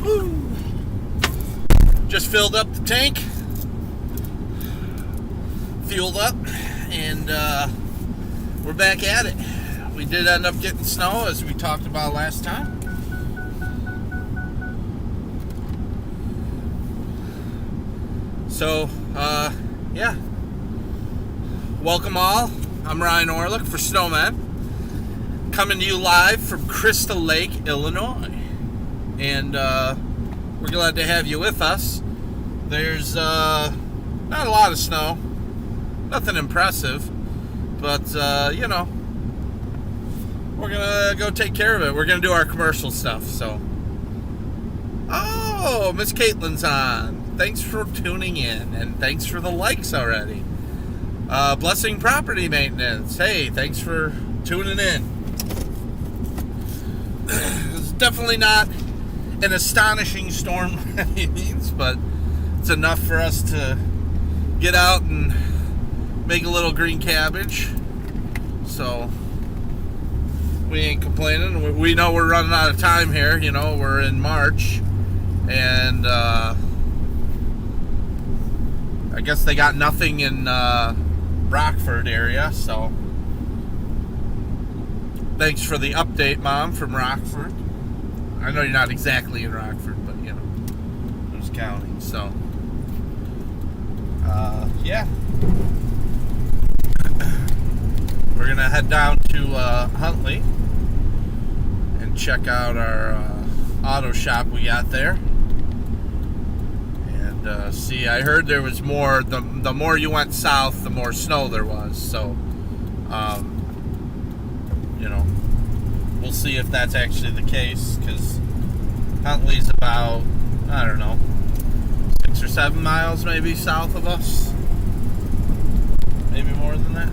Woo. Just filled up the tank, fueled up, and we're back at it. We did end up getting snow, as we talked about last time. So, yeah. Welcome all. I'm Ryan Orlick for Snowman, coming to you live from Crystal Lake, Illinois. And we're glad to have you with us. There's not a lot of snow, nothing impressive, but you know, we're gonna go take care of it. We're gonna do our commercial stuff. So, oh, Miss Caitlin's on. Thanks for tuning in, and thanks for the likes already. Blessing Property Maintenance. Hey, thanks for tuning in. It's definitely not an astonishing storm by any means, but it's enough for us to get out and make a little green cabbage. So we ain't complaining. We know we're running out of time here. You know, we're in March, and I guess they got nothing in Rockford area, so thanks for the update, Mom, from Rockford. I know you're not exactly in Rockford, but you know, there's counting, so yeah. We're gonna head down to Huntley and check out our auto shop we got there. See, I heard there was more, the more you went south, the more snow there was, so, you know, we'll see if that's actually the case, because Huntley's about, I don't know, 6 or 7 miles maybe south of us, maybe more than that,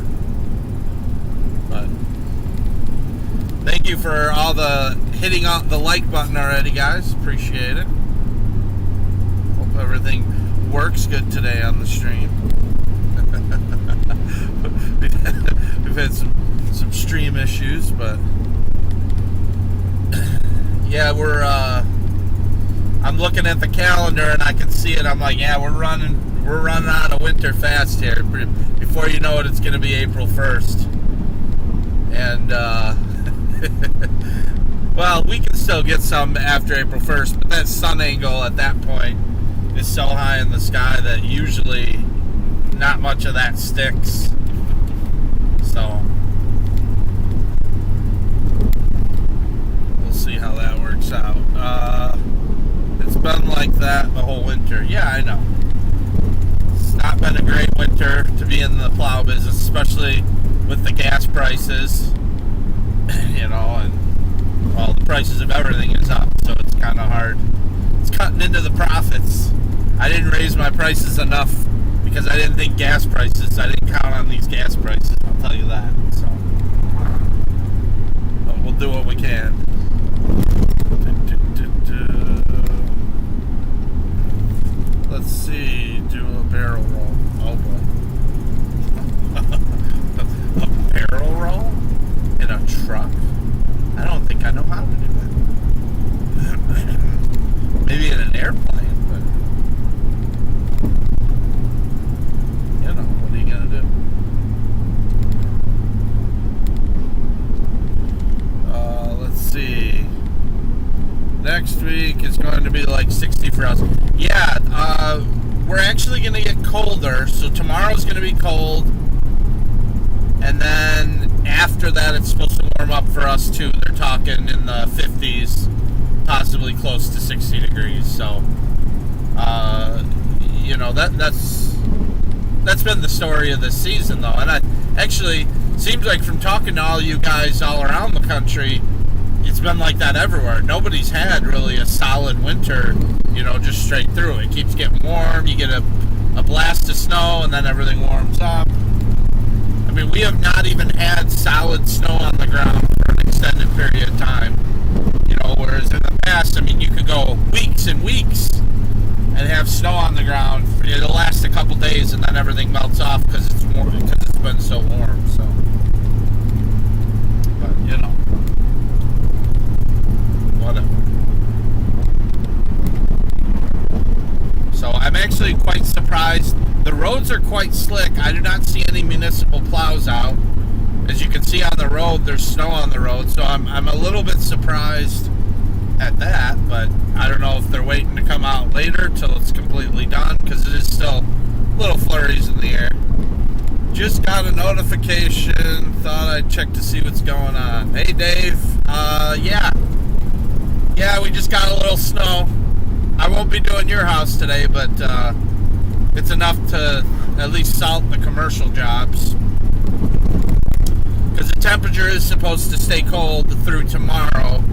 but thank you for all the hitting on the like button already, guys, appreciate it. Everything works good today on the stream. We've had some stream issues, but yeah, I'm looking at the calendar and I can see it. I'm like, yeah, we're running out of winter fast here. Before you know it, it's going to be April 1st. And well, we can still get some after April 1st, but that sun angle at that point is so high in the sky that usually not much of that sticks. So we'll see how that works out. It's been like that the whole winter. Yeah, I know. It's not been a great winter to be in the plow business, especially with the gas prices. You know, and well, the prices of everything is up, so it's kind of hard. It's cutting into the profits. I didn't raise my prices enough because I didn't think I didn't count on these gas prices, I'll tell you that. So, but we'll do what we can. Let's see, do a barrel roll. Oh boy. A barrel roll? In a truck? I don't think I know how to do that. Maybe in an airplane. What are you gonna do? Let's see. Next week is going to be like 60 for us. Yeah, we're actually gonna get colder. So tomorrow's gonna be cold, and then after that, it's supposed to warm up for us too. They're talking in the 50s, possibly close to 60 degrees. So, you know, that's been the story of this season, though. And actually seems like from talking to all you guys all around the country, it's been like that everywhere. Nobody's had really a solid winter, you know, just straight through. It keeps getting warm. You get a blast of snow, and then everything warms up. I mean, we have not even had solid snow on the ground for an extended period of time. You know, whereas in the past, I mean, you could go weeks and weeks and have snow on the ground. It'll last a couple days, and then everything melts off because it's been so warm. So, but you know, whatever. actually quite surprised. The roads are quite slick. I do not see any municipal plows out. As you can see on the road, there's snow on the road, so I'm a little bit surprised at that, but I don't know if they're waiting to come out later till it's completely done, because it is still little flurries in the air. Just got a notification, thought I'd check to see what's going on. Hey Dave, yeah, we just got a little snow. I won't be doing your house today, but it's enough to at least salt the commercial jobs, because the temperature is supposed to stay cold through tomorrow,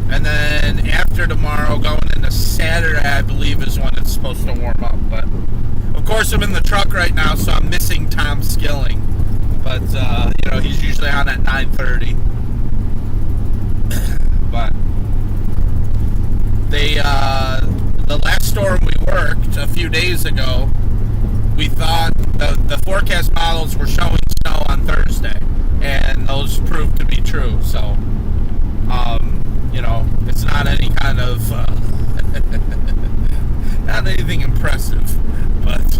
and then after tomorrow going into Saturday, I believe, is when it's supposed to warm up. But of course I'm in the truck right now, so I'm missing Tom Skilling, but he's usually on at 9:30. But the last storm we worked a few days ago, we thought the forecast models were showing snow on Thursday, and those proved to be true. So it's not any kind of not anything impressive, but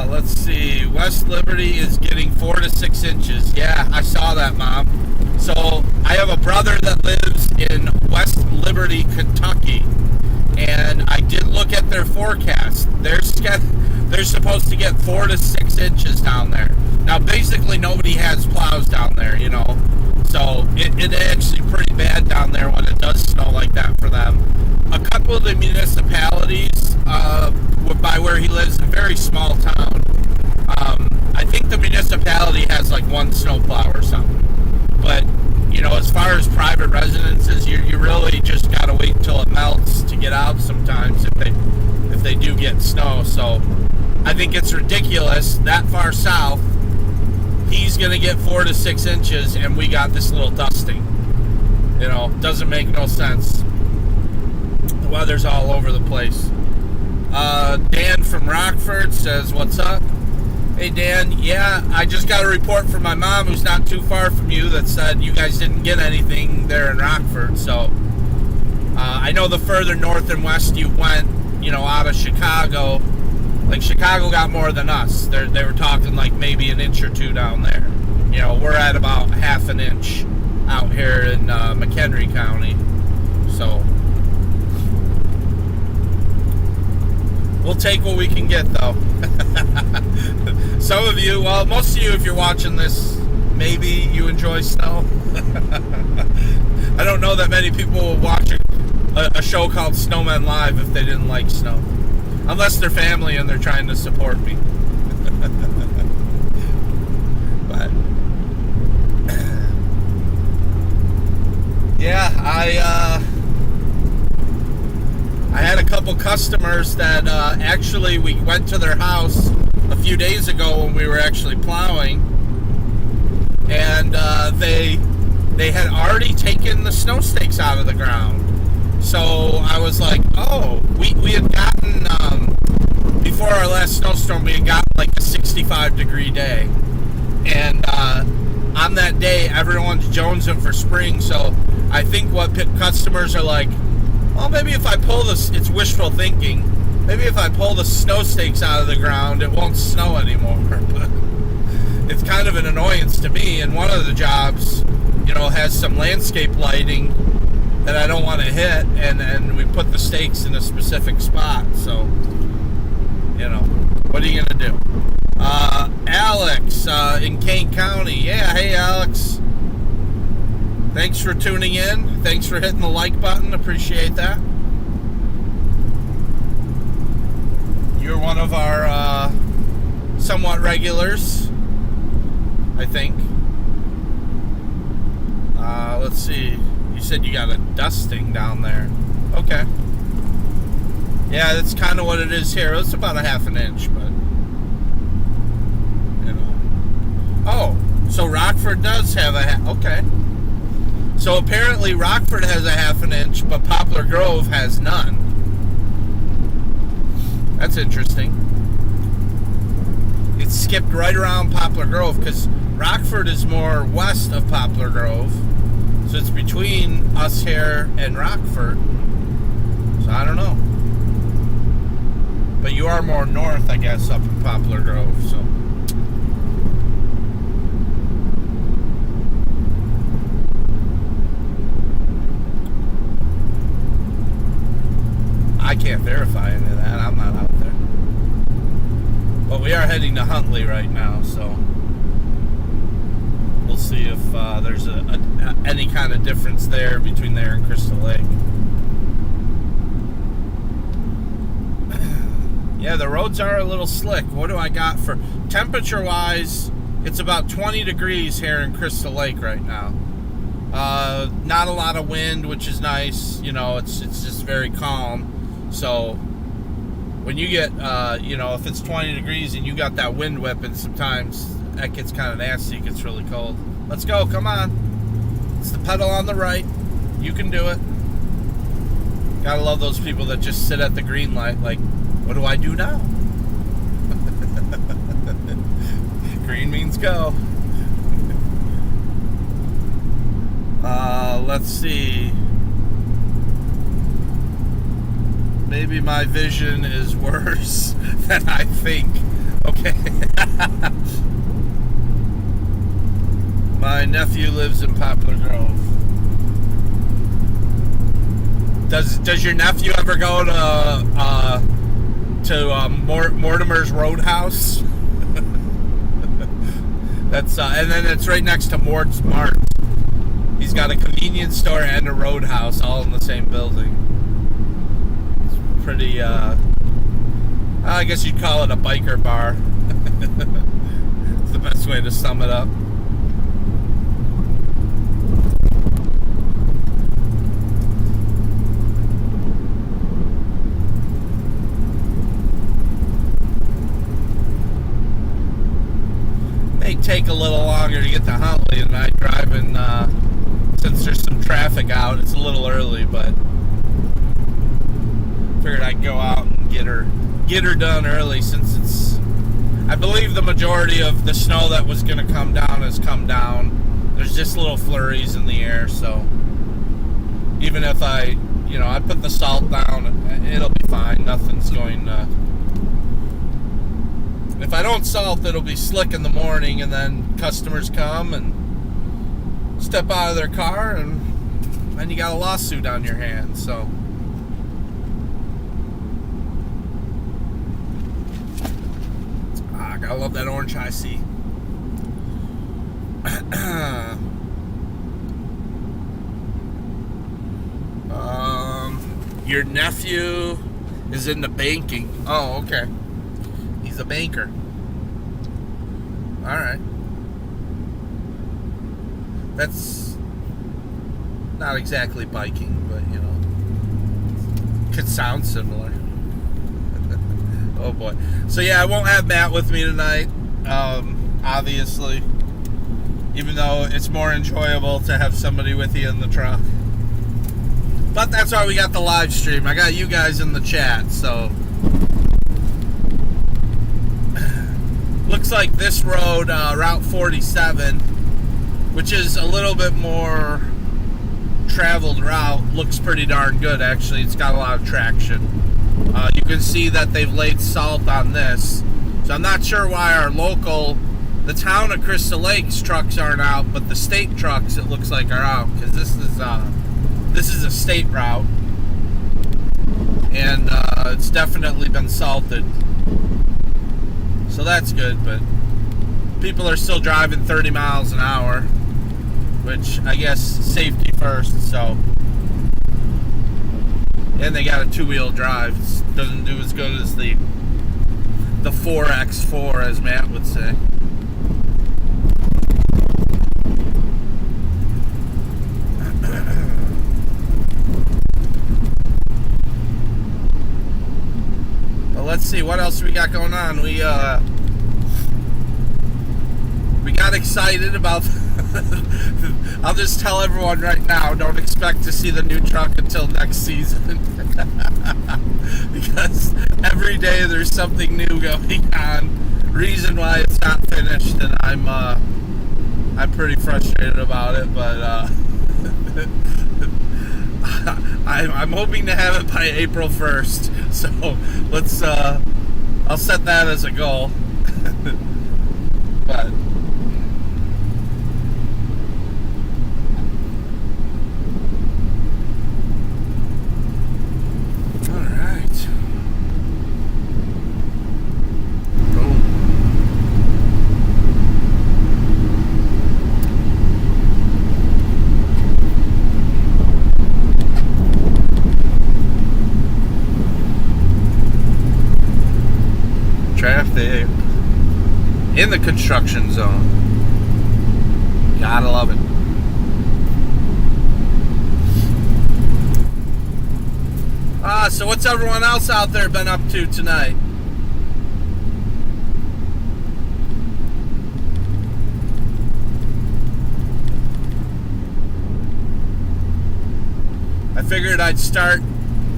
let's see. West Liberty is getting 4 to 6 inches. Yeah, I saw that, Mom. So I have a brother that lives in West Liberty, Kentucky, and I did look at their forecast. They're supposed to get 4 to 6 inches down there. Now, basically, nobody has plows down there, so it's actually pretty bad down there when it does snow like that for them. A couple of the municipalities by where he lives, a very small town, I think the municipality has like one snowplow or something. But, as far as private residences, you really just got to wait until it melts to get out sometimes if they do get snow. So I think it's ridiculous that far south he's going to get 4 to 6 inches and we got this little dusting. Doesn't make no sense. The weather's all over the place. Dan from Rockford says, what's up? Hey Dan, yeah, I just got a report from my mom, who's not too far from you, that said you guys didn't get anything there in Rockford. So I know the further north and west you went, out of Chicago, like Chicago got more than us. They were talking like maybe an inch or two down there. We're at about half an inch out here in McHenry County. So we'll take what we can get, though. Some of you, well, most of you, if you're watching this, maybe you enjoy snow. I don't know that many people will watch a show called Snowmen Live if they didn't like snow. Unless they're family and they're trying to support me. But yeah, I had a couple customers that actually we went to their house a few days ago when we were actually plowing, and they had already taken the snow stakes out of the ground. So I was like, oh, we had gotten, before our last snowstorm, we had gotten like a 65-degree day. And on that day, everyone's jonesing for spring. So I think what customers are like, well, maybe if I pull this, it's wishful thinking. Maybe if I pull the snow stakes out of the ground, it won't snow anymore. But it's kind of an annoyance to me. And one of the jobs, has some landscape lighting that I don't want to hit, and we put the stakes in a specific spot. So, what are you going to do? Alex in Kane County. Yeah, hey, Alex. Thanks for tuning in. Thanks for hitting the like button. Appreciate that. You're one of our somewhat regulars, I think. Let's see. You said you got a dusting down there. Okay. Yeah, that's kind of what it is here. It's about a half an inch, but Oh, so Rockford does have okay. So apparently Rockford has a half an inch, but Poplar Grove has none. That's interesting. It skipped right around Poplar Grove because Rockford is more west of Poplar Grove. So it's between us here and Rockford. So I don't know. But you are more north, I guess, up in Poplar Grove, so. I can't verify any of that. I'm not out there. But we are heading to Huntley right now, so we'll see if there's any kind of difference there between there and Crystal Lake. Yeah, the roads are a little slick. What do I got for temperature-wise? It's about 20 degrees here in Crystal Lake right now. Not a lot of wind, which is nice. You know, it's just very calm. So when you get, if it's 20 degrees and you got that wind whipping, sometimes that gets kind of nasty. It gets really cold. Let's go. Come on. It's the pedal on the right. You can do it. Gotta love those people that just sit at the green light like, what do I do now? Green means go. Let's see. Maybe my vision is worse than I think. Okay. My nephew lives in Poplar Grove. Does your nephew ever go to Mortimer's Roadhouse? That's and then it's right next to Mort's Mart. He's got a convenience store and a roadhouse all in the same building. It's pretty, I guess you'd call it a biker bar. It's the best way to sum it up. May take a little longer to get to Huntley than I driving, since there's some traffic out. It's a little early, but figured I'd go out and get her done early, since it's, I believe the majority of the snow that was going to come down has come down. There's just little flurries in the air, so even if I put the salt down, it'll be fine. Nothing's going to, if I don't salt, it'll be slick in the morning, and then customers come and step out of their car, and then you got a lawsuit on your hands. So I gotta love that orange high C. Your nephew is into banking. Oh, okay. He's a banker. All right. That's not exactly biking, but could sound similar. Oh boy. So yeah, I won't have Matt with me tonight, obviously, even though it's more enjoyable to have somebody with you in the truck. But that's why we got the live stream. I got you guys in the chat, so looks like this road, Route 47, which is a little bit more traveled route, looks pretty darn good, actually. It's got a lot of traction. You can see that they've laid salt on this. So I'm not sure why our local, the town of Crystal Lake's trucks aren't out, but the state trucks, it looks like, are out, because this is a state route, and it's definitely been salted. So that's good, but people are still driving 30 miles an hour, which I guess safety first, so. And they got a two-wheel drive. It doesn't do as good as the 4X4, as Matt would say. Well, let's see, what else we got going on? We got excited about I'll just tell everyone right now, don't expect to see the new truck until next season. Because every day there's something new going on, reason why it's not finished, and I'm pretty frustrated about it, but I I'm hoping to have it by April 1st. So let's, I'll set that as a goal. But traffic in the construction zone. Gotta love it. So what's everyone else out there been up to tonight? I figured I'd start.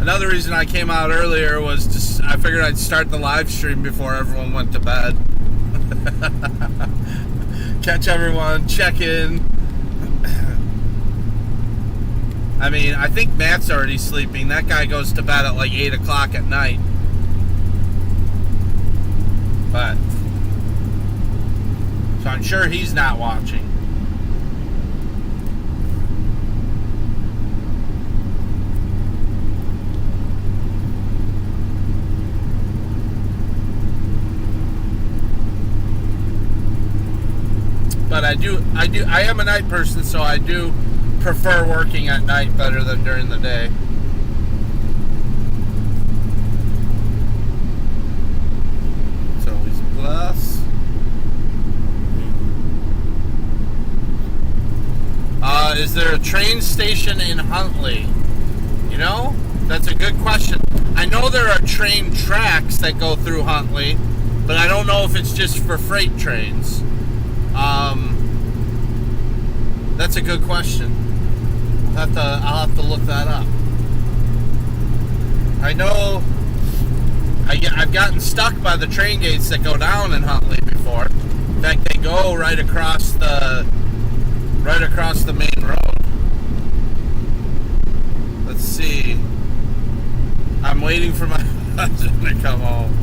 Another reason I came out earlier was just I figured I'd start the live stream before everyone went to bed. Catch everyone, check in. I mean, I think Matt's already sleeping. That guy goes to bed at like 8 o'clock at night. But so I'm sure he's not watching. But I am a night person, so I do prefer working at night better than during the day. It's always a plus. Is there a train station in Huntley? You know, that's a good question. I know there are train tracks that go through Huntley, but I don't know if it's just for freight trains. That's a good question. I'll have to look that up. I know I've gotten stuck by the train gates that go down in Huntley before. In fact, they go right across the main road. Let's see. I'm waiting for my husband to come home.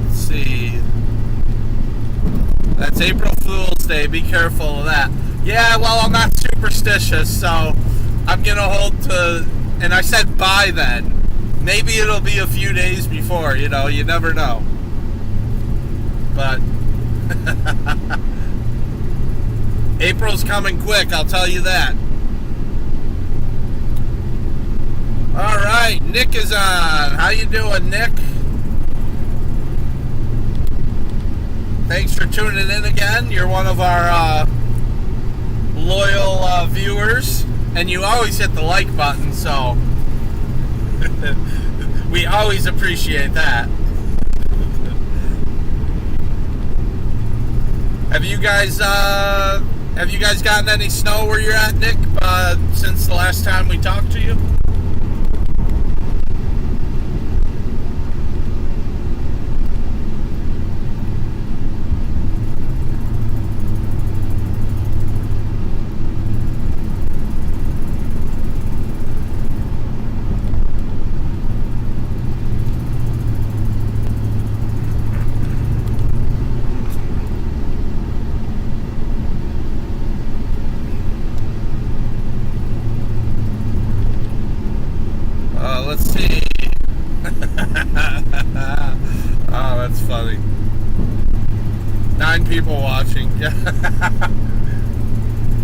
Let's see. That's April Fool's Day. Be careful of that. Yeah, well, I'm not superstitious, so I'm going to hold to... And I said by then. Maybe it'll be a few days before, you know. You never know. But... April's coming quick, I'll tell you that. Alright, Nick is on. How you doing, Nick? Thanks for tuning in again. You're one of our loyal viewers, and you always hit the like button, so we always appreciate that. Have you guys gotten any snow where you're at, Nick, since the last time we talked to you? Let's see. Oh, that's funny. 9 people watching.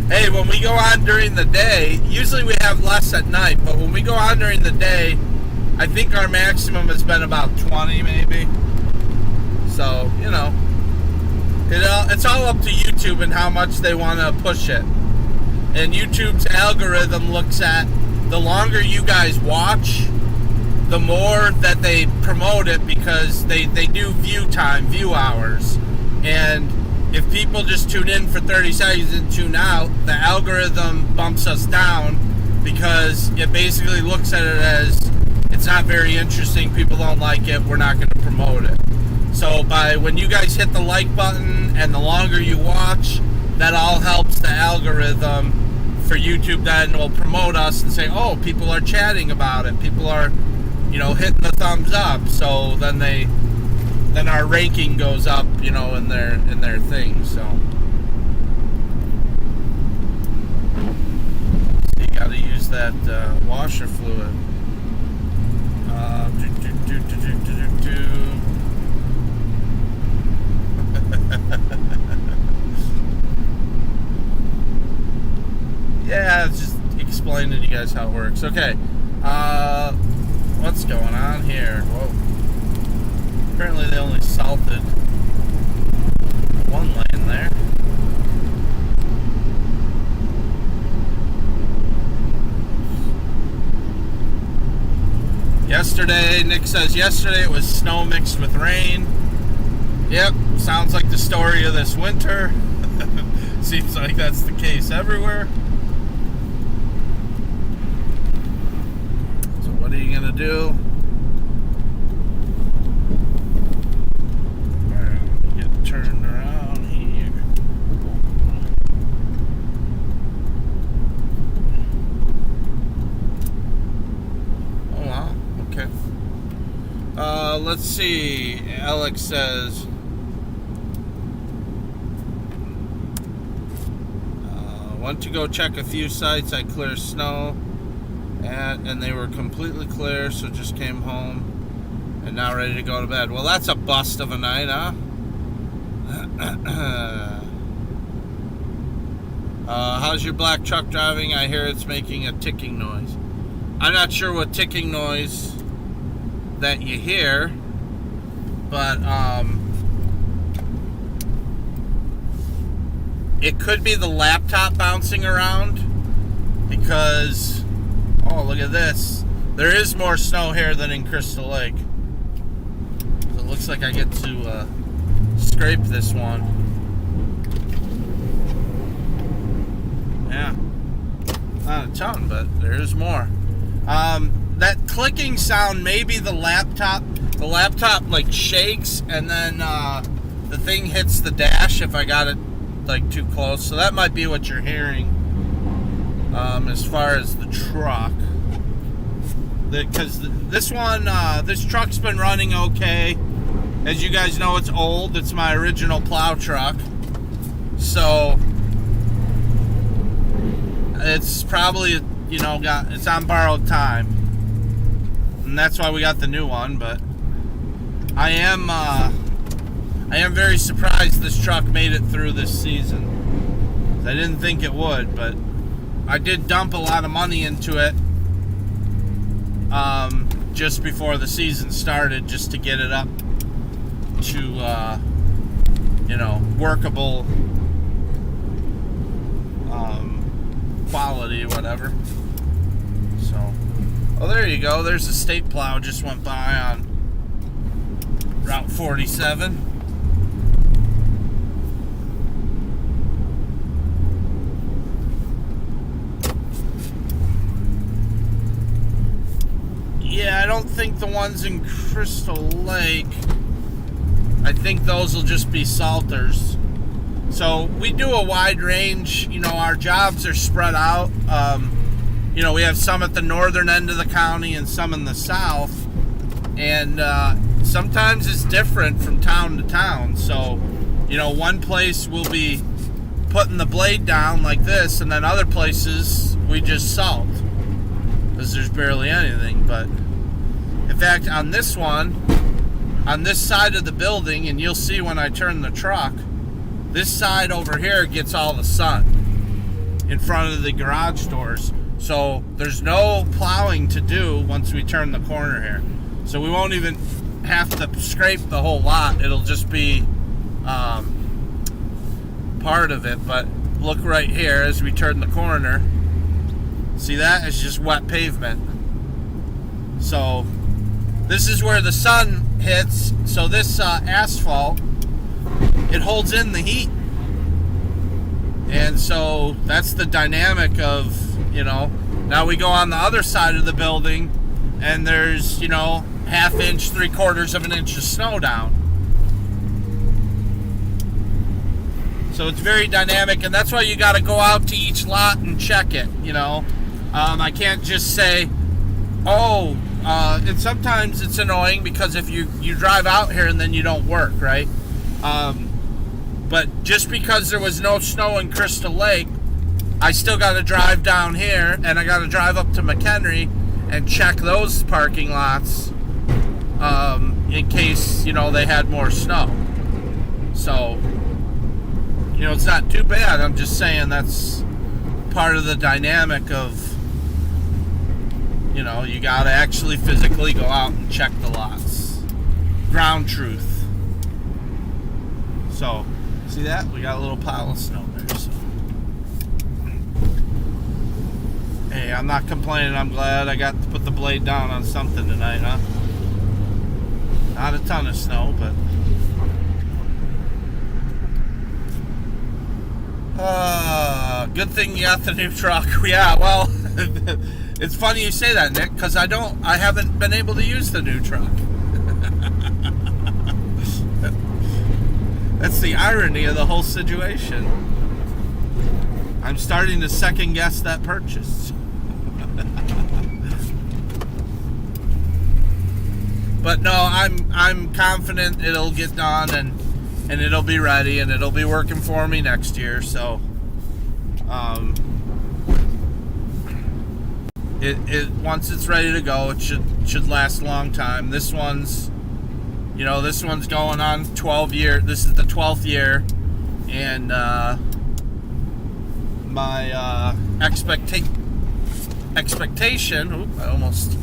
Hey, when we go on during the day, usually we have less at night, but when we go on during the day, I think our maximum has been about 20 maybe. So, you know, it's all up to YouTube and how much they want to push it. And YouTube's algorithm looks at the longer you guys watch, the more that they promote it, because they do view time, view hours. And if people just tune in for 30 seconds and tune out, the algorithm bumps us down, because it basically looks at it as it's not very interesting, people don't like it, we're not going to promote it. So when you guys hit the like button and the longer you watch, that all helps the algorithm for YouTube then will promote us and say, oh, people are chatting about it, people are, you know, hitting the thumbs up, so then our ranking goes up, you know, in their thing. So you gotta use that washer fluid. Yeah, it's just explaining to you guys how it works. Okay, what's going on here? Whoa. Apparently they only salted one lane there. Yesterday, Nick says yesterday it was snow mixed with rain. Yep, sounds like the story of this winter. Seems like that's the case everywhere. So what are you gonna do? Get turned around here. Oh wow, okay. Let's see. Alex says went to go check a few sites. I clear snow and they were completely clear, so just came home and now ready to go to bed. Well, that's a bust of a night, huh? How's your black truck driving? I hear it's making a ticking noise. I'm not sure what ticking noise that you hear, but it could be the laptop bouncing around, because, oh, look at this. There is more snow here than in Crystal Lake. So it looks like I get to scrape this one. Yeah. Not a ton, but there is more. That clicking sound may be the laptop. The laptop like shakes, and then the thing hits the dash if I got it like too close. So that might be what you're hearing as far as the truck. Because this one, this truck's been running okay. As you guys know, it's old. It's my original plow truck. So it's probably, you know, it's on borrowed time. And that's why we got the new one. But I am very surprised this truck made it through this season. I didn't think it would, but I did dump a lot of money into it just before the season started, just to get it up to you know, workable quality or whatever. So, oh, there you go. There's a state plow just went by on Route 47. Yeah, I don't think the ones in Crystal Lake, I think those will just be salters. So we do a wide range. You know, our jobs are spread out. You know, we have some at the northern end of the county and some in the south. And sometimes it's different from town to town. So, you know, one place will be putting the blade down like this, and then other places we just salt, because there's barely anything. But in fact, on this one, on this side of the building, and you'll see when I turn the truck, this side over here gets all the sun in front of the garage doors. So there's no plowing to do once we turn the corner here. So we won't even have to scrape the whole lot. It'll just be part of it. But look right here as we turn the corner. See that? It's just wet pavement. So this is where the sun hits. So this asphalt, it holds in the heat. And so that's the dynamic of, you know, now we go on the other side of the building and there's, you know, 1/2 inch, 3/4 of an inch of snow down. So it's very dynamic, and that's why you got to go out to each lot and check it, you know. I can't just say, oh, and sometimes it's annoying because if you drive out here and then you don't work, right? But just because there was no snow in Crystal Lake, I still got to drive down here, and I got to drive up to McHenry and check those parking lots in case, you know, they had more snow. So, you know, it's not too bad. I'm just saying that's part of the dynamic of, you know, you got to actually physically go out and check the lots. Ground truth. So, see that? We got a little pile of snow there. So. Hey, I'm not complaining. I'm glad I got to put the blade down on something tonight, huh? Not a ton of snow, but... good thing you got the new truck. Yeah, well, it's funny you say that, Nick, because I haven't been able to use the new truck. That's the irony of the whole situation. I'm starting to second guess that purchase. But no, I'm confident it'll get done and it'll be ready and it'll be working for me next year. So, once it's ready to go, it should last a long time. This one's going on 12 years. This is the 12th year, and my expectation. Oop, I almost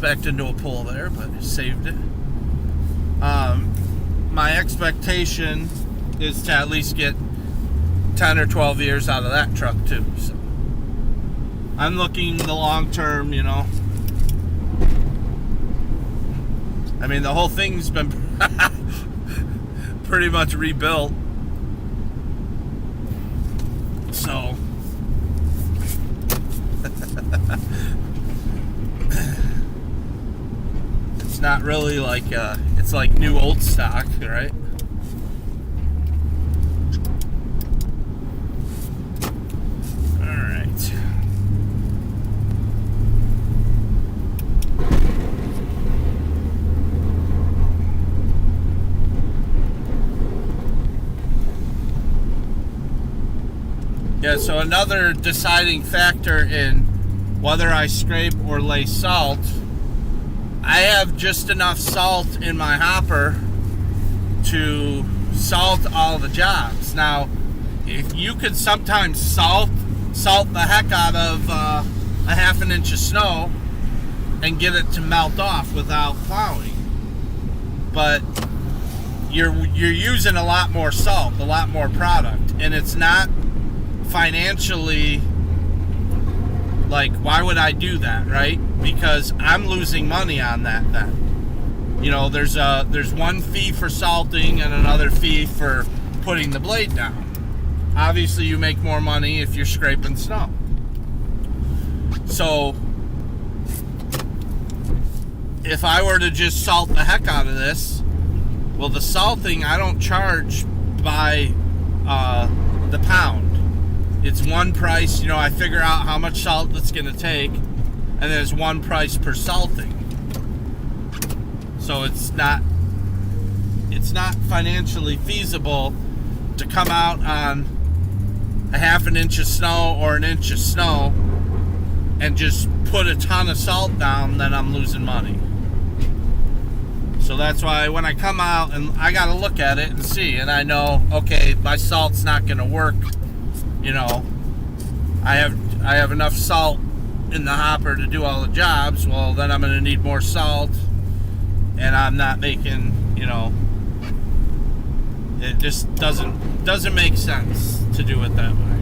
backed into a pole there, but saved it. My expectation is to at least get 10 or 12 years out of that truck too. So I'm looking the long term, you know. I mean, the whole thing's been pretty much rebuilt. So it's not really like it's like new old stock, right? All right. Yeah, so another deciding factor in whether I scrape or lay salt, I have just enough salt in my hopper to salt all the jobs. Now, if you could sometimes salt the heck out of a half an inch of snow and get it to melt off without plowing, but you're using a lot more salt, a lot more product, and it's not financially, like, why would I do that, right? Because I'm losing money on that then. You know, there's one fee for salting and another fee for putting the blade down. Obviously, you make more money if you're scraping snow. So, if I were to just salt the heck out of this, well, the salting, I don't charge by the pound. It's one price, you know, I figure out how much salt it's going to take, and there's one price per salting. So it's not financially feasible to come out on a half an inch of snow or an inch of snow and just put a ton of salt down, then I'm losing money. So that's why when I come out, and I got to look at it and see, and I know, okay, my salt's not going to work. You know, I have enough salt in the hopper to do all the jobs. Well, then I'm going to need more salt, and I'm not making, you know, it just doesn't make sense to do it that way.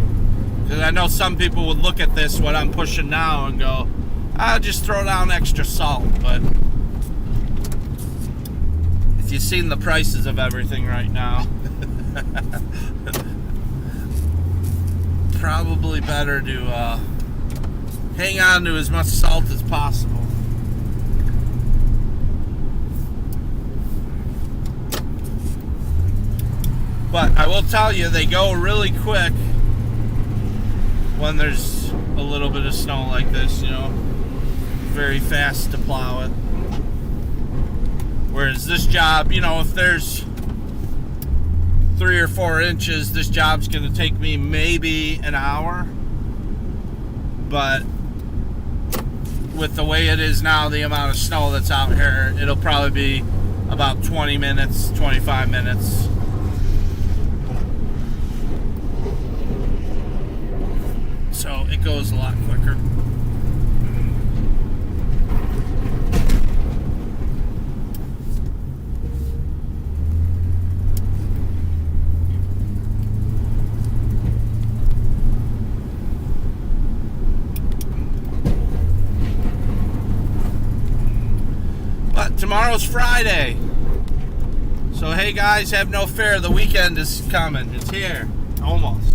Because I know some people would look at this, what I'm pushing now, and go, I'll just throw down extra salt. But if you've seen the prices of everything right now, probably better to hang on to as much salt as possible. But I will tell you, they go really quick when there's a little bit of snow like this, you know. Very fast to plow it. Whereas this job, you know, if there's 3 or 4 inches, this job's going to take me maybe an hour. But with the way it is now, the amount of snow that's out here, it'll probably be about 20 minutes, 25 minutes. So it goes a lot quicker. But tomorrow's Friday. So hey guys, have no fear, the weekend is coming. It's here. Almost.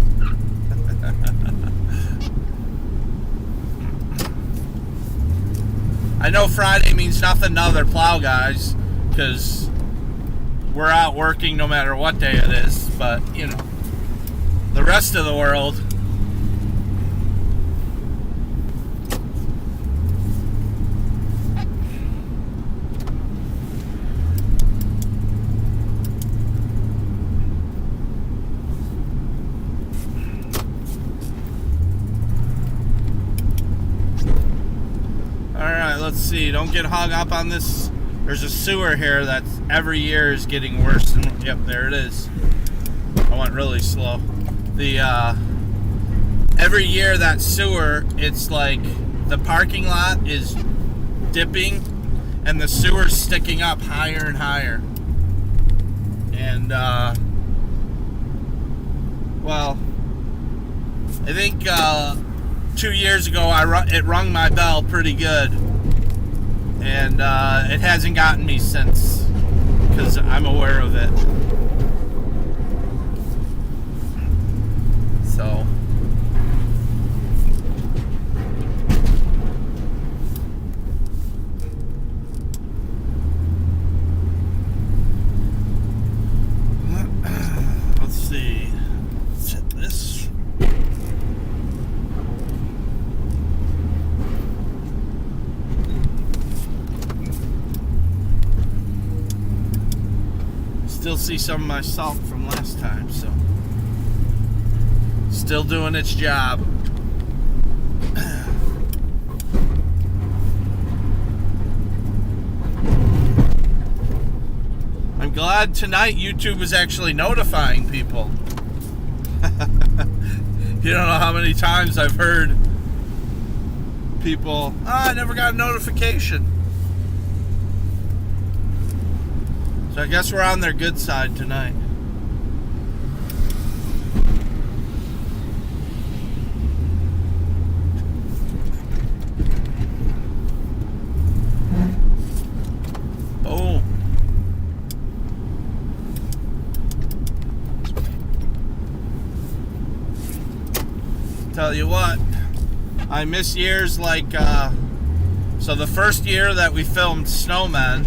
I know Friday means nothing to other plow guys, because we're out working no matter what day it is, but, you know, the rest of the world. Let's see, don't get hung up on this. There's a sewer here that every year is getting worse. Yep, there it is. I went really slow. Every year that sewer, it's like the parking lot is dipping and the sewer's sticking up higher and higher. And, well, I think 2 years ago it rung my bell pretty good. And it hasn't gotten me since, because I'm aware of it. So let's see. Let's hit this. Still see some of my salt from last time, so still doing its job. I'm glad tonight YouTube is actually notifying people. You don't know how many times I've heard people, I never got a notification. So I guess we're on their good side tonight. Boom. Tell you what, I miss years like, so the first year that we filmed Snowmen,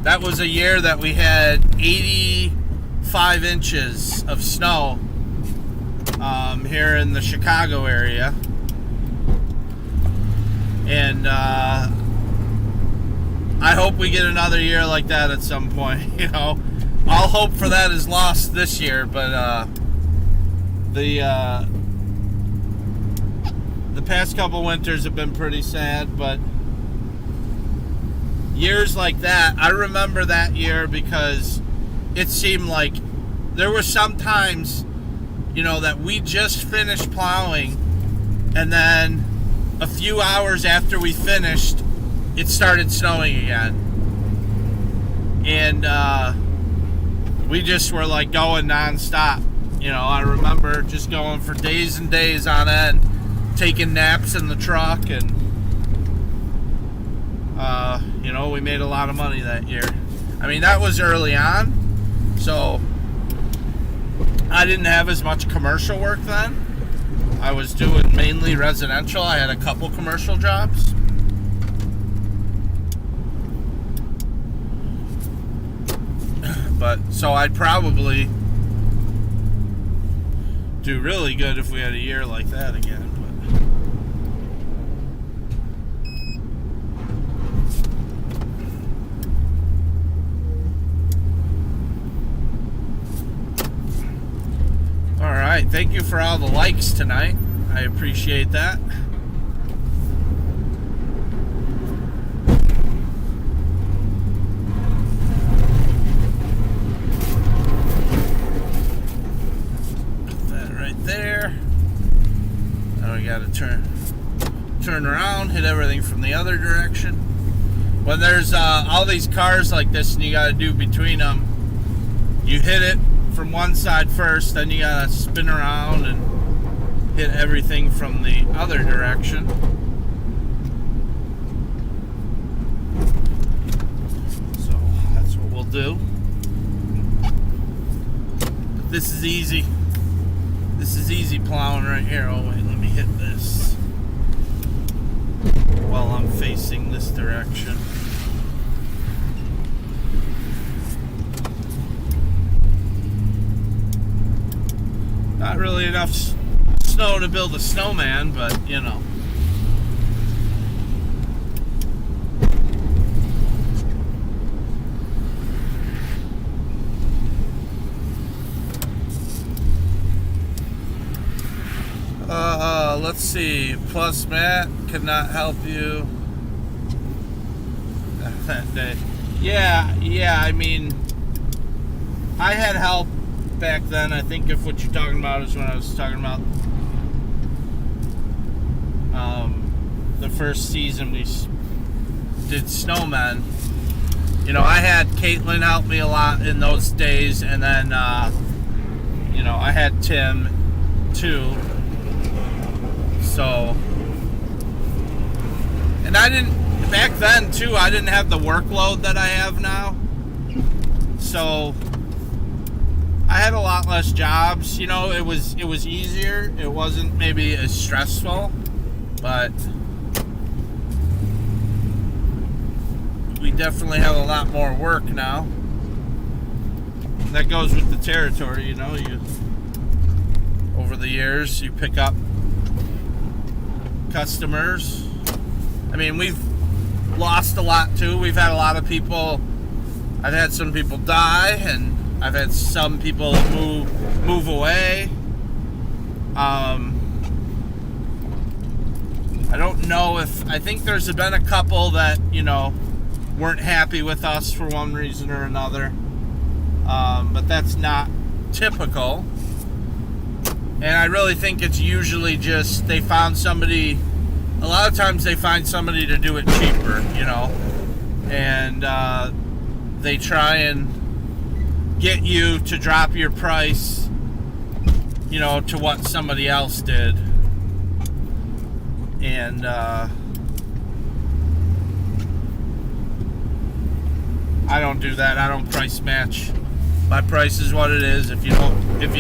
that was a year that we had 85 inches of snow here in the Chicago area. And I hope we get another year like that at some point. You know, all hope for that is lost this year, but the past couple winters have been pretty sad, but years like that, I remember that year because it seemed like there were some times, you know, that we just finished plowing and then a few hours after we finished, it started snowing again. And we just were like going nonstop. You know, I remember just going for days and days on end, taking naps in the truck, and you know, we made a lot of money that year. I mean, that was early on, so I didn't have as much commercial work then. I was doing mainly residential. I had a couple commercial jobs. But so I'd probably do really good if we had a year like that again. All right, thank you for all the likes tonight. I appreciate that. Put that right there. Now we got to turn around, hit everything from the other direction. When there's all these cars like this and you got to do between them, you hit it from one side first, then you gotta spin around and hit everything from the other direction. So that's what we'll do. But this is easy. This is easy plowing right here. Oh wait, let me hit this while I'm facing this direction. Not really enough snow to build a snowman, but you know. Let's see. Plus, Matt could not help you that day. Yeah. I mean, I had help back then. I think if what you're talking about is when I was talking about the first season we did snowmen. You know, I had Caitlin help me a lot in those days, and then you know, I had Tim too. So, and I didn't back then too. I didn't have the workload that I have now, so I had a lot less jobs. You know, it was easier. It wasn't maybe as stressful, but we definitely have a lot more work now. That goes with the territory, you know. You over the years you pick up customers. I mean, we've lost a lot too. We've had a lot of people. I've had some people die, and I've had some people move away. I don't know if I think there's been a couple that, you know, weren't happy with us for one reason or another. But that's not typical. And I really think it's usually just they found somebody. A lot of times they find somebody to do it cheaper, you know, and they try and get you to drop your price, you know, to what somebody else did. And I don't do that. I don't price match. My price is what it is. If you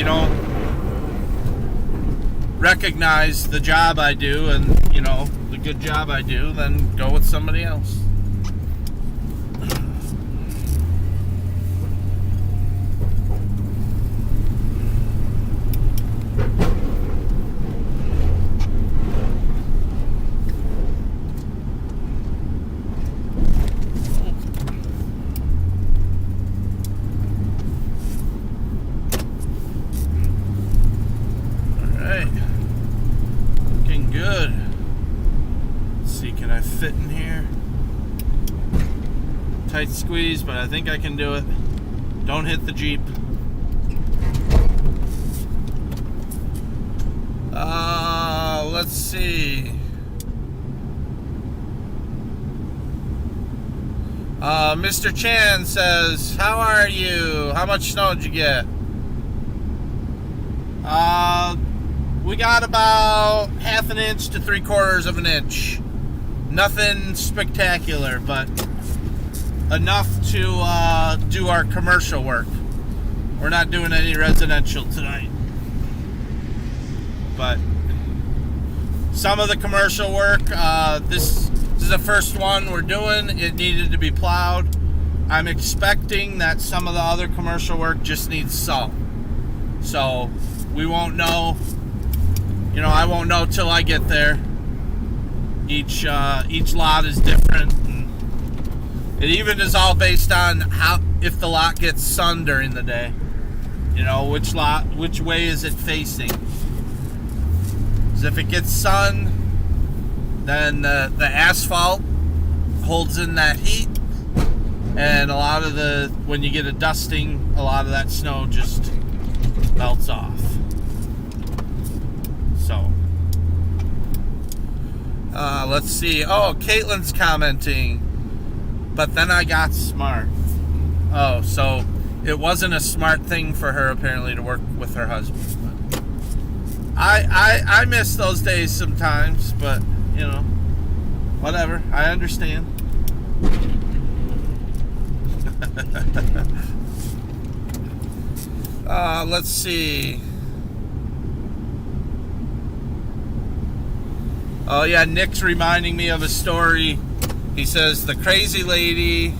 don't recognize the job I do and, you know, the good job I do, then go with somebody else. Fit in here. Tight squeeze, but I think I can do it. Don't hit the Jeep. Let's see. Mr. Chan says, how are you? How much snow did you get? We got about 1/2 inch to 3/4 of an inch. Nothing spectacular, but enough to do our commercial work. We're not doing any residential tonight. But some of the commercial work, this is the first one we're doing. It needed to be plowed. I'm expecting that some of the other commercial work just needs salt. So we won't know. You know, I won't know till I get there. Each lot is different. And it even is all based on how, if the lot gets sun during the day. You know, which way is it facing? Because if it gets sun, then the asphalt holds in that heat, and a lot of when you get a dusting, a lot of that snow just melts off. So, let's see. Oh, Caitlin's commenting, but then I got smart. Oh, so it wasn't a smart thing for her apparently to work with her husband. But I miss those days sometimes, but you know, whatever. I understand. Let's see. Oh yeah, Nick's reminding me of a story. He says the crazy lady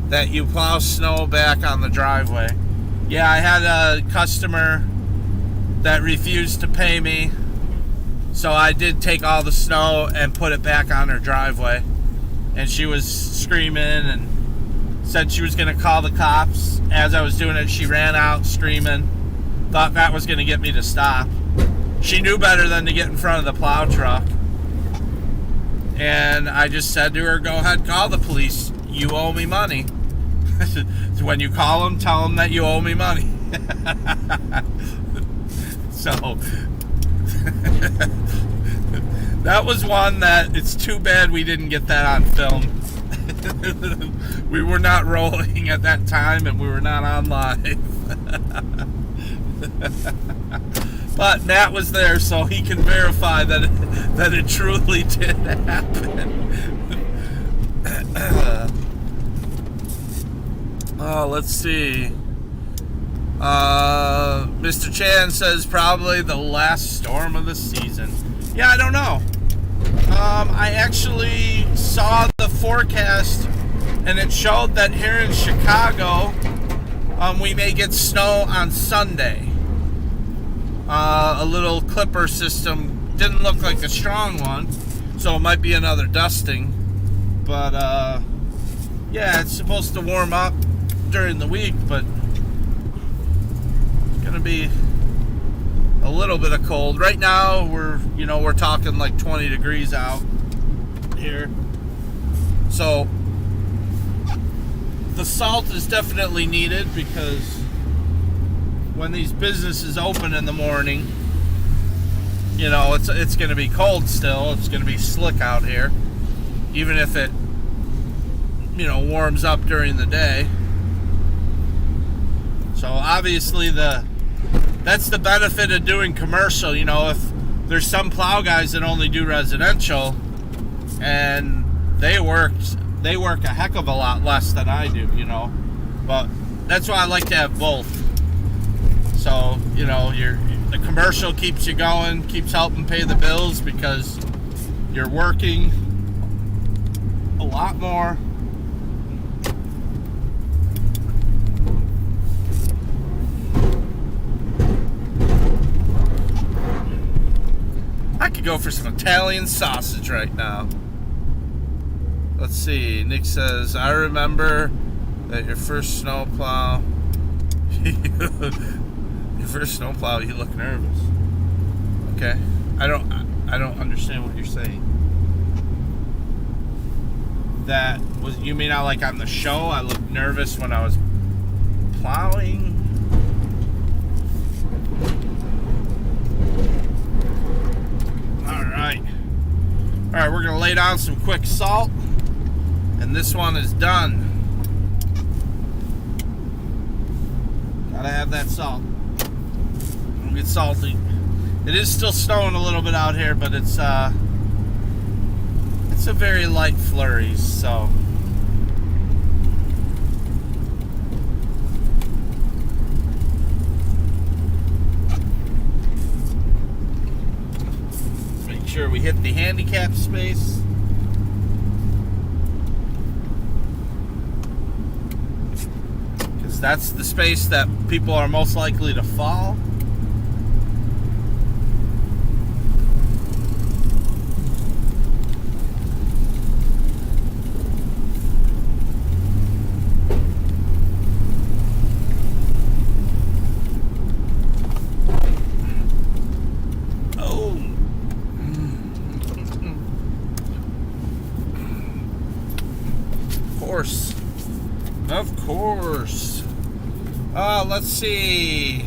that you plow snow back on the driveway. Yeah, I had a customer that refused to pay me, so I did take all the snow and put it back on her driveway, and she was screaming and said she was going to call the cops. As I was doing it, she ran out screaming, thought that was going to get me to stop. She knew better than to get in front of the plow truck. And I just said to her, go ahead, call the police. You owe me money. So when you call them, tell them that you owe me money. So that was one that it's too bad we didn't get that on film. We were not rolling at that time, and we were not on live. But Matt was there, so he can verify that it truly did happen. Let's see. Mr. Chan says probably the last storm of the season. Yeah, I don't know. I actually saw the forecast, and it showed that here in Chicago, we may get snow on Sunday. A little clipper system didn't look like a strong one, so it might be another dusting. But yeah, it's supposed to warm up during the week, but it's gonna be a little bit of cold. Right now we're talking like 20 degrees out here. So the salt is definitely needed, because when these businesses open in the morning, you know, it's going to be cold still. It's going to be slick out here, even if it, you know, warms up during the day. So obviously that's the benefit of doing commercial. You know, if there's some plow guys that only do residential, and they work a heck of a lot less than I do, you know. But that's why I like to have both. So, you know, the commercial keeps you going, keeps helping pay the bills, because you're working a lot more. I could go for some Italian sausage right now. Let's see. Nick says, I remember that your first snowplow, you look nervous. Okay. I don't understand what you're saying. That was, you mean I like on the show I looked nervous when I was plowing? Alright, we're going to lay down some quick salt, and this one is done. Gotta have that salt. It'll get salty. It is still snowing a little bit out here, but it's a very light flurries, so. Sure we hit the handicap space. That's the space that people are most likely to fall. Of course. Let's see.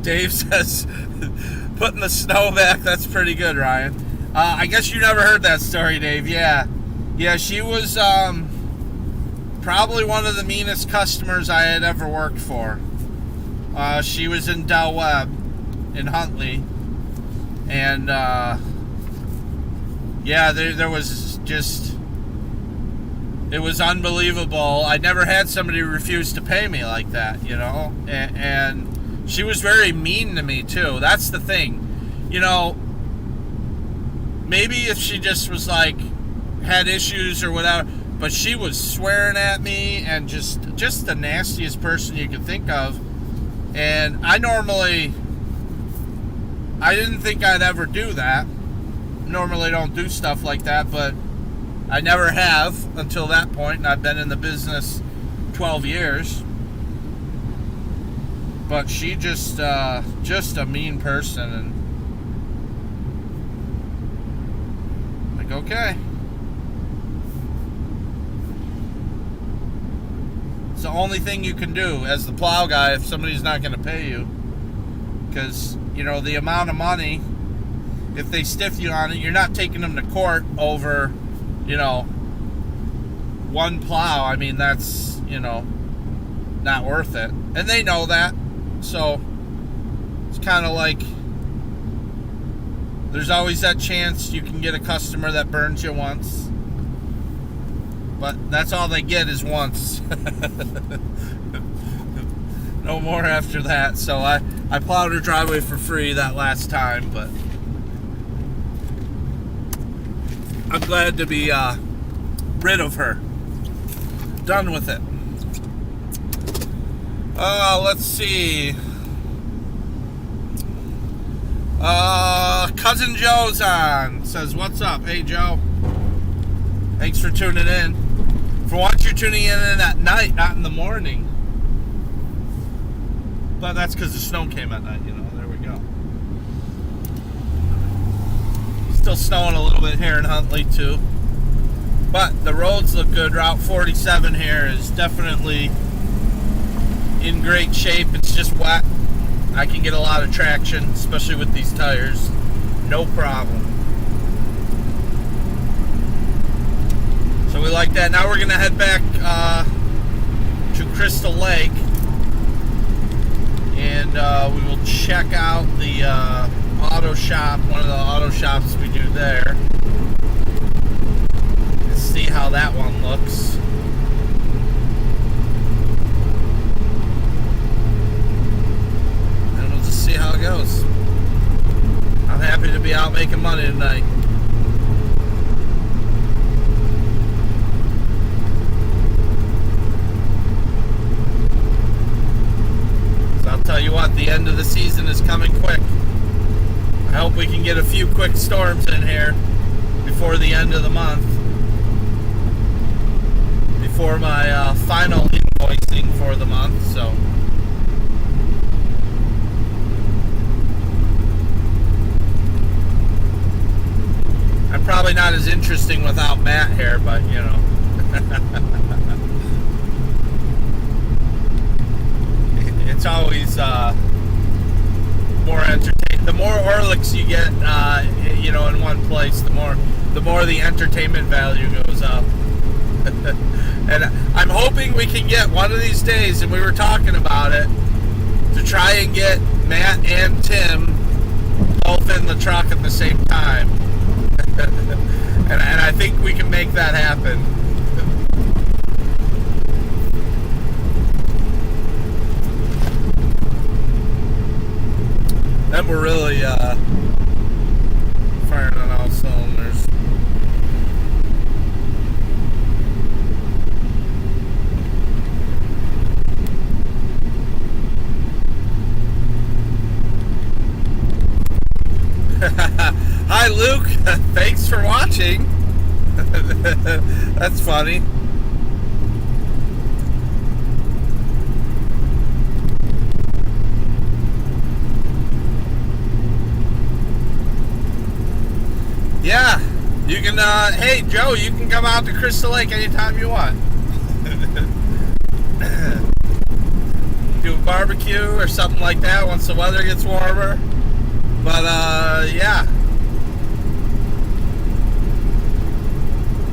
Dave says, putting the snow back, that's pretty good, Ryan. I guess you never heard that story, Dave. Yeah, she was probably one of the meanest customers I had ever worked for. She was in Del Webb in Huntley. And, yeah, there was just... It was unbelievable. I never had somebody refuse to pay me like that, you know? And she was very mean to me, too. That's the thing. You know, maybe if she just was, like, had issues or whatever, but she was swearing at me and just the nastiest person you could think of. And I didn't think I'd ever do that. Normally don't do stuff like that, but I never have until that point, and I've been in the business 12 years. But she just a mean person, and like, okay. It's the only thing you can do as the plow guy if somebody's not going to pay you. Because, you know, the amount of money, if they stiff you on it, you're not taking them to court over, you know, one plow. I mean, that's, you know, not worth it. And they know that. So it's kind of like there's always that chance you can get a customer that burns you once. But that's all they get is once. No more after that. So I plowed her driveway for free that last time, but I'm glad to be rid of her. Done with it. Let's see. Cousin Joe's on. Says, what's up? Hey, Joe. Thanks for tuning in. For once, you're tuning in at night, not in the morning. But that's because the snow came at night, you know. There we go. Still snowing a little bit here in Huntley, too. But the roads look good. Route 47 here is definitely in great shape. It's just wet. I can get a lot of traction, especially with these tires. No problem. So we like that. Now we're going to head back to Crystal Lake. And we will check out the auto shop, one of the auto shops we do there. And see how that one looks. And we'll just see how it goes. I'm happy to be out making money tonight. I'll tell you what, the end of the season is coming quick. I hope we can get a few quick storms in here before the end of the month. Before my final invoicing for the month, so. I'm probably not as interesting without Matt here, but you know. It's always more entertaining. The more Orlicks you get, you know, in one place, the more the entertainment value goes up. And I'm hoping we can get one of these days, and we were talking about it, to try and get Matt and Tim both in the truck at the same time. and I think we can make that happen. Then we're really firing on all cylinders. Hi, Luke. Thanks for watching. That's funny. Yeah, you can, hey, Joe, you can come out to Crystal Lake anytime you want. Do a barbecue or something like that once the weather gets warmer. But, yeah.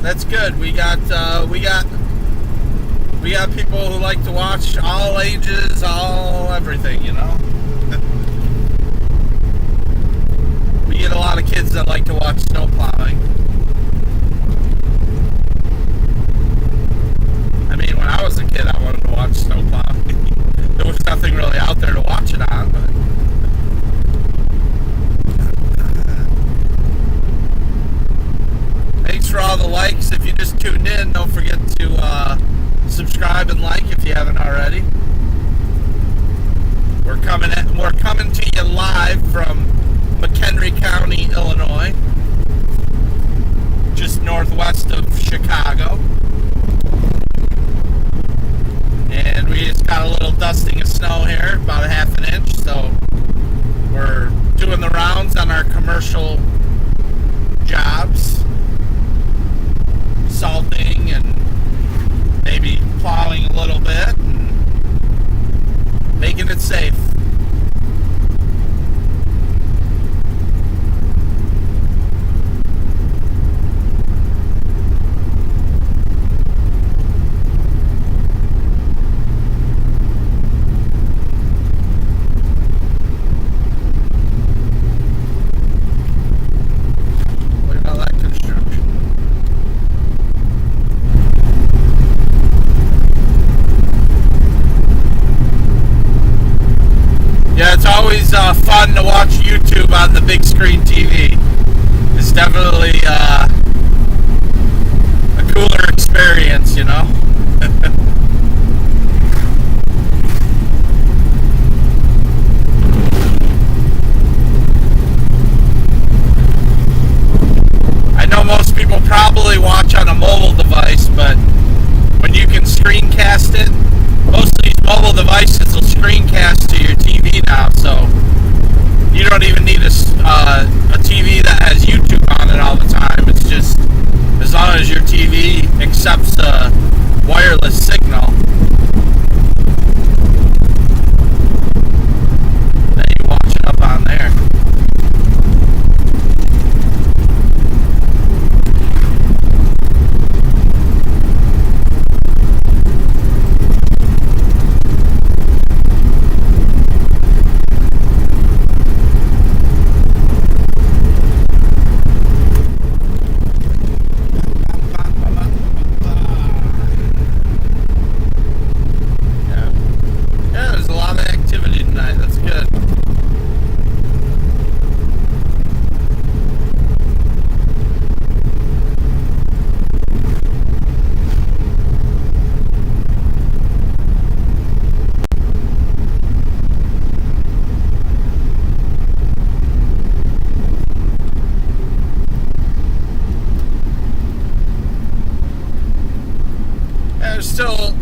That's good. We got people who like to watch all ages, all everything, you know? We get a lot of kids that like to watch snow plowing. I mean, when I was a kid, I wanted to watch snow plowing. There was nothing really out there to watch it on, but... Thanks for all the likes. If you just tuned in, don't forget to subscribe and like if you haven't already. We're coming to you live from McHenry County, Illinois, just northwest of Chicago. And we just got a little dusting of snow here, about a half an inch, so we're doing the rounds on our commercial jobs, salting and maybe plowing a little bit and making it safe. Always fun to watch YouTube on the big screen TV. It's definitely a cooler experience, you know. I know most people probably watch on a mobile device, but when you can screencast it, most of these mobile devices will screencast to your TV now, so you don't even need a TV that has YouTube on it all the time. It's just as long as your TV accepts a wireless signal, then you watch it up on there.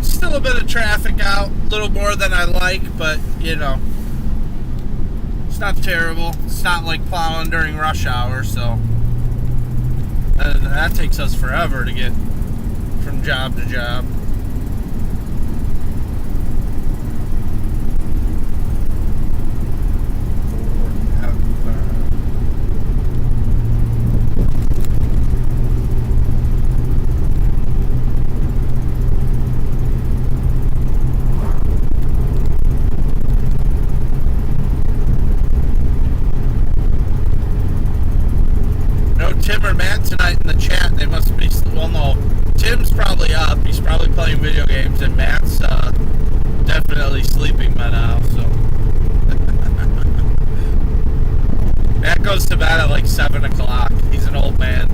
Still a bit of traffic out, a little more than I like, but you know, it's not terrible. It's not like plowing during rush hour, so that takes us forever to get from job to job. Tim or Matt tonight in the chat. They must be, well, no, Tim's probably up. He's probably playing video games, and Matt's definitely sleeping by now, so. Matt goes to bed at like 7 o'clock. He's an old man.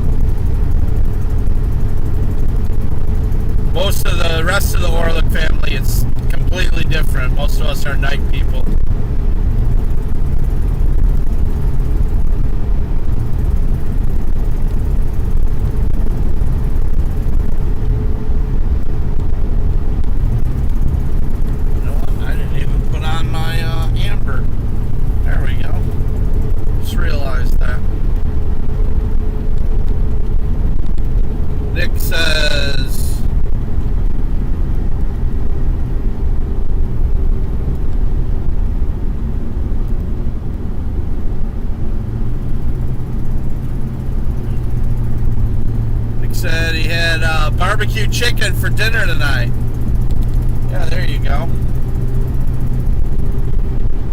Most of the rest of the Orlick family, it's completely different. Most of us are night people. had barbecue chicken for dinner tonight. Yeah, there you go.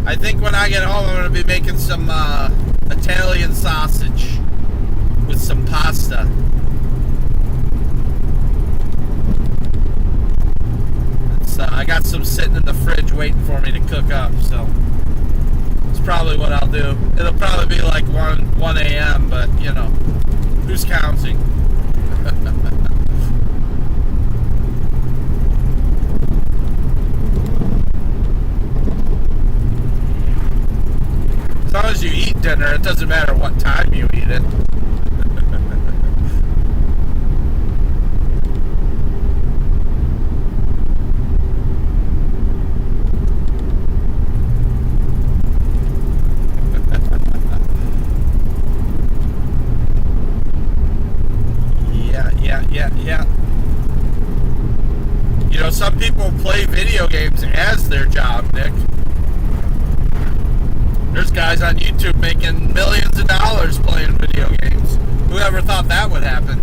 I think when I get home, I'm going to be making some Italian sausage with some pasta. I got some sitting in the fridge waiting for me to cook up, so it's probably what I'll do. It'll probably be like 1 a.m., but, you know, who's counting? As long as you eat dinner, it doesn't matter what time you eat it. Yeah. You know, some people play video games as their job, Nick. There's guys on YouTube making millions of dollars playing video games. Whoever thought that would happen?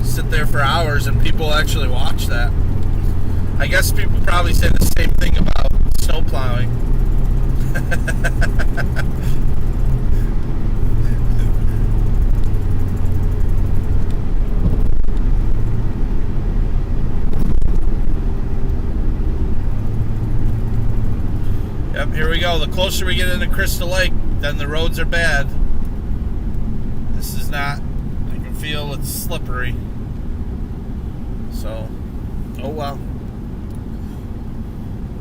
Sit there for hours and people actually watch that. I guess people probably say the same thing about snow plowing. Yep, here we go. The closer we get into Crystal Lake, then the roads are bad. This is not. I can feel it's slippery. So, oh well.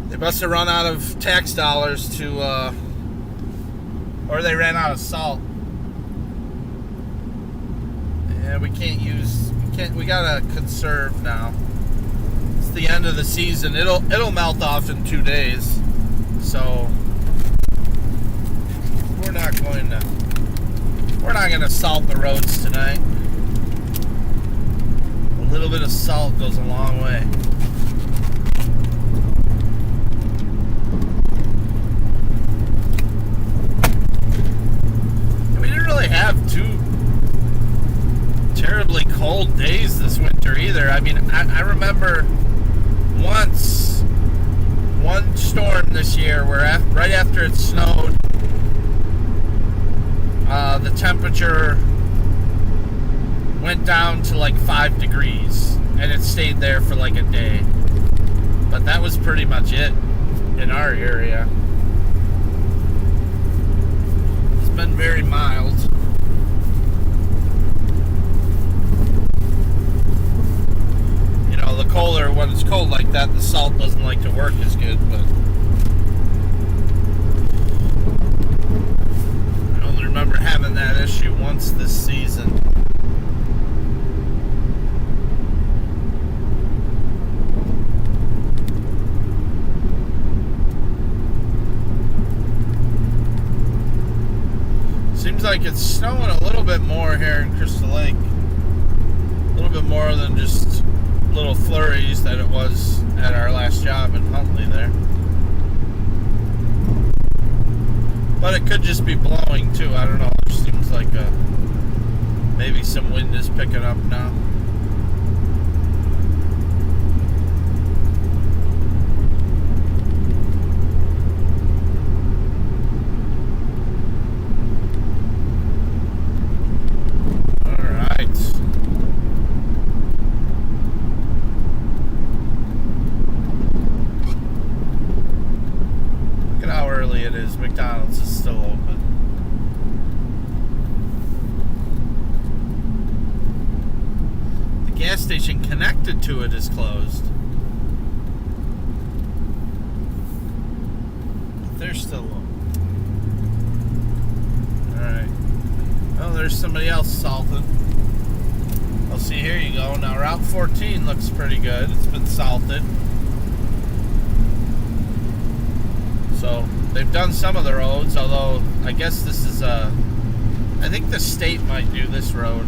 They must have run out of tax dollars to, or they ran out of salt. Yeah, we gotta conserve now. It's the end of the season. It'll melt off in 2 days. So, we're not gonna salt the roads tonight. A little bit of salt goes a long way. Have two terribly cold days this winter either. I mean, I remember once one storm this year where right after it snowed, the temperature went down to like 5 degrees and it stayed there for like a day. But that was pretty much it in our area. It's been very mild. Colder, when it's cold like that, the salt doesn't like to work as good, but I only remember having that issue once this season. Seems like it's snowing a little bit more here in Crystal Lake. A little bit more than just little flurries that it was at our last job in Huntley there. But it could just be blowing too. I don't know. It just seems like maybe some wind is picking up now. McDonald's is still open. The gas station connected to it is closed. But they're still open. Alright. Oh, there's somebody else salting. Well, see, here you go. Now, Route 14 looks pretty good. It's been salted. So, they've done some of the roads, although I guess this is I think the state might do this road.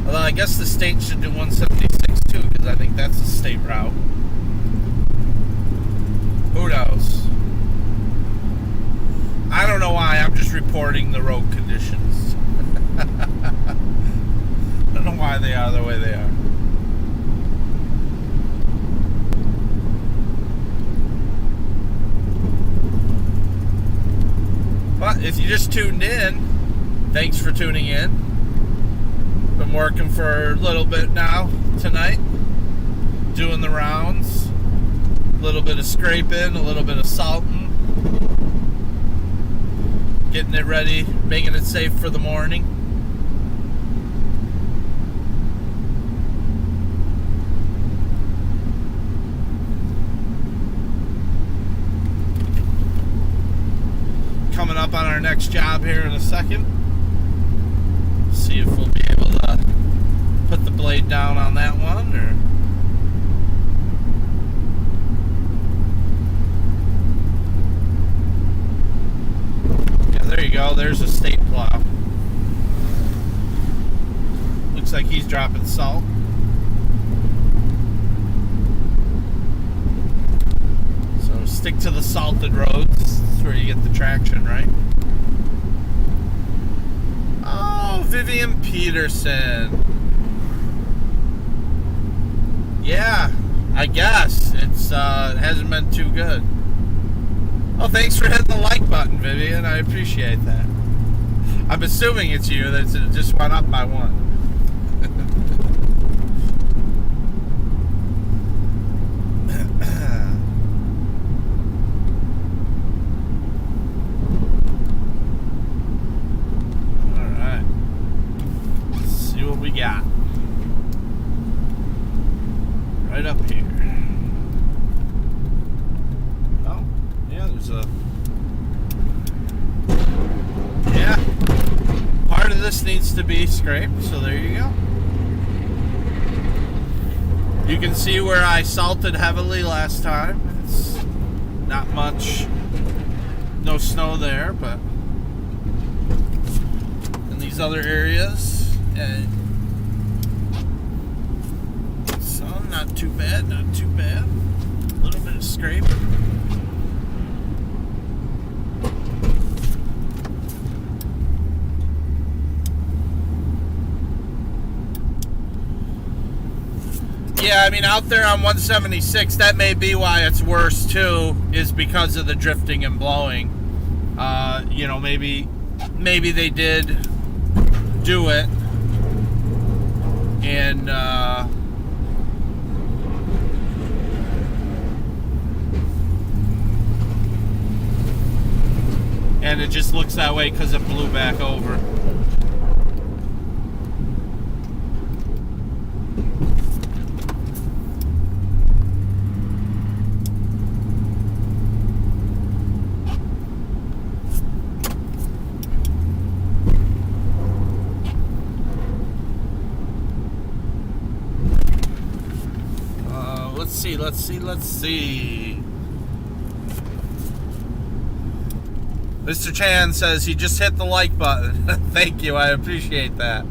Although I guess the state should do 176 too, because I think that's a state route. Who knows? reporting the road conditions. I don't know why they are the way they are. But if you just tuned in, thanks for tuning in. Been working for a little bit now tonight, doing the rounds, a little bit of scraping, a little bit of salting, getting it ready, making it safe for the morning. Coming up on our next job here in a second. See if we'll be able to put the blade down on that one, or yeah, there you go. There's a state plow. Looks like he's dropping salt. So stick to the salted roads. That's where you get the traction, right? Oh, Vivian Peterson. Yeah, I guess it hasn't been too good. Oh, thanks for hitting the like button, Vivian. I appreciate that. I'm assuming it's you that it just went up by one. Got right up here. Oh, yeah, there's a part of this needs to be scraped, so there you go. You can see where I salted heavily last time. It's not much, no snow there, but in these other areas, not too bad, not too bad. A little bit of scrape. Yeah, I mean, out there on 176, that may be why it's worse too, is because of the drifting and blowing. You know, maybe they did do it, and it just looks that way because it blew back over. Let's see. Mr. Chan says he just hit the like button. Thank you, I appreciate that.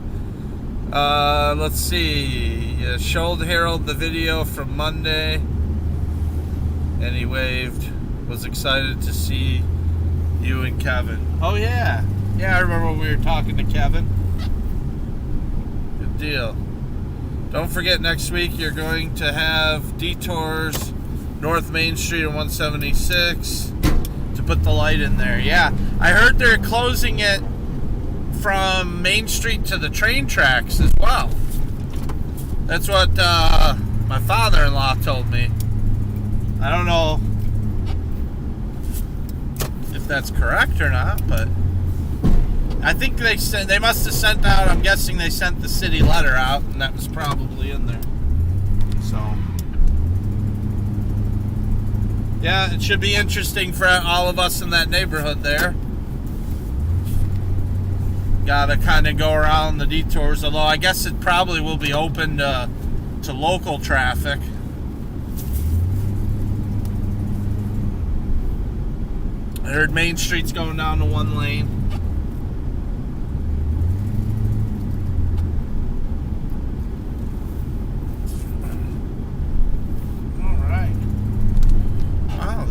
Let's see. Showed Harold the video from Monday, and he waved. Was excited to see you and Kevin. Oh yeah, I remember when we were talking to Kevin. Good deal. Don't forget, next week you're going to have detours North Main Street and 176 to put the light in there. Yeah, I heard they're closing it from Main Street to the train tracks as well. That's what my father-in-law told me. I don't know if that's correct or not, but I think they must have sent out, I'm guessing they sent the city letter out, and that was probably in there. So, yeah, it should be interesting for all of us in that neighborhood there. Gotta kind of go around the detours, although I guess it probably will be open to local traffic. I heard Main Street's going down to one lane.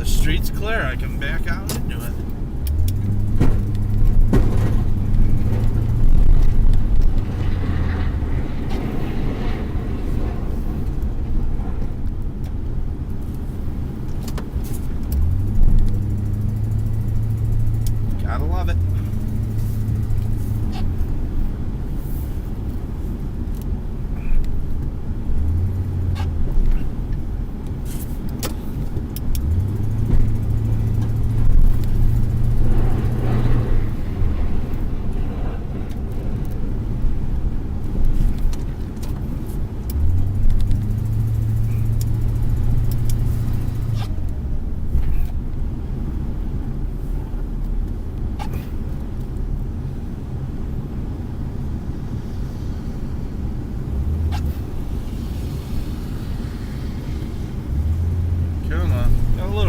Street's clear. I can back out into it.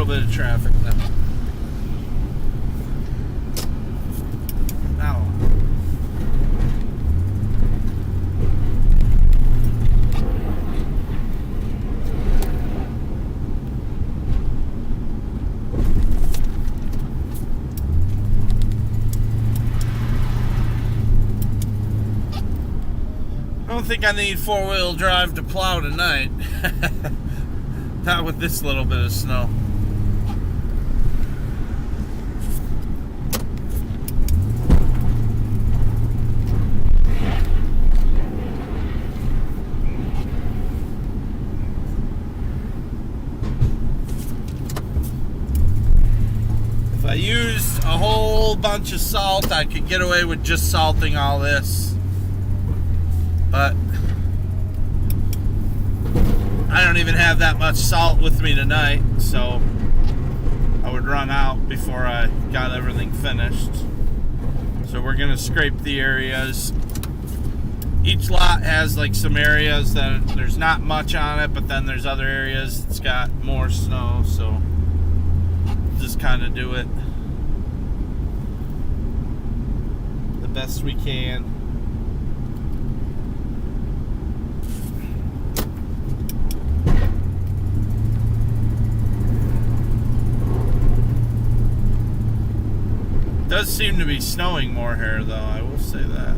bit of traffic now. I don't think I need four-wheel drive to plow tonight. Not with this little bit of snow. If I used a whole bunch of salt, I could get away with just salting all this. But I don't even have that much salt with me tonight, so I would run out before I got everything finished. So we're going to scrape the areas. Each lot has like some areas that there's not much on it, but then there's other areas that's got more snow, so just kind of do it the best we can. Does seem to be snowing more here, though, I will say that.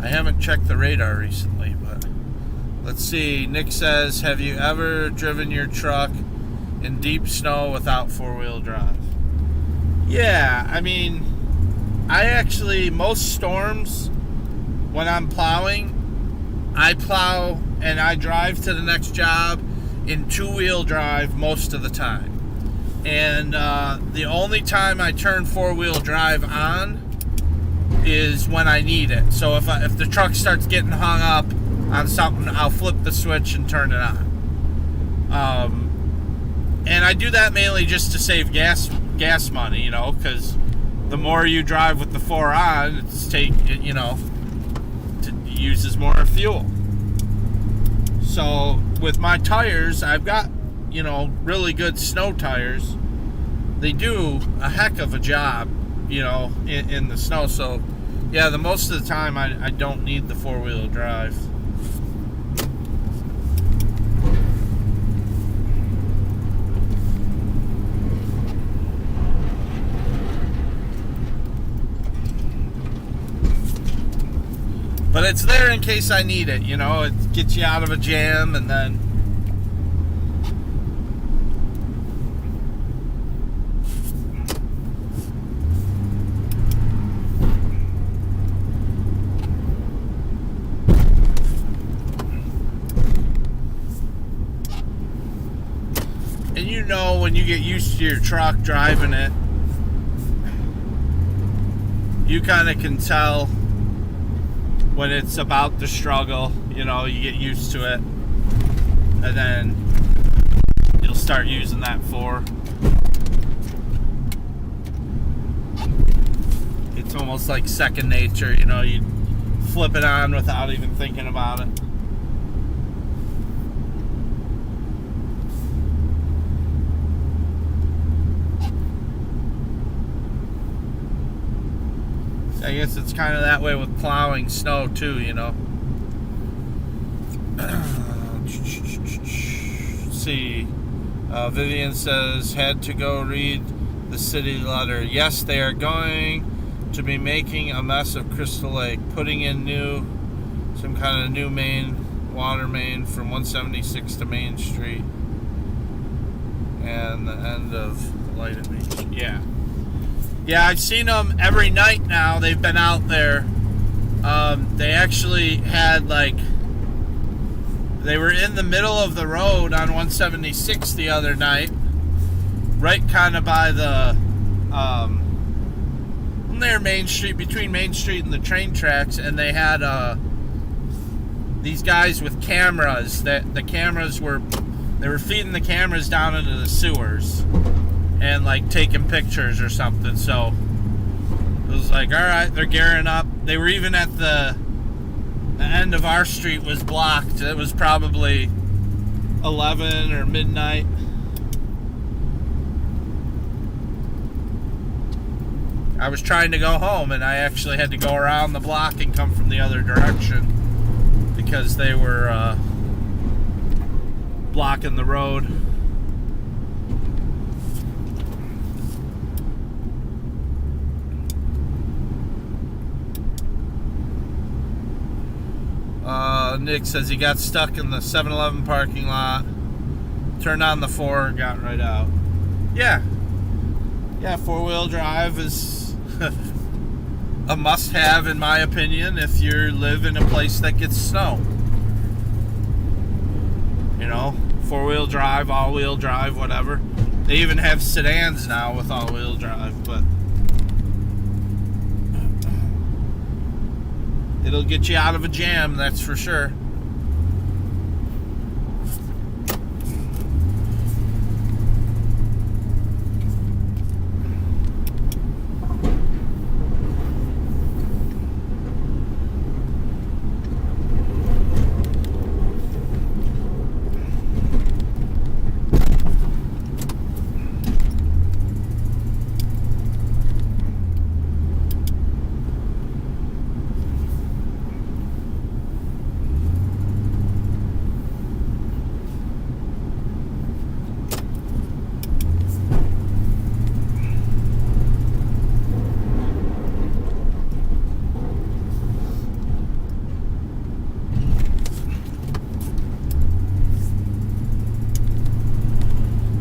I haven't checked the radar recently, but let's see. Nick says, have you ever driven your truck in deep snow without four-wheel drive? Yeah, I mean, I actually, most storms, when I'm plowing, I plow and I drive to the next job in two-wheel drive most of the time. And the only time I turn four-wheel drive on is when I need it. So if the truck starts getting hung up on something, I'll flip the switch and turn it on. And I do that mainly just to save gas money, you know, because the more you drive with the four on, it uses more fuel. So with my tires, I've got, you know, really good snow tires. They do a heck of a job, you know, in the snow. So yeah, the most of the time I don't need the four-wheel drive. But it's there in case I need it, you know. It gets you out of a jam, and then and you know, when you get used to your truck driving it, you kind of can tell when it's about to struggle. You know, you get used to it, and then you'll start using that four. It's almost like second nature, you know, you flip it on without even thinking about it. I guess it's kind of that way with plowing snow too, you know. Let's see. Vivian says, had to go read the city letter. Yes, they are going to be making a mess of Crystal Lake, putting in some kind of new water main from 176 to Main Street, and the end of the light at Main Street. Yeah. Yeah, I've seen them every night now. They've been out there. They actually had, like, they were in the middle of the road on 176 the other night, right kind of by the, near Main Street, between Main Street and the train tracks, and they had, these guys with cameras, they were feeding the cameras down into the sewers and like taking pictures or something. So it was like, all right, they're gearing up. They were even at the the end of our street was blocked. It was probably 11 or midnight. I was trying to go home, and I actually had to go around the block and come from the other direction because they were blocking the road. Nick says he got stuck in the 7-Eleven parking lot, turned on the 4 and got right out. Yeah, 4-wheel drive is a must-have in my opinion if you live in a place that gets snow. You know, 4-wheel drive, all-wheel drive, whatever. They even have sedans now with all-wheel drive, but it'll get you out of a jam, that's for sure.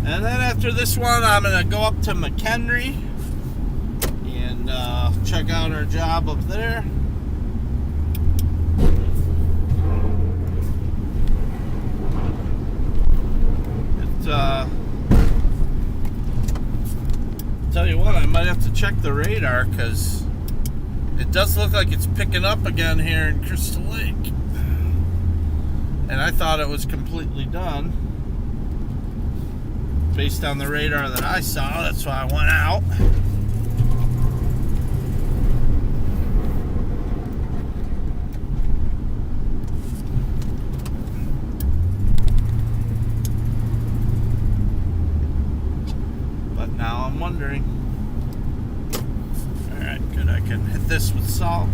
And then after this one, I'm going to go up to McHenry and check out our job up there. Tell you what, I might have to check the radar because it does look like it's picking up again here in Crystal Lake. And I thought it was completely done. Based on the radar that I saw, that's why I went out. But now I'm wondering. Alright, good. I can hit this with salt.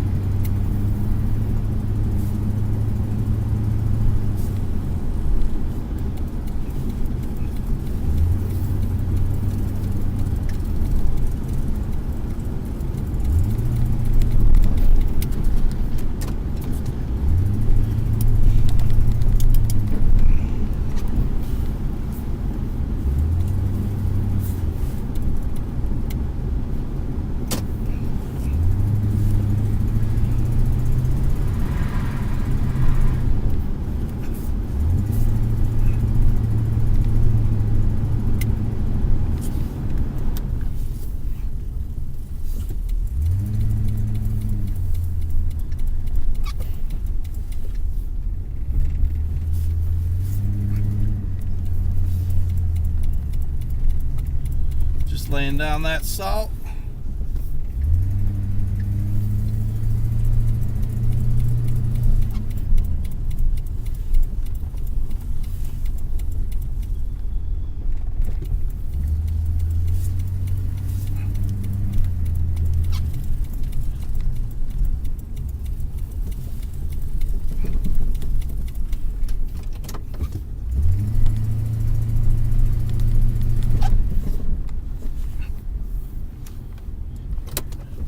Laying down that salt.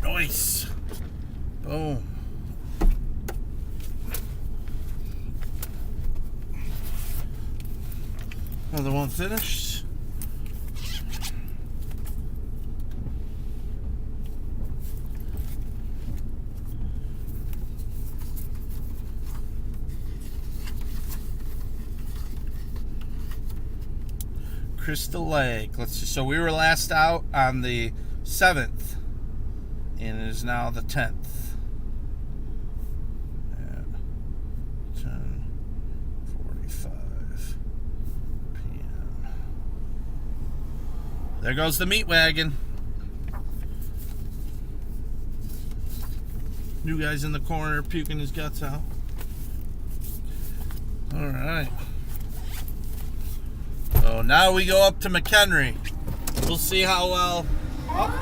Nice. Boom. Another one finished. Crystal Lake. Let's see. So we were last out on the 7th. And it is now the 10th at 10:45 p.m. There goes the meat wagon. New guy's in the corner puking his guts out. All right. So now we go up to McHenry. We'll see how well. Oh,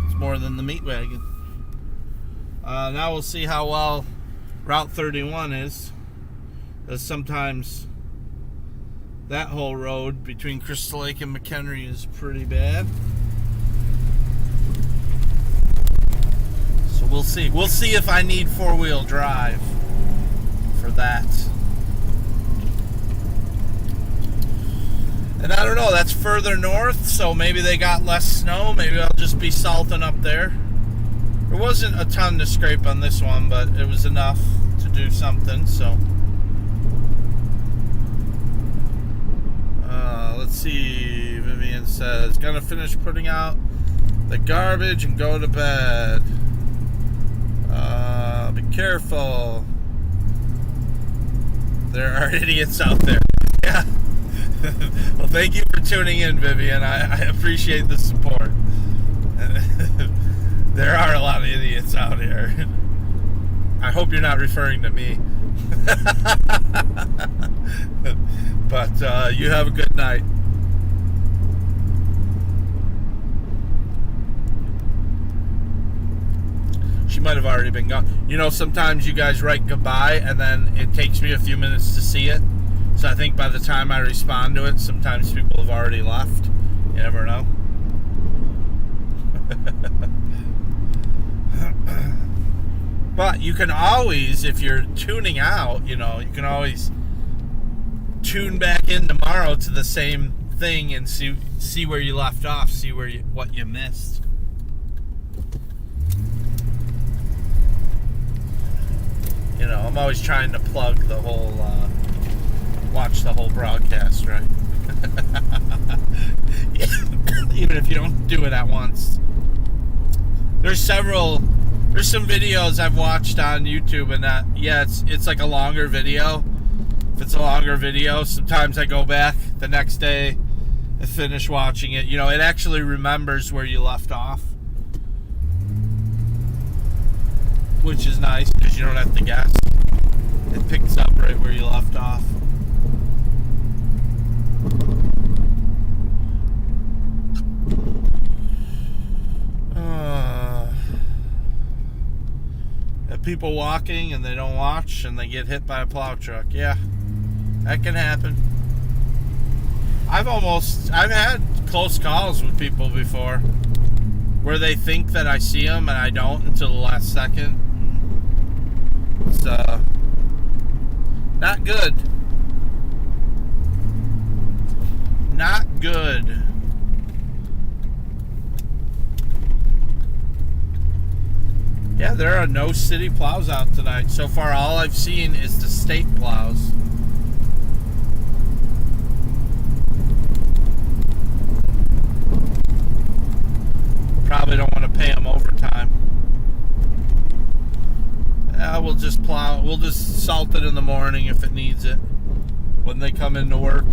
it's more than the meat wagon. Now we'll see how well Route 31 is. Because sometimes that whole road between Crystal Lake and McHenry is pretty bad. So we'll see. We'll see if I need four-wheel drive for that. And I don't know, that's further north, so maybe they got less snow. Maybe I'll just be salting up there. There wasn't a ton to scrape on this one, but it was enough to do something, so. Let's see, Vivian says, gonna finish putting out the garbage and go to bed. Be careful. There are idiots out there. Yeah. Well, thank you for tuning in, Vivian. I appreciate the support. There are a lot of idiots out here. I hope you're not referring to me. But you have a good night. She might have already been gone. You know, sometimes you guys write goodbye and then it takes me a few minutes to see it. So I think by the time I respond to it, sometimes people have already left. You never know. But you can always, if you're tuning out, you know, you can always tune back in tomorrow to the same thing and see where you left off, see what you missed. You know, I'm always trying to plug the whole, watch the whole broadcast, right? Even if you don't do it at once. There's some videos I've watched on YouTube, and that, yeah, it's like a longer video. If it's a longer video, sometimes I go back the next day and finish watching it. You know, it actually remembers where you left off, which is nice because you don't have to guess. It picks up right where you left off. People walking and they don't watch and they get hit by a plow truck. Yeah, that can happen. I've had close calls with people before where they think that I see them and I don't until the last second. It's not good. Not good. Yeah, there are no city plows out tonight. So far, all I've seen is the state plows. Probably don't want to pay them overtime. Yeah, we'll just plow. We'll just salt it in the morning if it needs it when they come into work.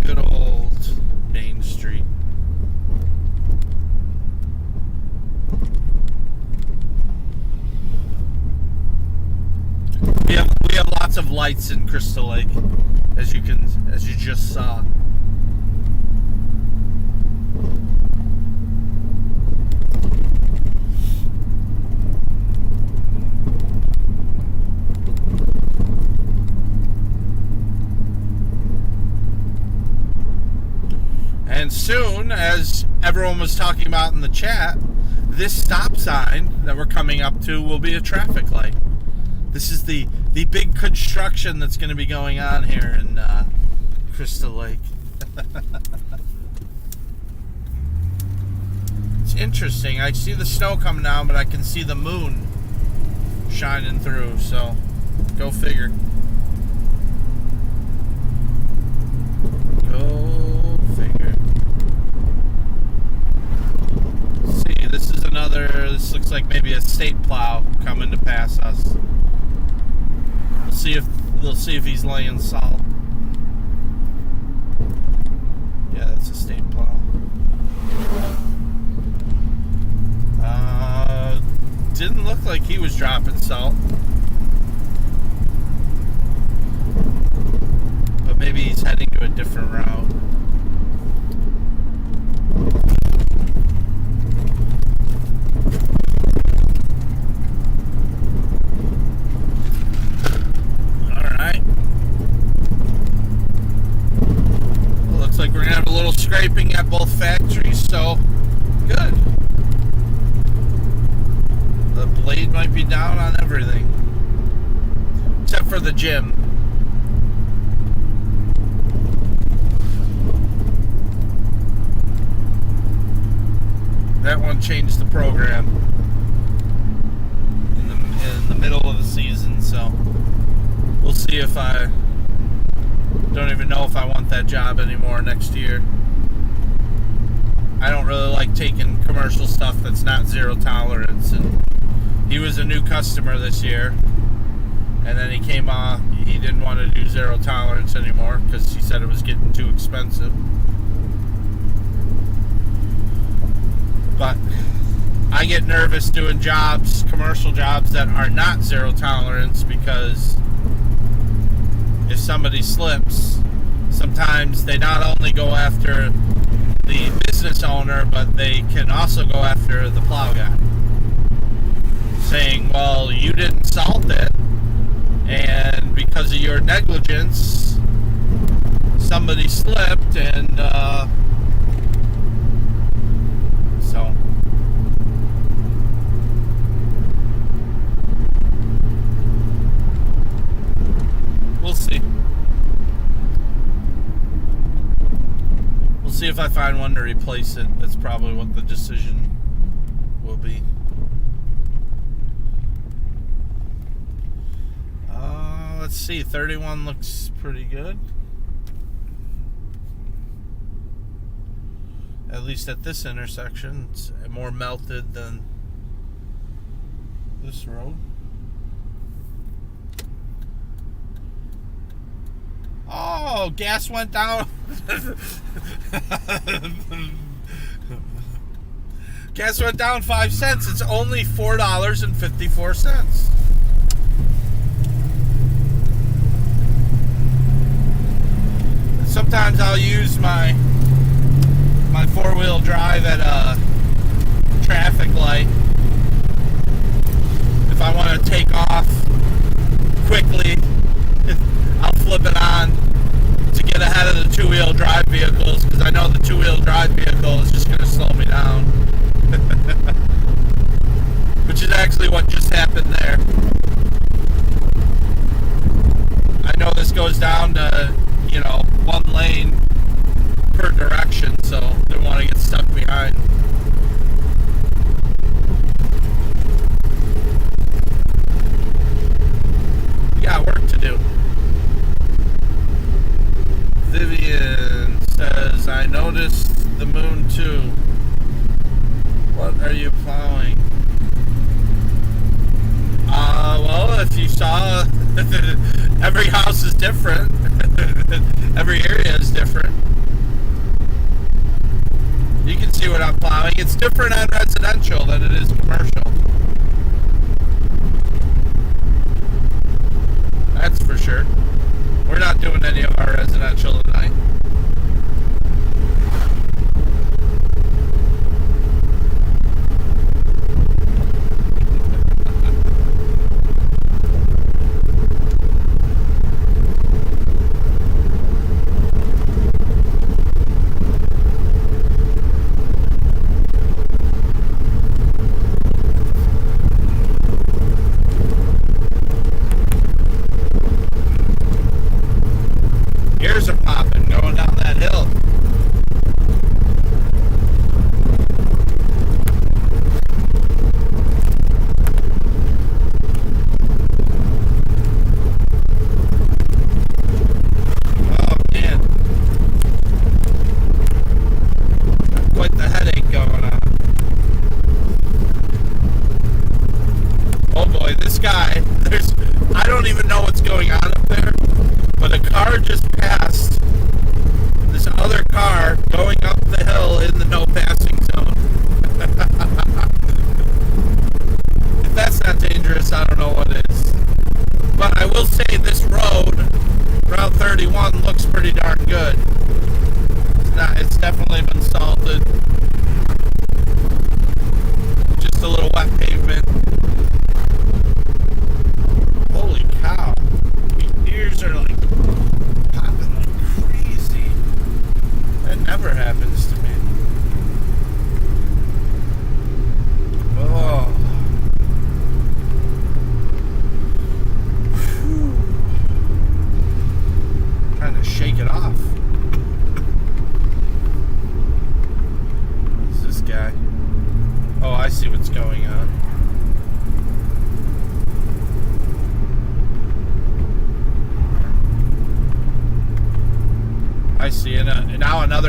Good old Main Street. We have lots of lights in Crystal Lake, as you just saw. And soon, as everyone was talking about in the chat, this stop sign that we're coming up to will be a traffic light. This is the big construction that's going to be going on here in Crystal Lake. It's interesting. I see the snow coming down, but I can see the moon shining through, so go figure. Go figure. See, this looks like maybe a state plow coming to pass us. We'll see if he's laying salt. Yeah, that's a state plow. was dropping salt. But maybe he's heading to a different route. Looks like we're gonna have a little scraping at both factories, so good. The blade might be down on everything, except for the gym. That one changed the program in the middle of the season, so we'll see if I don't even know if I want that job anymore next year. I don't really like taking commercial stuff that's not zero tolerance, and he was a new customer this year, and then he came off, he didn't want to do zero tolerance anymore because he said it was getting too expensive. But I get nervous doing jobs, commercial jobs that are not zero tolerance, because if somebody slips, sometimes they not only go after the business owner, but they can also go after the plow guy, saying, well, you didn't salt it, and because of your negligence, somebody slipped, and so we'll see. We'll see if I find one to replace it. That's probably what the decision will be. Let's see. 31 looks pretty good. At least at this intersection. It's more melted than this road. Oh, gas went down. Gas went down 5 cents. It's only $4.54. Sometimes I'll use my four-wheel drive at a traffic light if I want to take off quickly. I'll flip it on to get ahead of the two-wheel drive vehicles, because I know the two-wheel drive vehicle is just going to slow me down. Which is actually what just happened there. I know this goes down to, one lane per direction, so didn't want to get stuck behind. We got work to do. Vivian says, I noticed the moon too. What are you plowing? Well, if you saw, every house is different. Every area is different. You can see what I'm plowing. It's different on residential than it is commercial. That's for sure. We're not doing any of our residential tonight. Ears are popping, going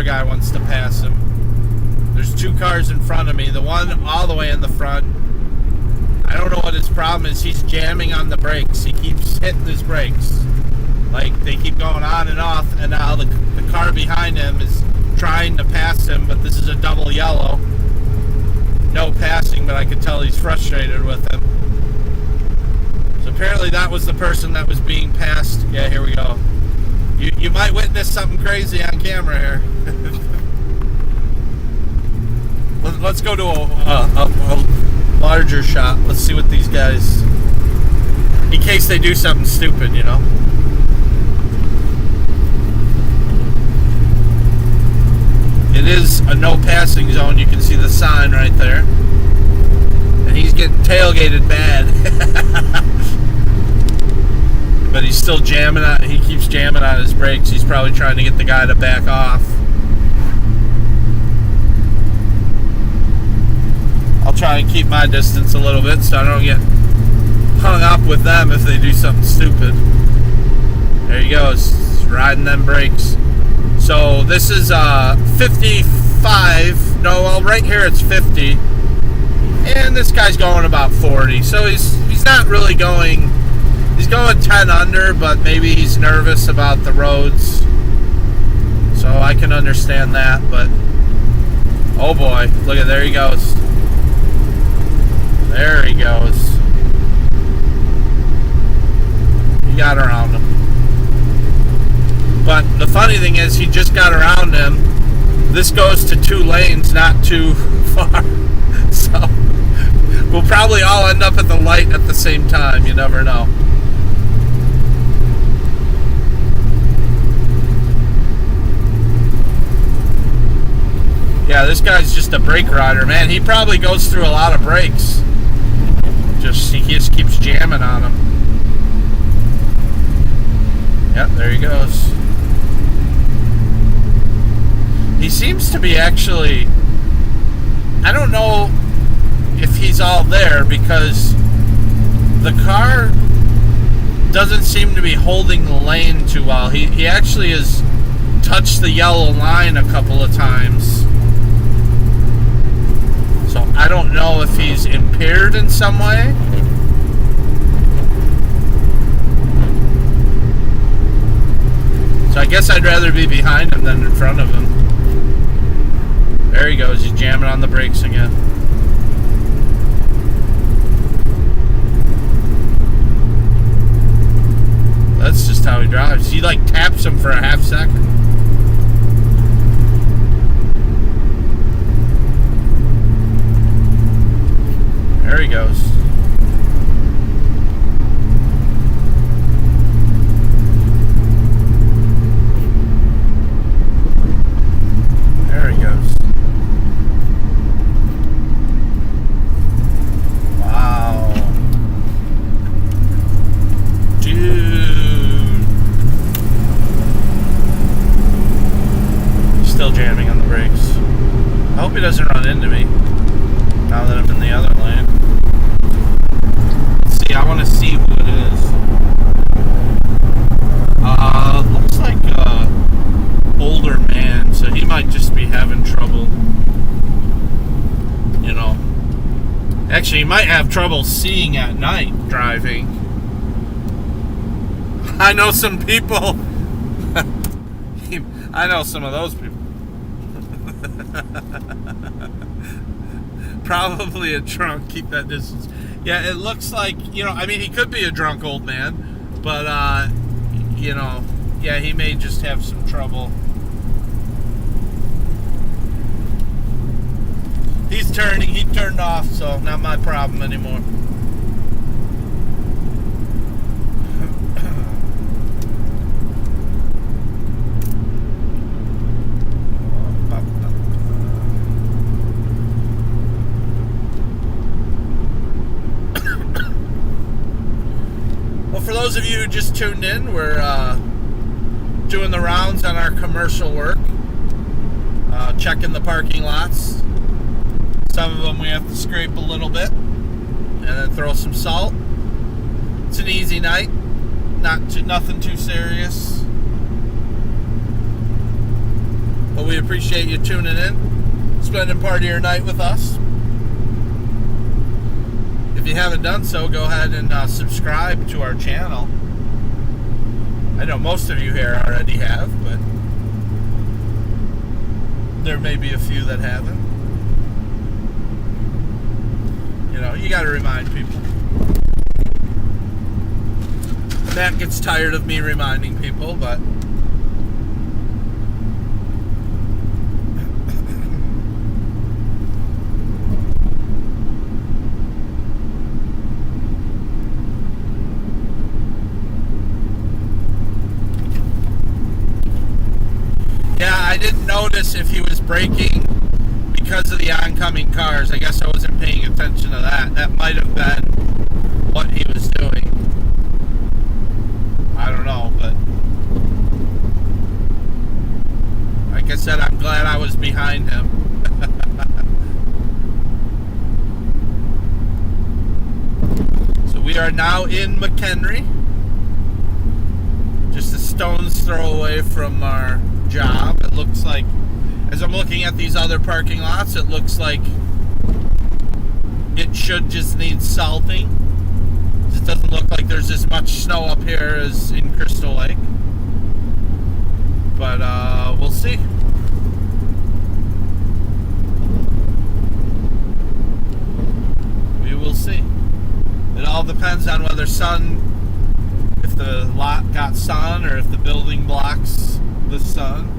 guy wants to pass him. There's 2 cars in front of me. The one all the way in the front, I don't know what his problem is. He's jamming on the brakes. He keeps hitting his brakes. Like, they keep going on and off, and now the car behind him is trying to pass him, but this is a double yellow. No passing, but I could tell he's frustrated with him. So apparently that was the person that was being passed. Yeah, here we go. You might witness something crazy on camera here. Let's go to a larger shot. Let's see what these guys, in case they do something stupid, you know. It is a no passing zone. You can see the sign right there. And he's getting tailgated bad. But he's still jamming on, he keeps jamming on his brakes. He's probably trying to get the guy to back off. I'll try and keep my distance a little bit so I don't get hung up with them if they do something stupid. There he goes, riding them brakes. So this is 55. No, well, right here it's 50. And this guy's going about 40. So he's not really going. He's going 10 under, but maybe he's nervous about the roads. So I can understand that, but oh boy, look at, there he goes. There he goes. He got around him. But the funny thing is, he just got around him. This goes to 2 lanes, not too far. So we'll probably all end up at the light at the same time. You never know. Yeah, this guy's just a brake rider, man. He probably goes through a lot of brakes. He just keeps jamming on them. Yep, there he goes. He seems to be actually, I don't know if he's all there, because the car doesn't seem to be holding the lane too well. He actually has touched the yellow line a couple of times. So I don't know if he's impaired in some way. So I guess I'd rather be behind him than in front of him. There he goes, he's jamming on the brakes again. That's just how he drives. He like taps him for a half second. There he goes. There he goes. Wow. Dude. Still jamming on the brakes. I hope he doesn't run into me now that I'm in the other lane. Let's see, I want to see who it is. Looks like a older man, so he might just be having trouble, you know. Actually, he might have trouble seeing at night driving. I know some people. I know some of those people. Probably a drunk. Keep that distance. Yeah, it looks like, you know, I mean, he could be a drunk old man, but, you know, yeah, he may just have some trouble. He's turning. He turned off, so not my problem anymore. Well, for those of you who just tuned in, we're doing the rounds on our commercial work, checking the parking lots. Some of them we have to scrape a little bit and then throw some salt. It's an easy night, nothing too serious. But we appreciate you tuning in, spending part of your night with us. If you haven't done so, go ahead and subscribe to our channel. I know most of you here already have, but there may be a few that haven't. You know, you got to remind people. Matt gets tired of me reminding people, but yeah, I didn't notice if he was braking because of the oncoming cars. I guess I wasn't paying attention to that. That might have been what he was doing. I don't know, but like I said, I'm glad I was behind him. So we are now in McHenry, just a stone's throw away from our job. It looks like, as I'm looking at these other parking lots, it looks like it should just need salting. It doesn't look like there's as much snow up here as in Crystal Lake. But we'll see. We will see. It all depends on whether if the lot got sun or if the building blocks the sun.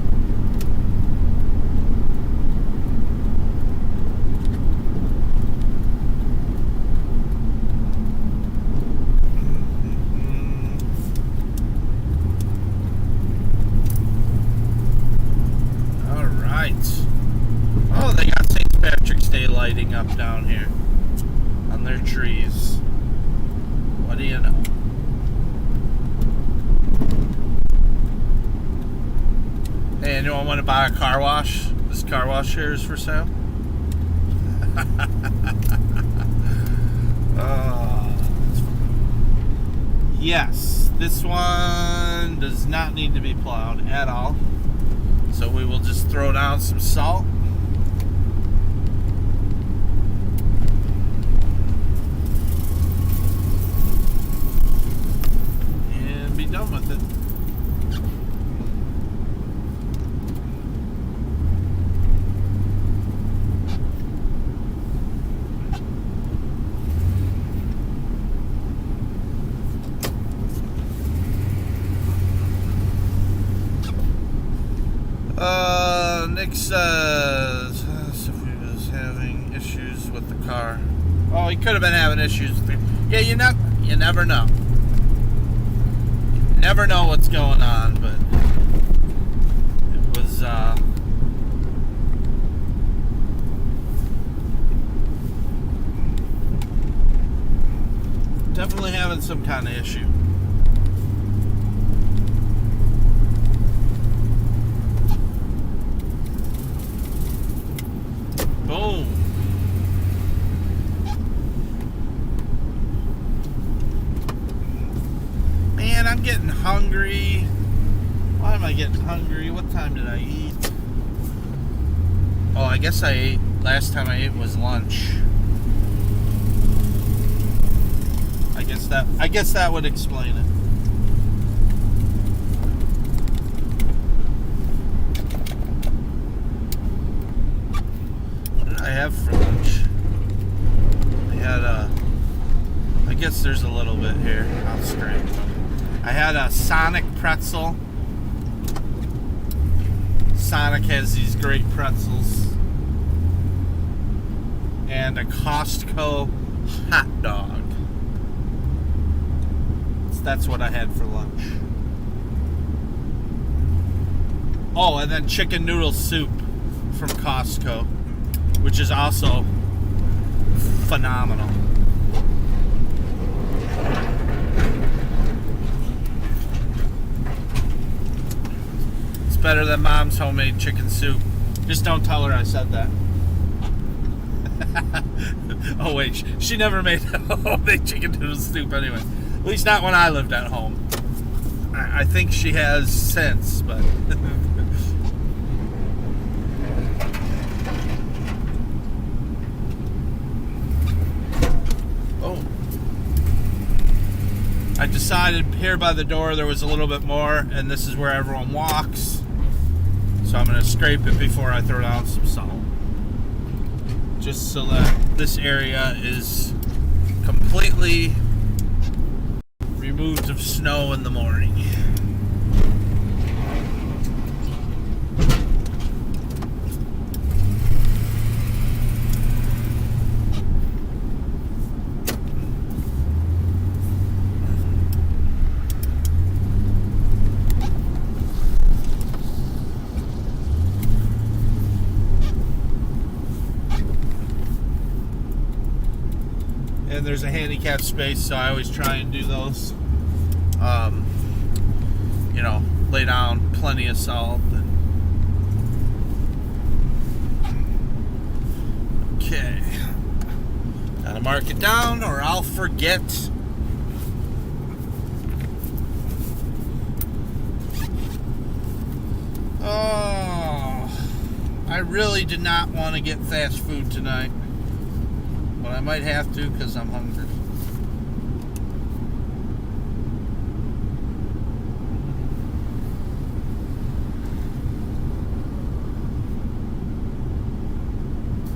Oh, they got St. Patrick's Day lighting up down here on their trees. What do you know? Hey, anyone want to buy a car wash? This car wash here is for sale. Yes, this one does not need to be plowed at all. So we will just throw down some salt. And be done with it. Nick says if he was having issues with the car. Oh, he could have been having issues with it. Yeah, you never know. You never know what's going on, but it was definitely having some kind of issue. Boom. Man, I'm getting hungry. Why am I getting hungry? What time did I eat? Oh, I guess I ate. Last time I ate was lunch. I guess that would explain it. I have for lunch. I guess there's a little bit here. I'll straight. I had a Sonic pretzel. Sonic has these great pretzels. And a Costco hot dog. That's what I had for lunch. Oh, and then chicken noodle soup from Costco, which is also phenomenal. It's better than Mom's homemade chicken soup. Just don't tell her I said that. Oh wait, she never made homemade chicken noodle soup anyway. At least not when I lived at home. I think she has since, but decided here by the door there was a little bit more, and this is where everyone walks. So I'm going to scrape it before I throw down some salt. Just so that this area is completely removed of snow in the morning. And there's a handicap space, so I always try and do those. You know, lay down plenty of salt. Okay. Gotta mark it down or I'll forget. Oh, I really did not want to get fast food tonight. But I might have to because I'm hungry.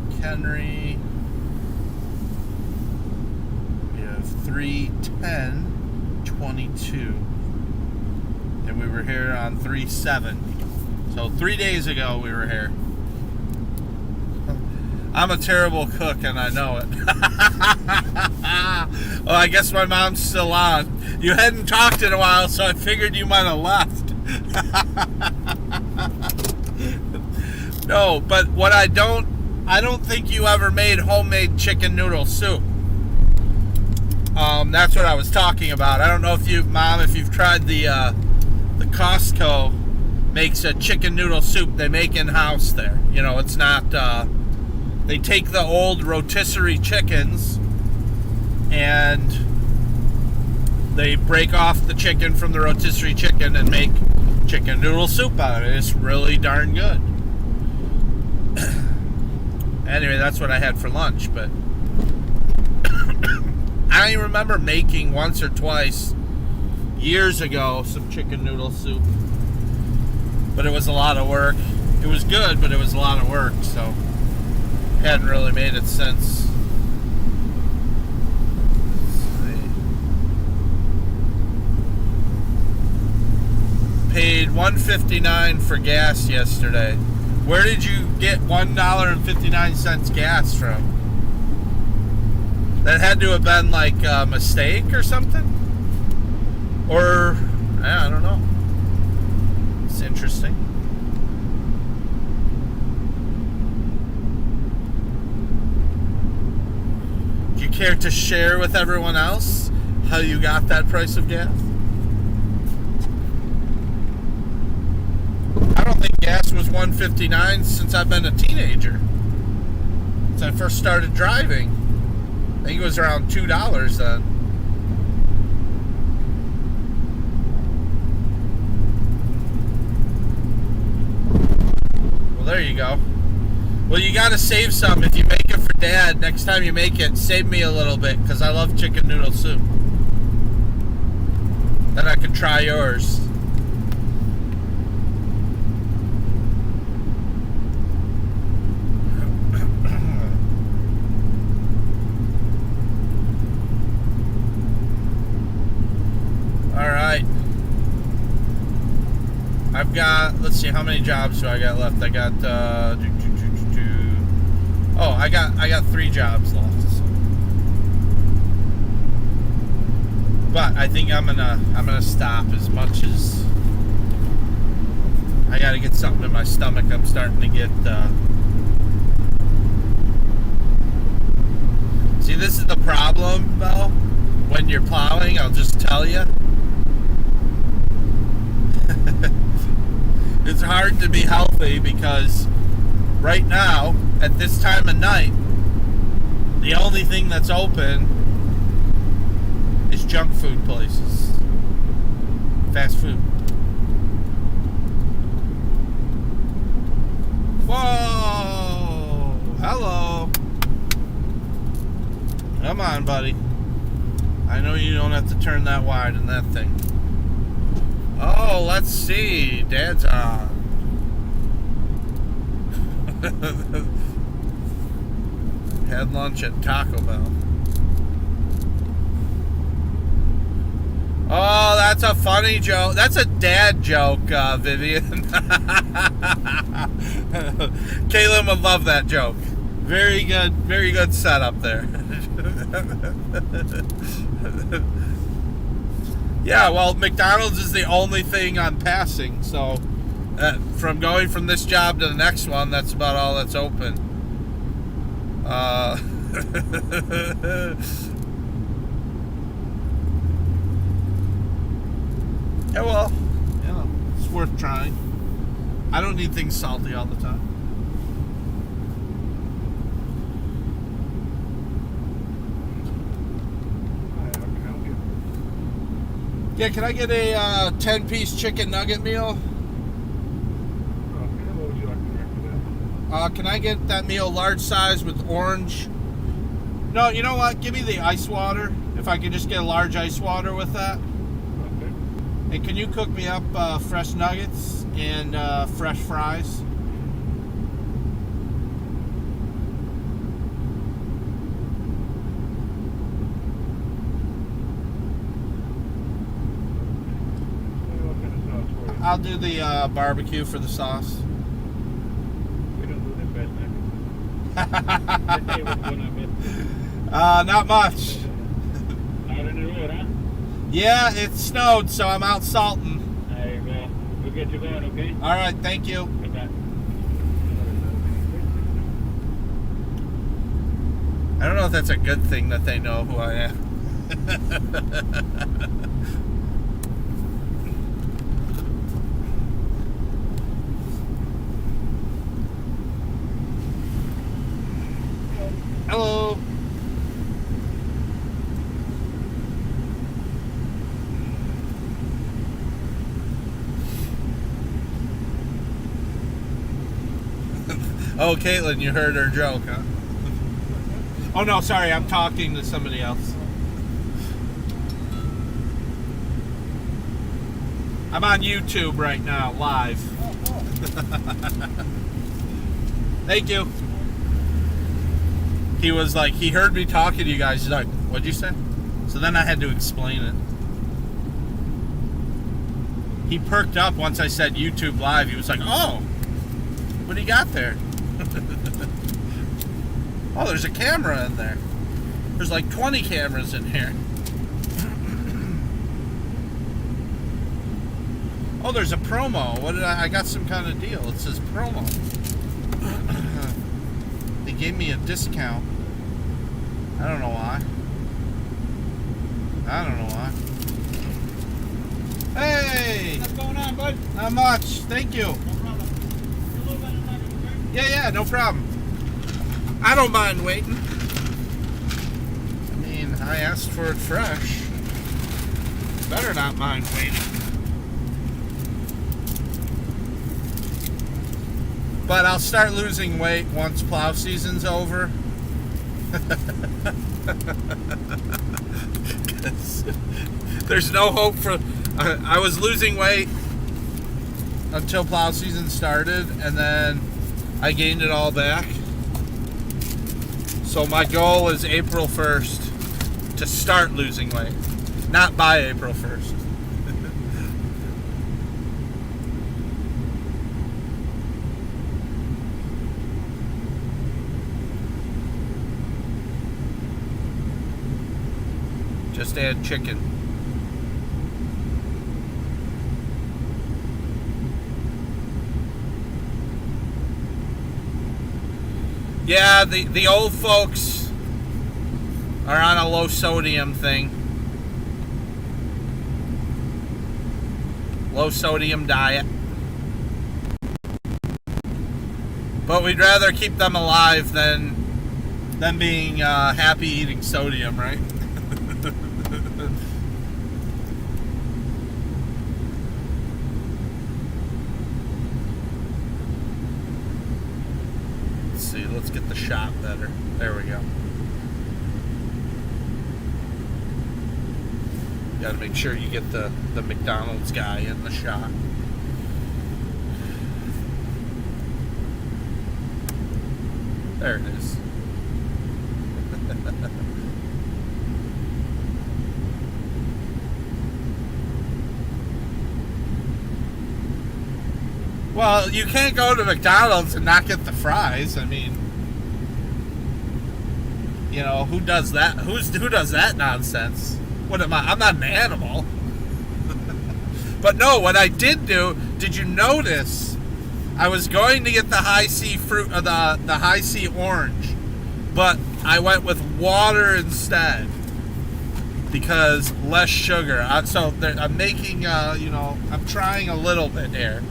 McHenry. We have 3:10:22. And we were here on 3/7. So 3 days ago we were here. I'm a terrible cook and I know it. Oh, I guess my mom's still on. You hadn't talked in a while, so I figured you might have left. No, but what I don't think you ever made homemade chicken noodle soup. That's what I was talking about. I don't know if you've tried the Costco makes a chicken noodle soup they make in-house there. You know, it's not, they take the old rotisserie chickens and they break off the chicken from the rotisserie chicken and make chicken noodle soup out of it. It's really darn good. Anyway, that's what I had for lunch, but I don't even remember making once or twice years ago some chicken noodle soup. But it was a lot of work. It was good, but it was a lot of work, so hadn't really made it since. Paid $1.59 for gas yesterday. Where did you get $1.59 gas from? That had to have been like a mistake or something? Or, I don't know. It's interesting. Do you care to share with everyone else how you got that price of gas? I don't think gas was $1.59 since I've been a teenager. Since I first started driving. I think it was around $2 then. Well, there you go. Well, you got to save some if you make it for Dad. Next time you make it, save me a little bit because I love chicken noodle soup. Then I can try yours. Alright. I've got, let's see, how many jobs do I got left? I got, I got 3 jobs left. So. But I think I'm gonna stop as much as I gotta get something in my stomach. I'm starting to get, see, this is the problem, though, when you're plowing, I'll just tell you. It's hard to be healthy because right now, at this time of night, the only thing that's open is junk food places. Fast food. Whoa! Hello! Come on, buddy. I know you don't have to turn that wide in that thing. Oh, let's see. Dad's on. Had lunch at Taco Bell. Oh, that's a funny joke. That's a dad joke, Vivian. Caitlin would love that joke. Very good setup there. Yeah, well, McDonald's is the only thing I'm passing, so from going from this job to the next one, that's about all that's open. Yeah, well, yeah, it's worth trying. I don't need things salty all the time. Yeah, can I get a 10-piece chicken nugget meal? What would you like to recommend? Can I get that meal large size with orange? No, you know what? Give me the ice water. If I could just get a large ice water with that. Okay. And can you cook me up fresh nuggets and fresh fries? What kind of sauce for you? I'll do the barbecue for the sauce. We don't do the best nuggets. I tell you what's going on, man. Not much. Out in the road, huh? Yeah, it snowed, so I'm out salting. There you go. We'll get you going, okay? All right, thank you. Goodbye. I don't know if that's a good thing that they know who I am. Hello. Oh, Caitlin, you heard her joke, huh? Oh, no, sorry, I'm talking to somebody else. I'm on YouTube right now, live. Thank you. He was like, he heard me talking to you guys. He's like, what'd you say? So then I had to explain it. He perked up once I said YouTube live. He was like, oh, what do you got there? Oh, there's a camera in there. There's like 20 cameras in here. Oh, there's a promo. What did I got some kind of deal. It says promo. They gave me a discount. I don't know why. I don't know why. Hey! What's going on, bud? Not much. Thank you. No problem. You're a little bit of nuggets, okay? Yeah, no problem. I don't mind waiting. I mean, I asked for it fresh. Better not mind waiting. But I'll start losing weight once plow season's over. There's no hope for... I was losing weight until plow season started, and then I gained it all back. So my goal is April 1st to start losing weight, not by April 1st. Just add chicken. Yeah, the old folks are on a low sodium thing. Low sodium diet. But we'd rather keep them alive than them being happy eating sodium, right? Let's get the shot better. There we go. Got to make sure you get the McDonald's guy in the shot. There it is. Well, you can't go to McDonald's and not get the fries. I mean, you know, who does that? Who does that nonsense? What am I? I'm not an animal. But no, what I did do, did you notice? I was going to get the high C fruit, the high C orange, but I went with water instead because less sugar. So I'm making, you know, I'm trying a little bit here.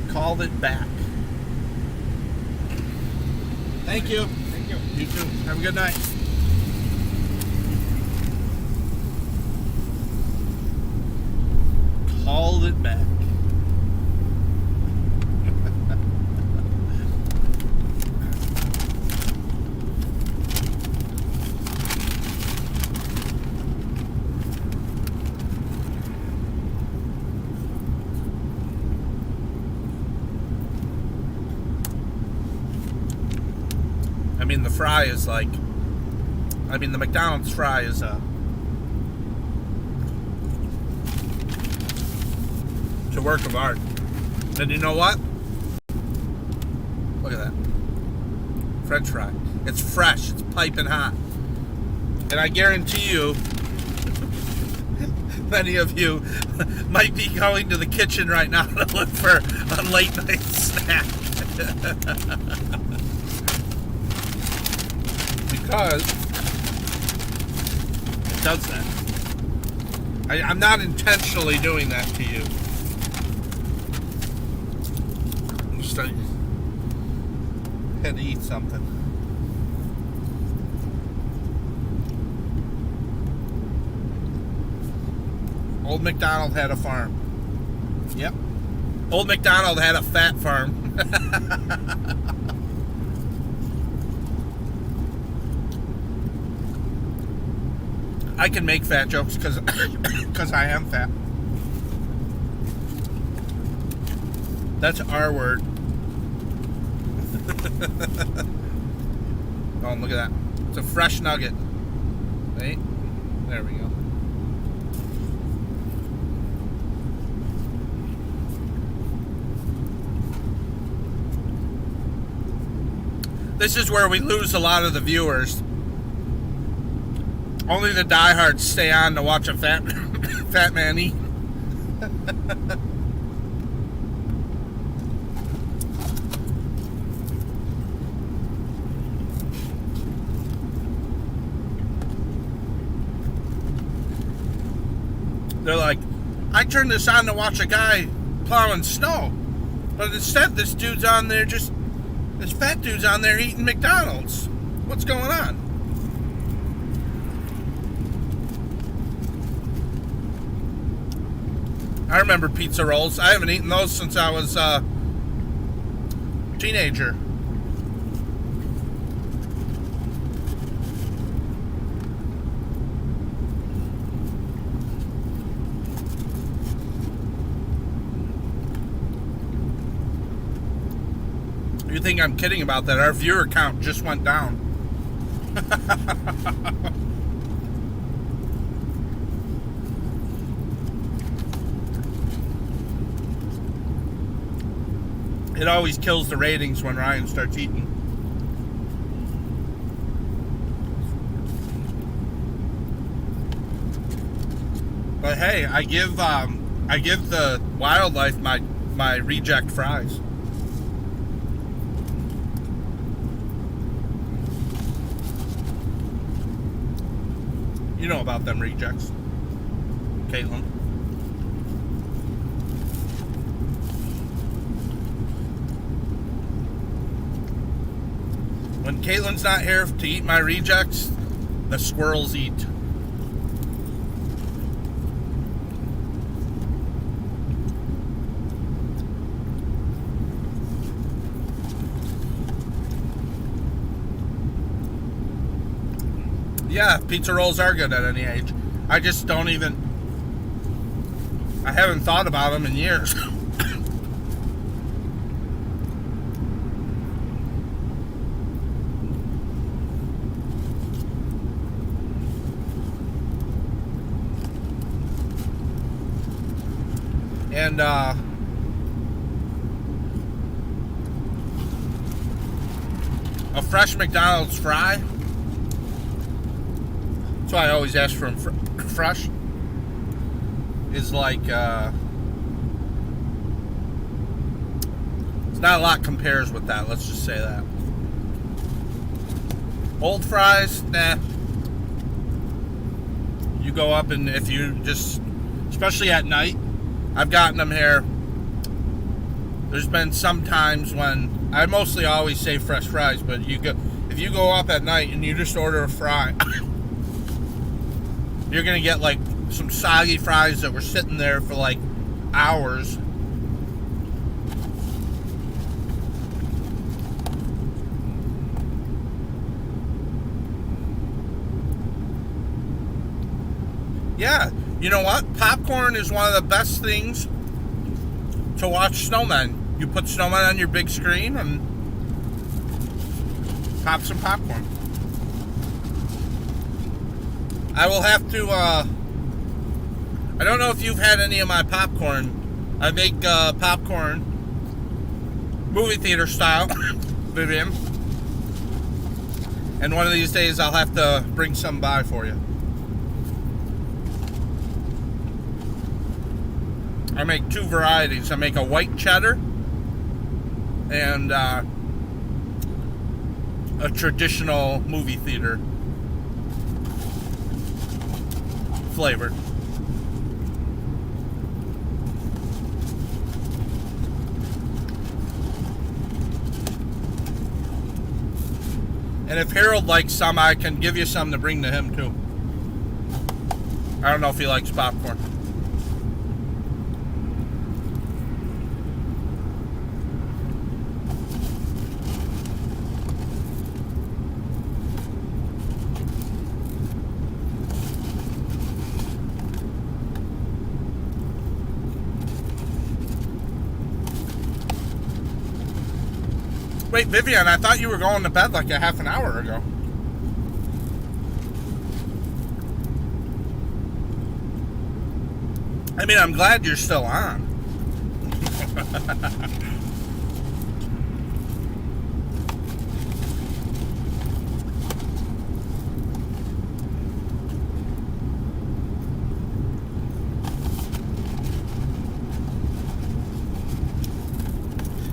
Called it back. Thank you. Thank you. You too. Have a good night. Called it back. I mean, the fry is like, I mean, the McDonald's fry is it's a work of art. And you know what? Look at that. French fry. It's fresh. It's piping hot. And I guarantee you, many of you might be going to the kitchen right now to look for a late night snack. Because it does that. I'm not intentionally doing that to you. I'm just had to eat something. Old Macdonald had a farm. Yep. Old Macdonald had a fat farm. I can make fat jokes because I am fat. That's our word. Oh, look at that. It's a fresh nugget. Right? There we go. This is where we lose a lot of the viewers. Only the diehards stay on to watch a fat man eat. They're like, I turned this on to watch a guy plowing snow, but instead this dude's on there this fat dude's on there eating McDonald's. What's going on? I remember pizza rolls. I haven't eaten those since I was a teenager. You think I'm kidding about that? Our viewer count just went down. It always kills the ratings when Ryan starts eating. But hey, I give the wildlife my reject fries. You know about them rejects, Caitlin. When Caitlin's not here to eat my rejects, the squirrels eat. Yeah, pizza rolls are good at any age. I just don't even... I haven't thought about them in years. And, a fresh McDonald's fry. That's why I always ask for them fresh. Is like, it's not a lot compares with that. Let's just say that. Old fries, nah. You go up and if you just, especially at night, I've gotten them here. There's been some times when I mostly always say fresh fries, but if you go up at night and you just order a fry, you're gonna get like some soggy fries that were sitting there for like hours. Yeah, you know what? Popcorn is one of the best things to watch snowmen. You put snowmen on your big screen and pop some popcorn. I will have to, I don't know if you've had any of my popcorn. I make popcorn movie theater style, Vivian. And one of these days I'll have to bring some by for you. I make two varieties. I make a white cheddar and a traditional movie theater flavored. And if Harold likes some, I can give you some to bring to him too. I don't know if he likes popcorn. Wait, Vivian, I thought you were going to bed like a half an hour ago. I mean, I'm glad you're still on.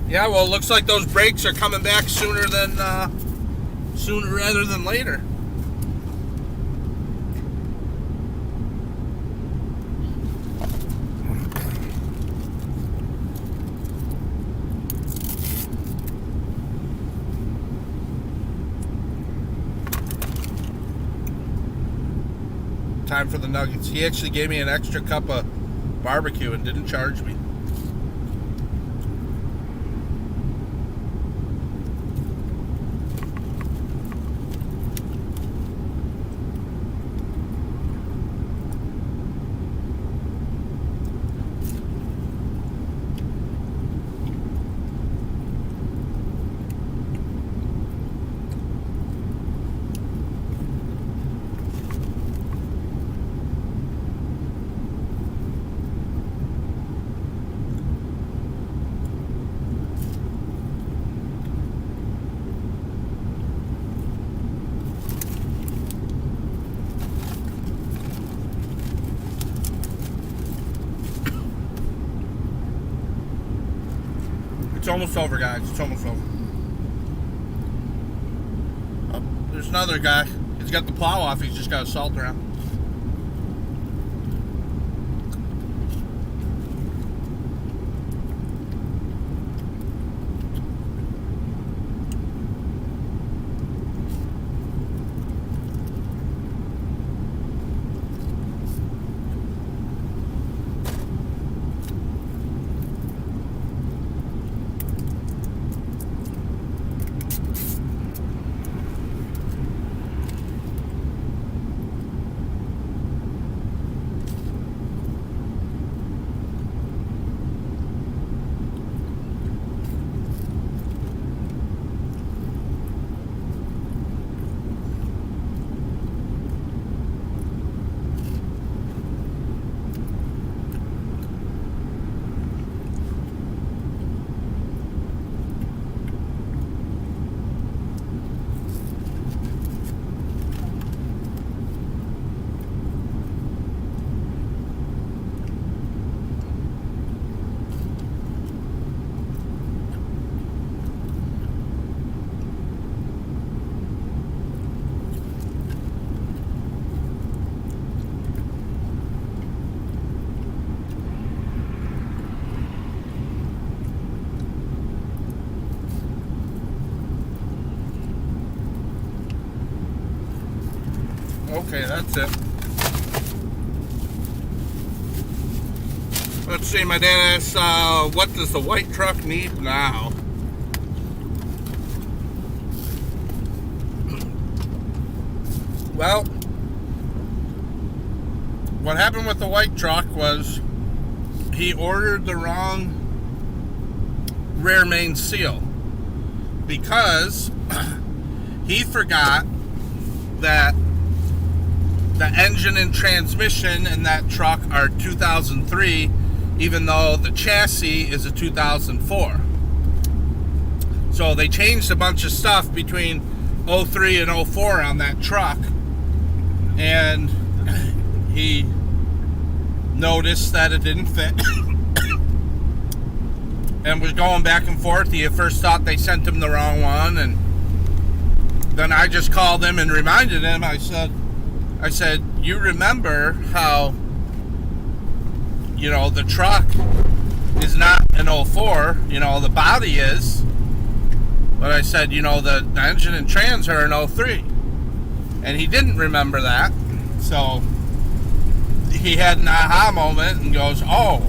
Yeah, well, it looks like those brakes are coming back sooner rather than later. Time for the nuggets. He actually gave me an extra cup of barbecue and didn't charge me. It's almost over, guys. It's almost over. Oh, there's another guy. He's got the plow off. He's just got a salt around. that's it. Let's see, my dad asks, what does the white truck need now? Well, what happened with the white truck was he ordered the wrong rear main seal because he forgot that the engine and transmission in that truck are 2003, even though the chassis is a 2004. So they changed a bunch of stuff between 03 and 04 on that truck, and he noticed that it didn't fit and was going back and forth. He at first thought they sent him the wrong one, and then I just called him and reminded him. I said, you remember how, the truck is not an 04, the body is, but I said, the engine and trans are an 03, and he didn't remember that. So he had an aha moment and goes, oh,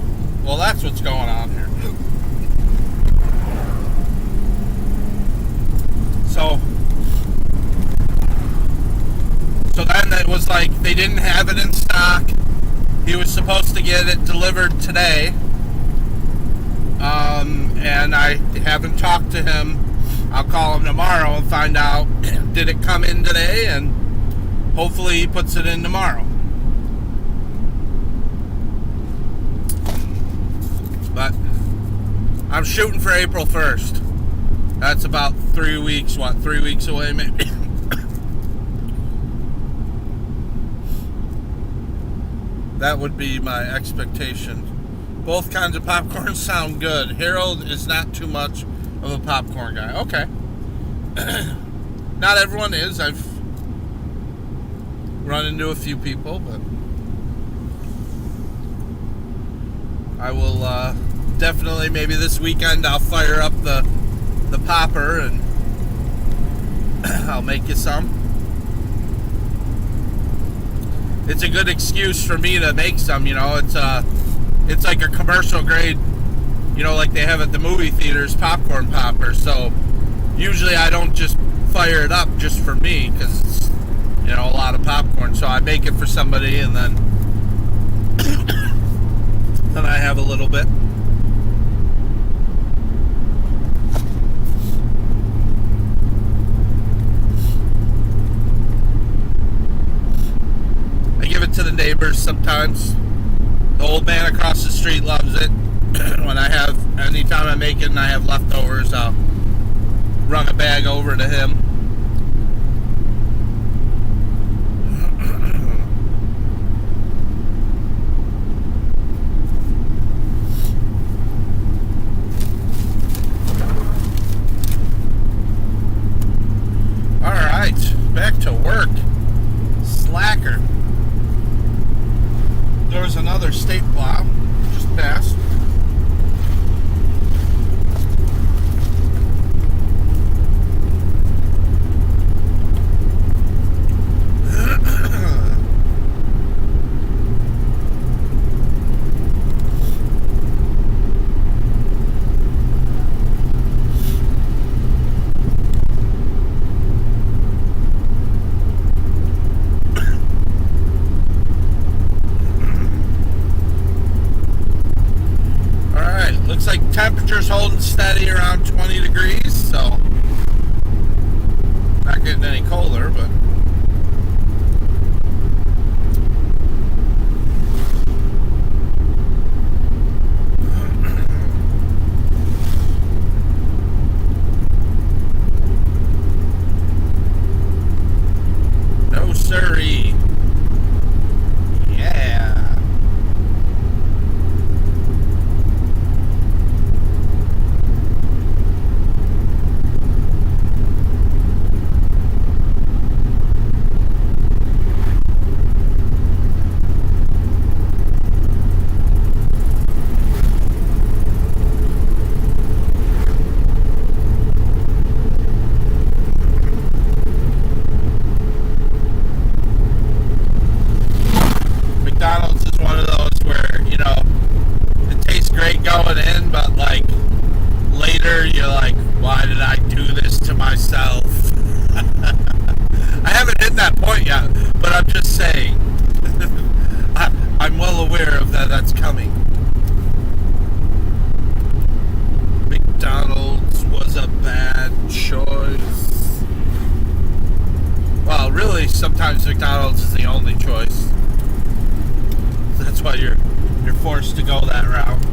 well, that's what's going on here. So then it was like they didn't have it in stock. He was supposed to get it delivered today. And I haven't talked to him. I'll call him tomorrow and find out, did it come in today? And hopefully he puts it in tomorrow. But I'm shooting for April 1st. That's about 3 weeks, 3 weeks away maybe. That would be my expectation. Both kinds of popcorn sound good. Harold is not too much of a popcorn guy. Okay. Not everyone is. I've run into a few people, but I will definitely, maybe this weekend, I'll fire up the popper and I'll make you some. It's a good excuse for me to make some, it's like a commercial grade, like they have at the movie theaters, popcorn popper. So usually I don't just fire it up just for me because it's, a lot of popcorn. So I make it for somebody and then I have a little bit. I give it to the neighbors sometimes. The old man across the street loves it. Anytime I make it and I have leftovers, I'll run a bag over to him. Alright, back to work. Slacker. There was another state plow just passed. Temperature's holding steady around 20 degrees, so not getting any colder, but no siree. Yeah. myself. I haven't hit that point yet, but I'm just saying. I'm well aware of that. That's coming. McDonald's was a bad choice. Well, really, sometimes McDonald's is the only choice. That's why you're forced to go that route.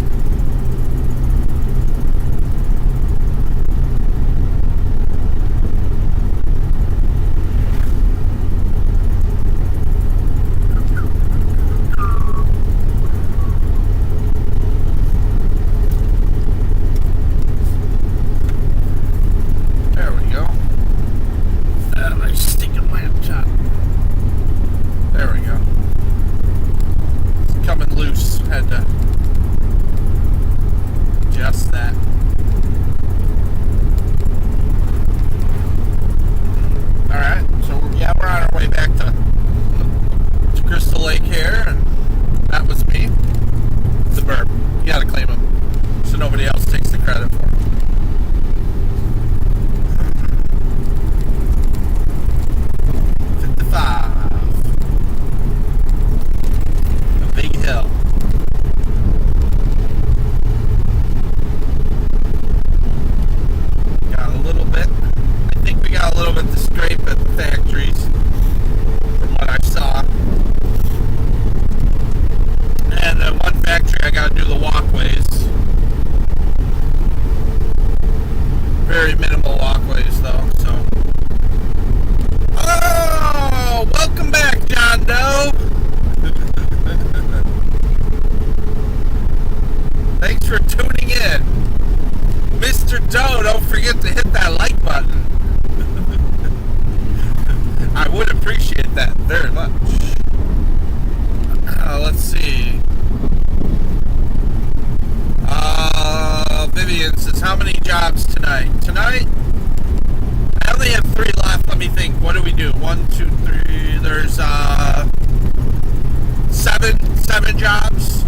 Seven jobs.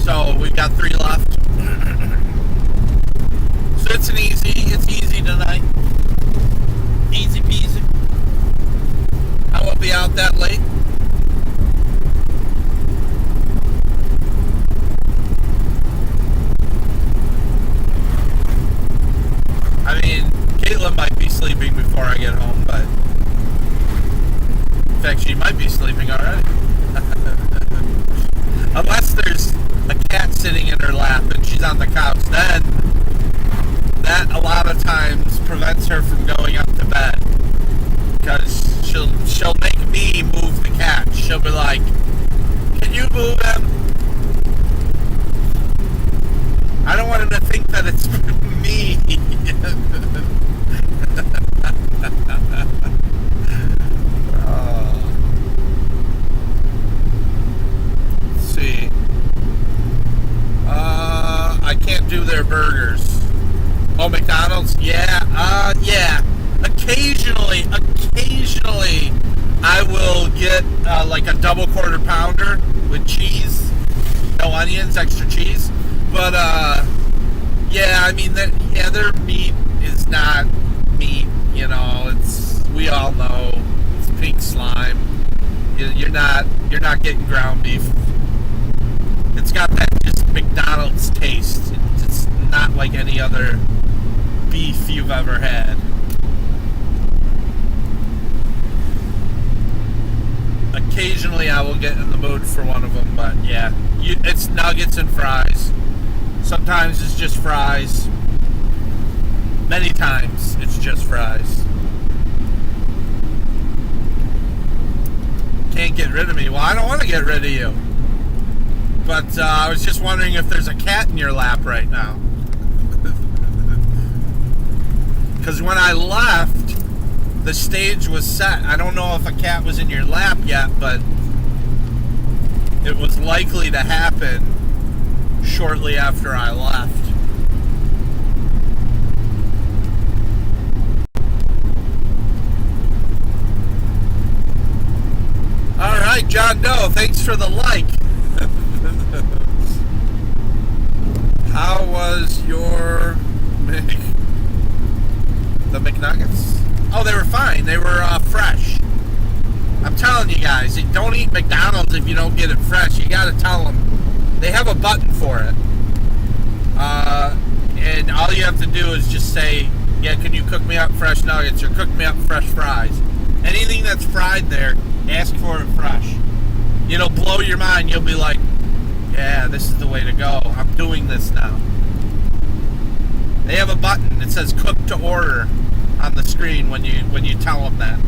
So we've got 3 left. So it's easy tonight. Easy peasy. I won't be out that late. I mean, Caitlin might be sleeping before I get home, but in fact, she might be sleeping already. Unless there's a cat sitting in her lap and she's on the couch, then that a lot of times prevents her from going up to bed, because she'll make me move the cat. She'll be like, "Can you move him?" I don't want him to think that it's me. I can't do their burgers. Oh, McDonald's? Yeah. Occasionally, I will get like a double quarter pounder with cheese, no onions, extra cheese. But yeah, I mean their meat is not meat. You know, we all know it's pink slime. You're not getting ground beef. It's got that just McDonald's taste. It's not like any other beef you've ever had. Occasionally I will get in the mood for one of them, but yeah, it's nuggets and fries. Sometimes it's just fries. Many times it's just fries. Can't get rid of me. Well, I don't want to get rid of you. But I was just wondering if there's a cat in your lap right now. Because when I left, the stage was set. I don't know if a cat was in your lap yet, but it was likely to happen shortly after I left. All right, John Doe, thanks for the like. How was your the McNuggets? Oh, they were fine. They were fresh. I'm telling you guys, don't eat McDonald's if you don't get it fresh. You gotta tell them. They have a button for it. And all you have to do is just say, yeah, can you cook me up fresh nuggets or cook me up fresh fries? Anything that's fried there, ask for it fresh. It'll blow your mind. You'll be like, yeah, this is the way to go. I'm doing this now. They have a button that says cook to order on the screen when you tell them that.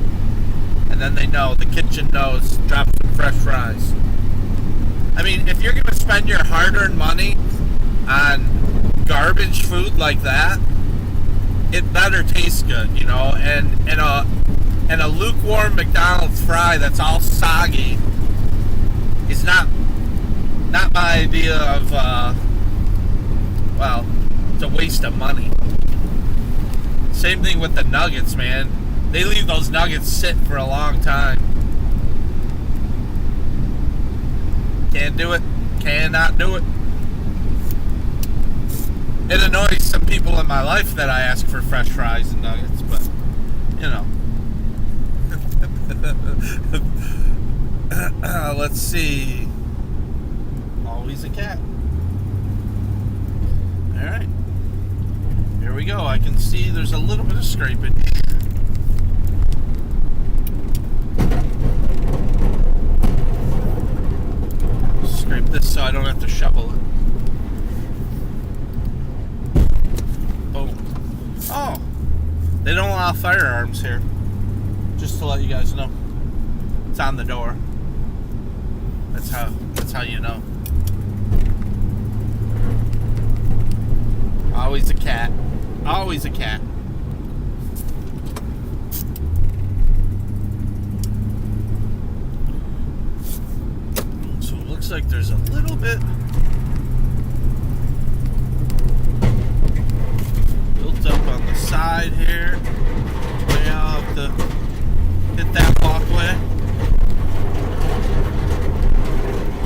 And then they know, the kitchen knows, drop some fresh fries. I mean, if you're going to spend your hard-earned money on garbage food like that, it better taste good, you know? And a lukewarm McDonald's fry that's all soggy is not my idea of, well, it's a waste of money. Same thing with the nuggets, man. They leave those nuggets sit for a long time. Can't do it. Cannot do it. It annoys some people in my life that I ask for fresh fries and nuggets, but, you know. Let's see. Always a cat. Alright. Here we go. I can see there's a little bit of scrapage. Scrape this so I don't have to shovel it. Boom. Oh! They don't allow firearms here. Just to let you guys know. It's on the door. That's how you know. Always a cat. Always a cat. So it looks like there's a little bit built up on the side here. Way I'll have to hit that walkway.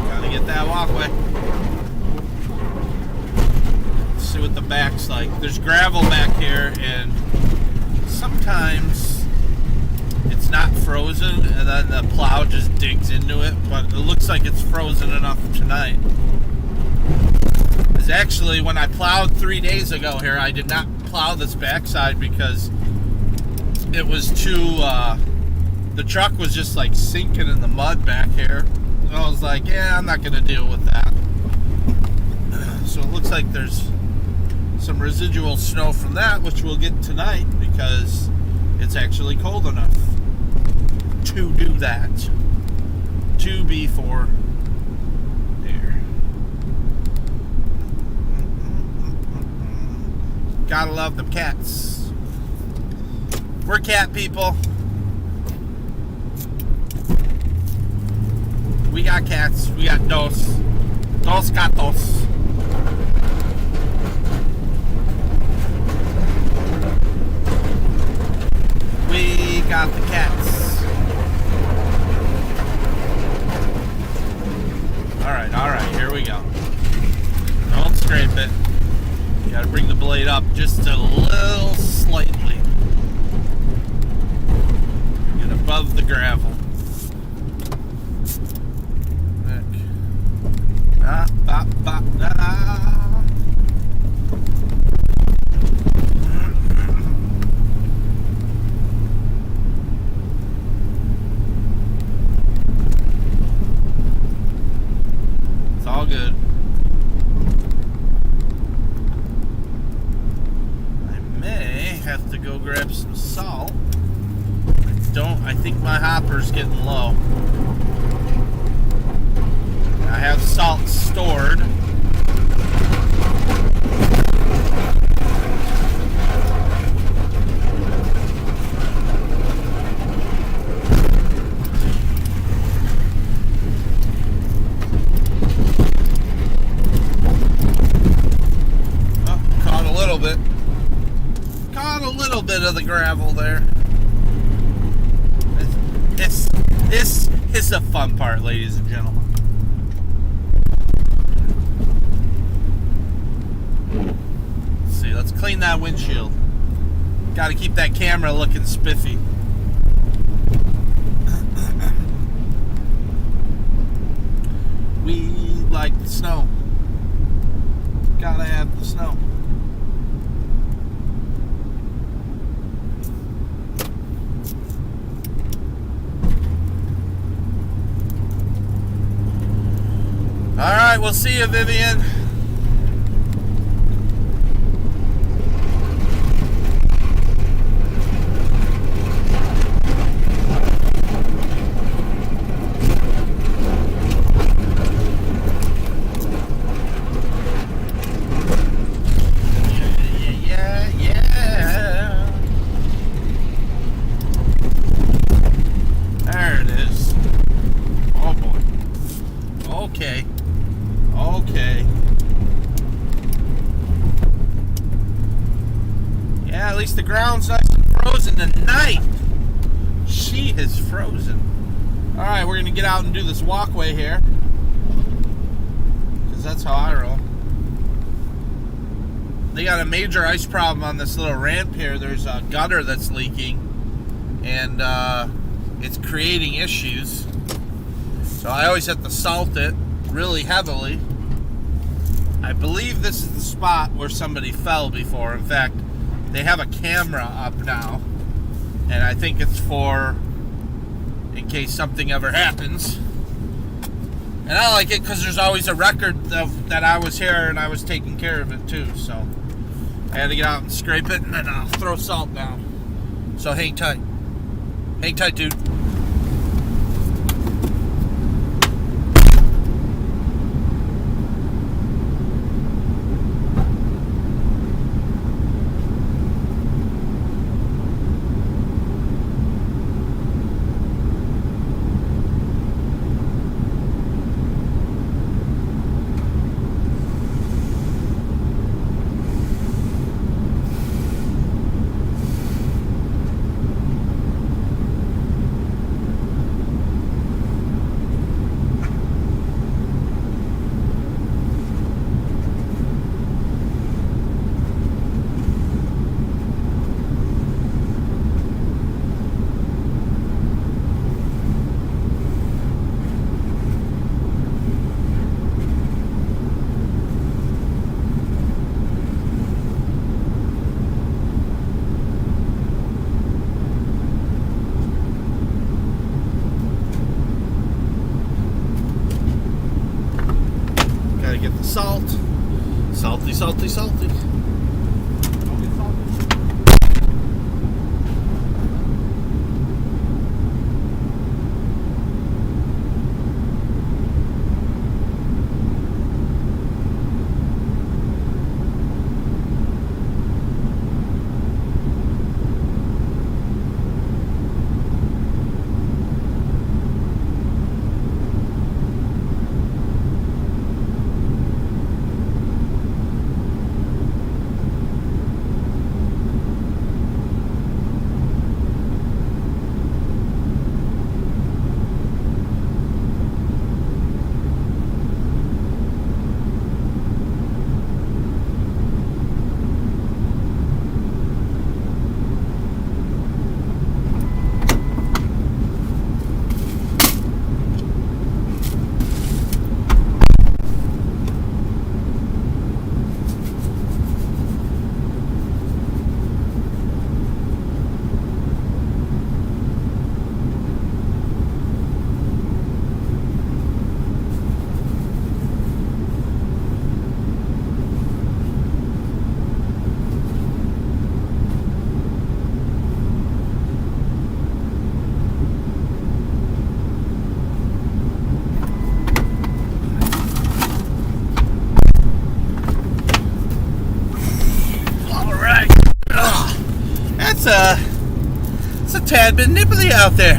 Gotta get that walkway. See what the back's like. There's gravel back here, and sometimes it's not frozen, and then the plow just digs into it, but it looks like it's frozen enough tonight. Because actually, when I plowed 3 days ago here, I did not plow this backside because it was too, the truck was just like sinking in the mud back here. So I was like, yeah, I'm not going to deal with that. So it looks like there's some residual snow from that, which we'll get tonight because it's actually cold enough to do that. To be for there. Gotta love them cats. We're cat people. We got cats. We got dos gatos. We got the cats. Alright, here we go. Don't scrape it. You gotta bring the blade up just a little slightly. Get above the gravel. It's all good. I may have to go grab some salt. I think my hopper's getting low. I have salt stored. Caught a little bit. Caught a little bit of the gravel there. This is the fun part, ladies and gentlemen. Let's see, let's clean that windshield. Got to keep that camera looking spiffy. We like the snow. Gotta have the snow. All right, we'll see you, Vivian. Okay. Yeah, at least the ground's nice and frozen tonight. She is frozen. Alright, we're going to get out and do this walkway here. Because that's how I roll. They got a major ice problem on this little ramp here. There's a gutter that's leaking. And it's creating issues. So I always have to salt it really heavily. I believe this is the spot where somebody fell before. In fact, they have a camera up now, and I think it's for in case something ever happens. And I like it because there's always a record of that I was here and I was taking care of it too. So I had to get out and scrape it, and then I'll throw salt down. So hang tight. Hang tight, dude. Get the salt. Salty, salty, salty. It's a tad bit nipply out there.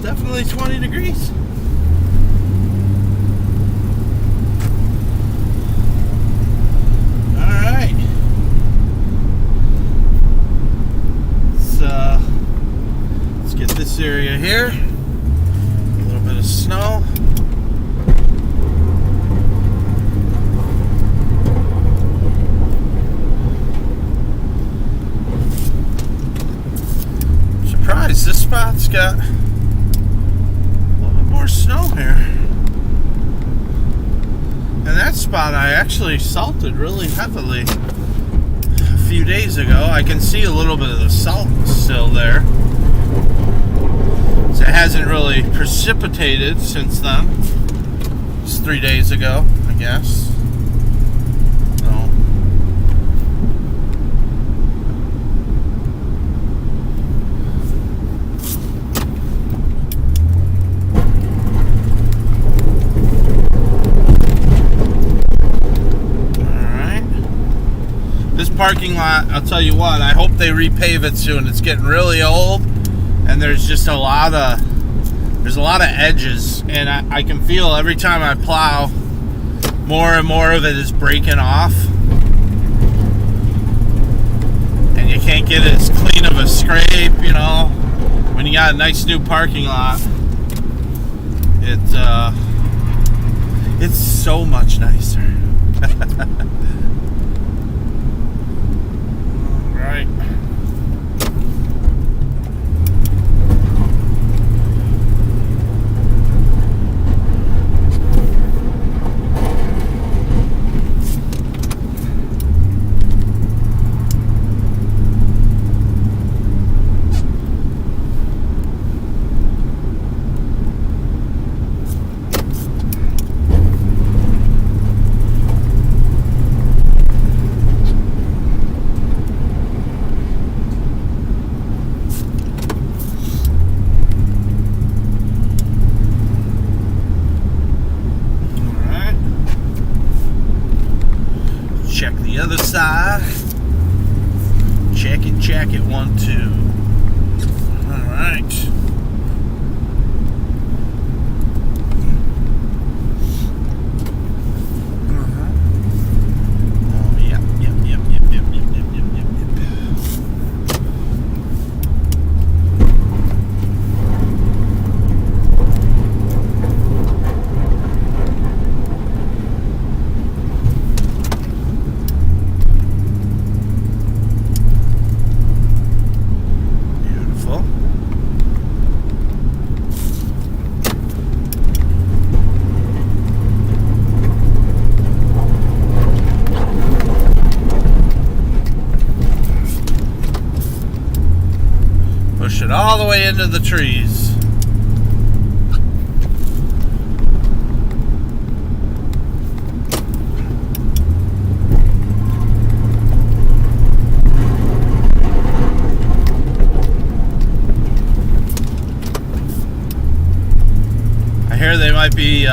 Definitely 20 degrees. Alright. Let's get this area here. A little bit of snow. got a little bit more snow here. And that spot I actually salted really heavily a few days ago. I can see a little bit of the salt still there. So it hasn't really precipitated since then. It's 3 days ago, I guess. So. This parking lot, I'll tell you what, I hope they repave it soon. It's getting really old, and there's just a lot of edges, and I can feel every time I plow, more and more of it is breaking off, and you can't get as clean of a scrape, you know, when you got a nice new parking lot. It's so much nicer. Right. Check the other side. Check it, 1, 2. All right. Oh, yep. Push it all the way into the trees. I hear they might be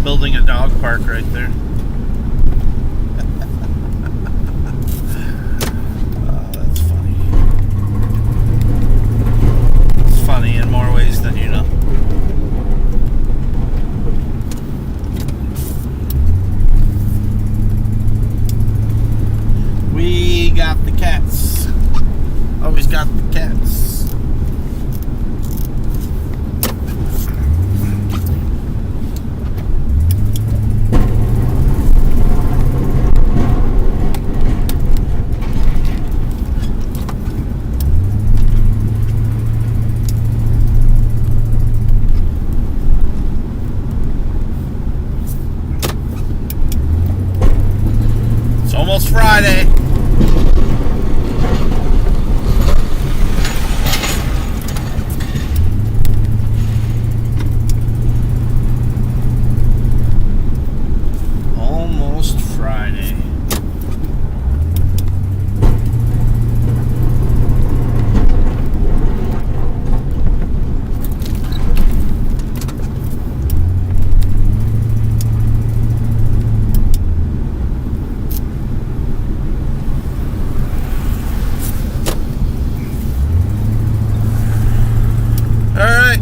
building a dog park right there. Funny in more ways than you know. We got the cats. Always got the cats. Almost Friday. Almost Friday.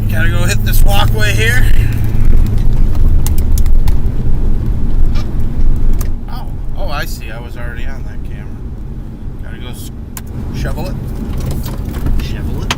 Gotta go hit this walkway here. Oh, I see. I was already on that camera. Gotta go shovel it. Shovel it.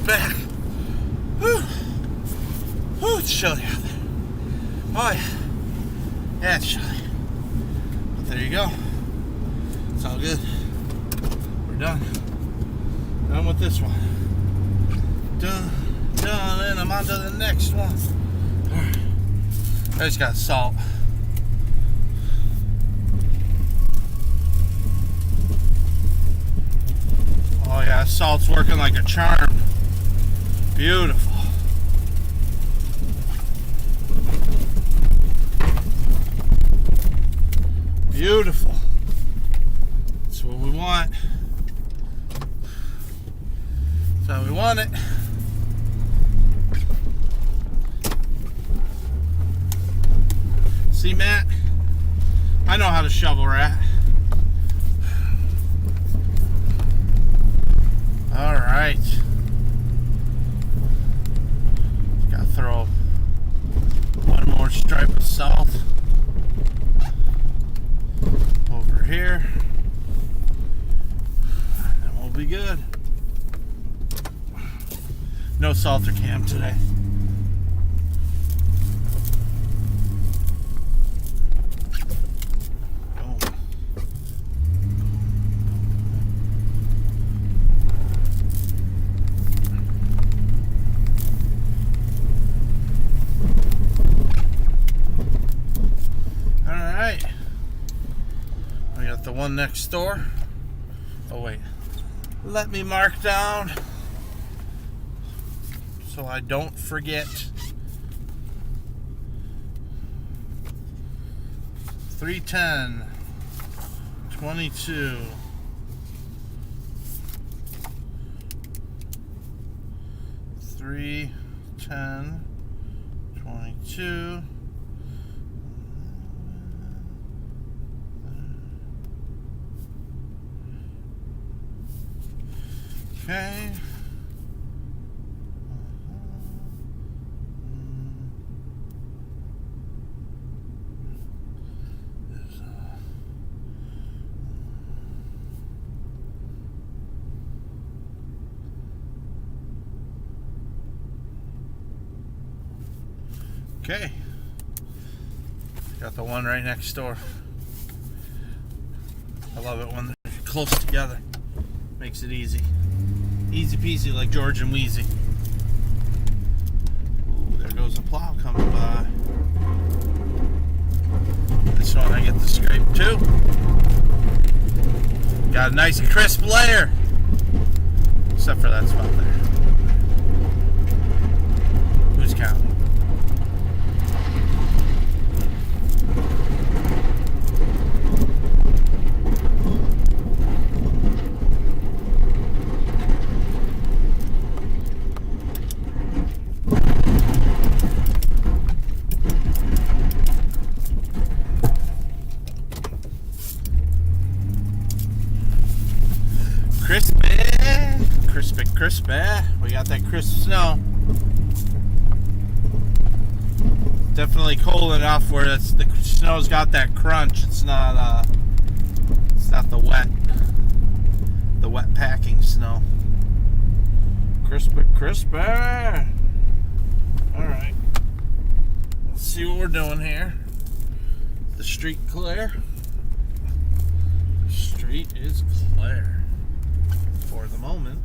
back. Whew. Whew, it's chilly out there. Oh yeah. Yeah, it's chilly. But there you go. It's all good. We're done. Done with this one. Done, and I'm on to the next one. Alright. I just got salt. Oh yeah, salt's working like a charm. Beautiful. Beautiful. That's what we want. That's how we want it. See, Matt? I know how to shovel rat. Alright. Gotta throw one more stripe of salt over here. And we'll be good. No salter cam today. The one next door. Oh wait, let me mark down so I don't forget. 310 22 310 22. Okay. Okay. Got the one right next door. I love it when they're close together. Makes it easy. Easy peasy like George and Wheezy. Ooh, there goes a plow coming by. This one I get to scrape too. Got a nice crisp layer. Except for that spot there. Who's counting? Crispy. We got that crisp snow. Definitely cold enough where the snow's got that crunch. It's not the wet packing snow. Crispy. Alright. Let's see what we're doing here. The street clear. The street is clear for the moment.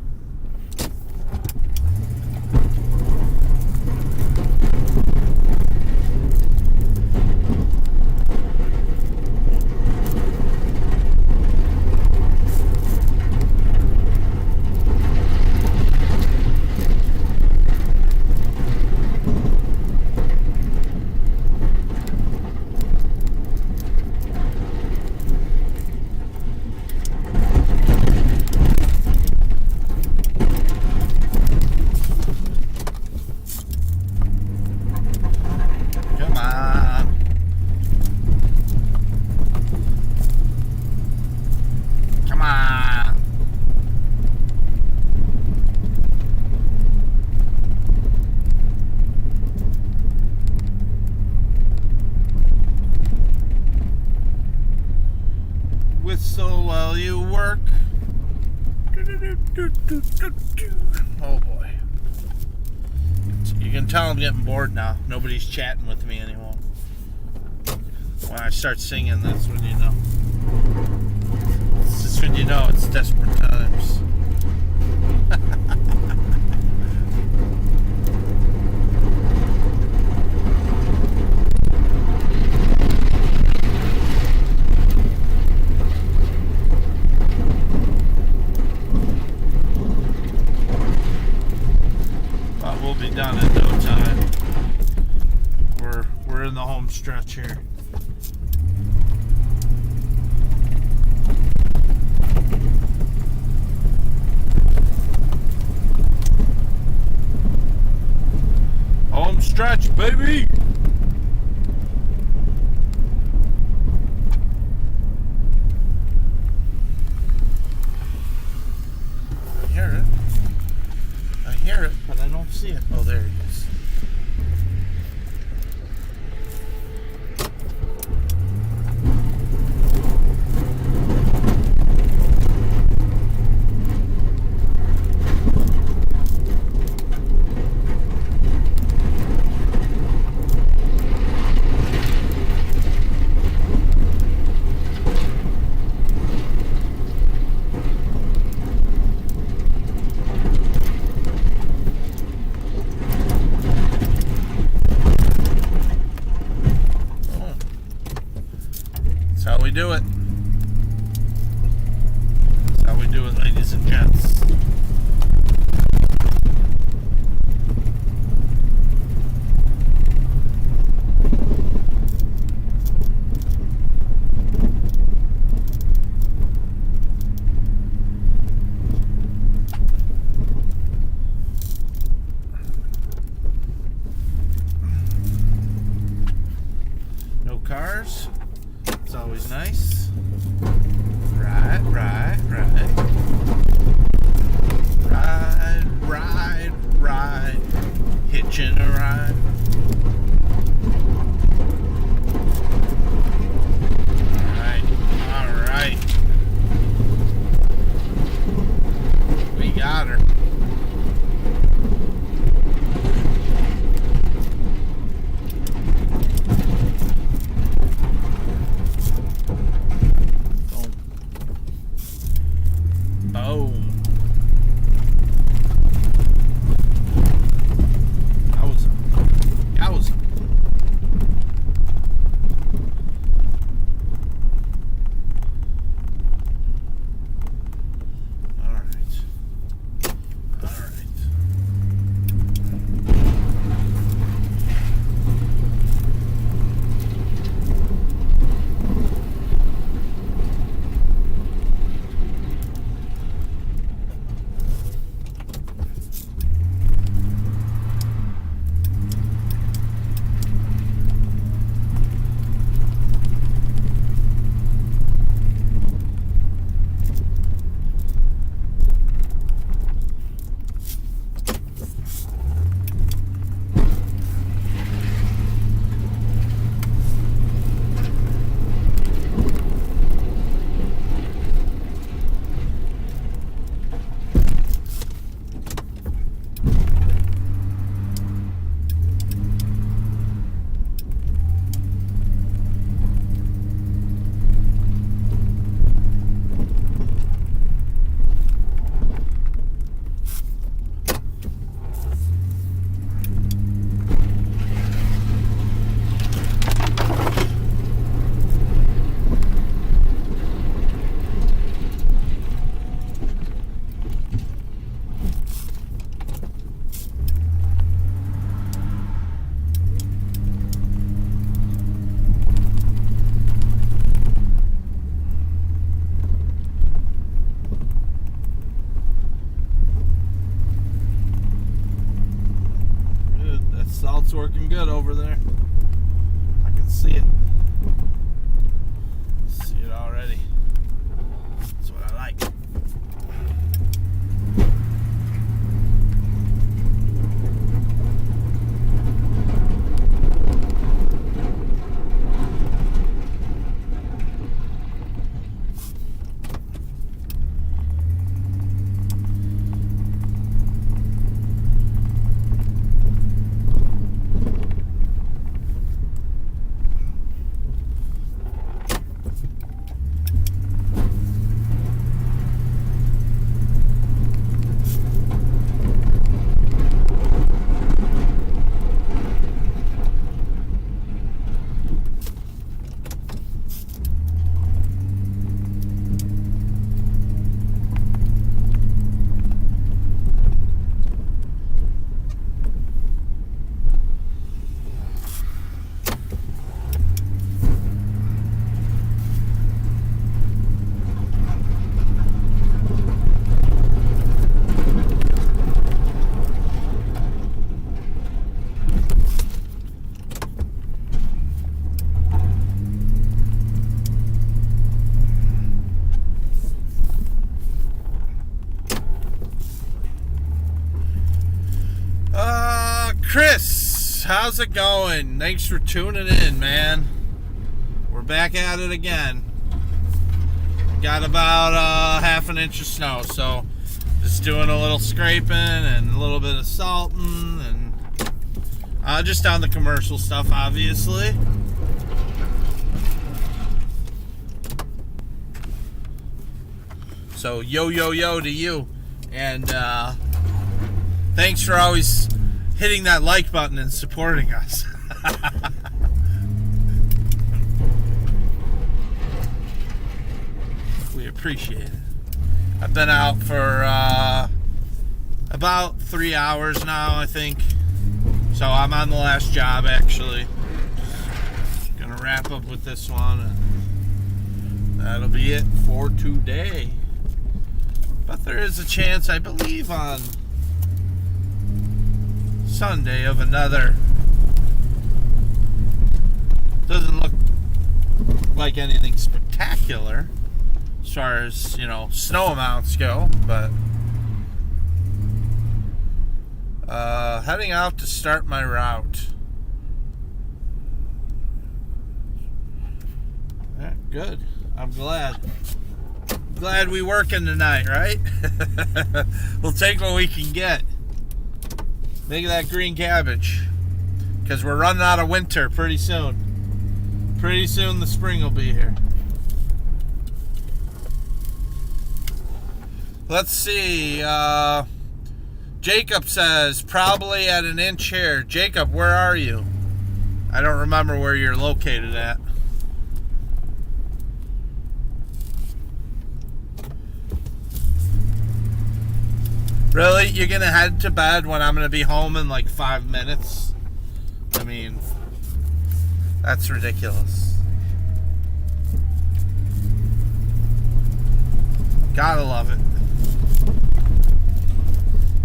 So while you work. Oh boy. You can tell I'm getting bored now. Nobody's chatting with me anymore. When I start singing, that's when you know. That's when you know it's desperate times. But we'll be done in no time. We're in the home stretch here. Home stretch, baby! I hear it, but I don't see it. Oh, there it is. That's how we do it. That's how we do it, ladies and gents. No cars. It's always nice. Right. Ride. Hitching a ride. Alright. We got her. Boom. Chris, how's it going? Thanks for tuning in, man. We're back at it again. Got about half an inch of snow, so just doing a little scraping and a little bit of salting, and just on the commercial stuff, obviously. So yo to you, and thanks for always hitting that like button and supporting us. We appreciate it. I've been out for about 3 hours now, I think. So I'm on the last job, actually. Gonna wrap up with this one, and that'll be it for today. But there is a chance, I believe, on Sunday of another. Doesn't look like anything spectacular as far as, snow amounts go, but heading out to start my route. Yeah, good. I'm glad we working tonight, right? We'll take what we can get. Make that green cabbage, because we're running out of winter pretty soon. Pretty soon the spring will be here. Let's see. Jacob says probably at an inch here. Jacob, where are you? I don't remember where you're located at. Really? You're going to head to bed when I'm going to be home in like 5 minutes? I mean, that's ridiculous. Gotta love it.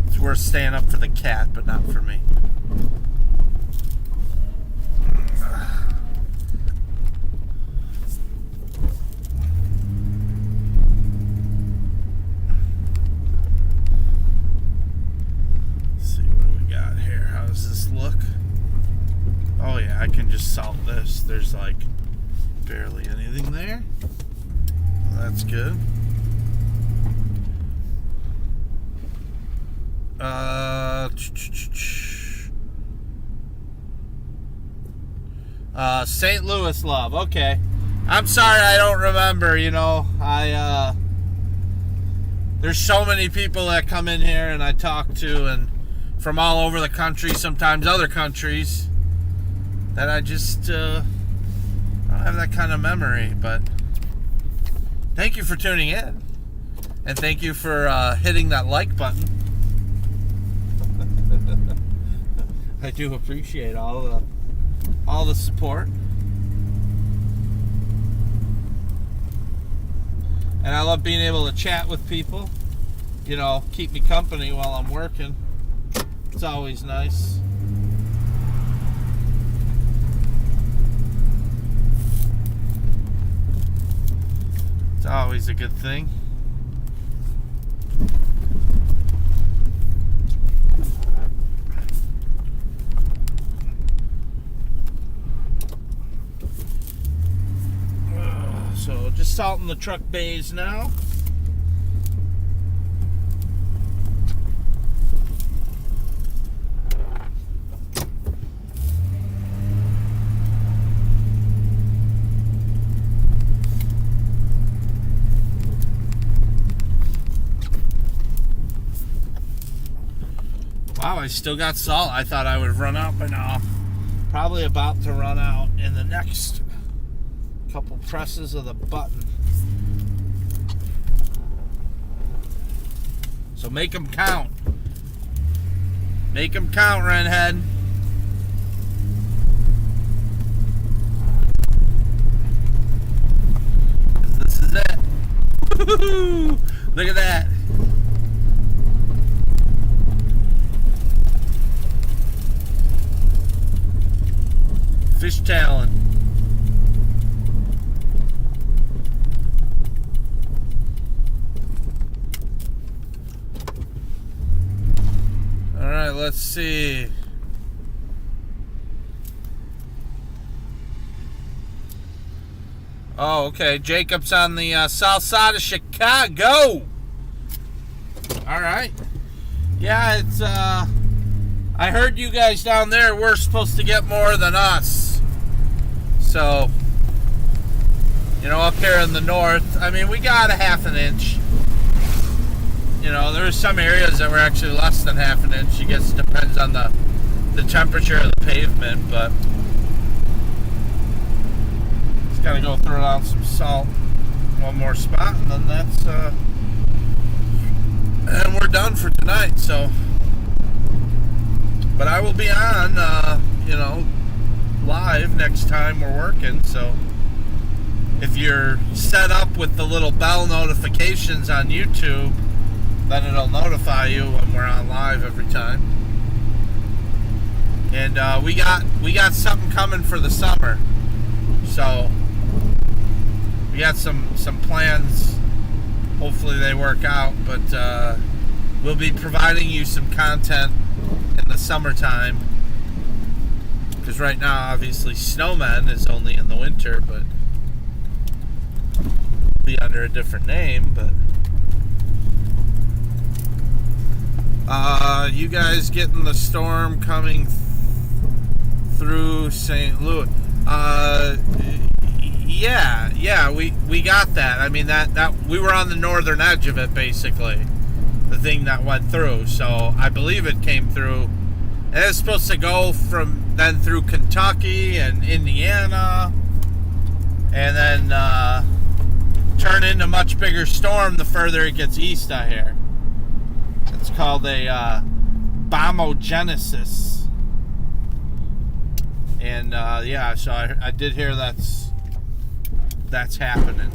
It's worth staying up for the cat, but not for me. Oh yeah, I can just salt this. There's like barely anything there. Well, that's good. St. Louis love. Okay. I'm sorry I don't remember, there's so many people that come in here and I talk to, and from all over the country, sometimes other countries, that I just I don't have that kind of memory. But thank you for tuning in, and thank you for hitting that like button. I do appreciate all the support, and I love being able to chat with people, keep me company while I'm working. It's always nice. It's always a good thing. So just salting the truck bays now. Wow, I still got salt. I thought I would have run out by now. Probably about to run out in the next couple presses of the button. So make them count. Make them count, Redhead. This is it. Woo-hoo-hoo. Look at that. Fish tailing. All right, let's see. Oh, okay. Jacob's on the south side of Chicago. All right. Yeah, it's, I heard you guys down there were supposed to get more than us. So, you know, up here in the north, I mean, we got a half an inch. You know, there were some areas that were actually less than half an inch. I guess it depends on the temperature of the pavement, but just gotta go throw down some salt, one more spot, and then that's and we're done for tonight. So, but I will be on you know, live next time we're working. So if you're set up with the little bell notifications on YouTube, then it'll notify you when we're on live every time. And we got something coming for the summer, so we got some plans. Hopefully they work out, but we'll be providing you some content in the summertime, because right now obviously Snowmen is only in the winter, but be under a different name. But you guys getting the storm coming through St. Louis? Yeah, we got that. I mean, that we were on the northern edge of it, basically, the thing that went through. So I believe it came through, and it's supposed to go from then through Kentucky and Indiana, and then turn into a much bigger storm the further it gets east, I hear. It's called a bombogenesis. And yeah, so I did hear that's happening.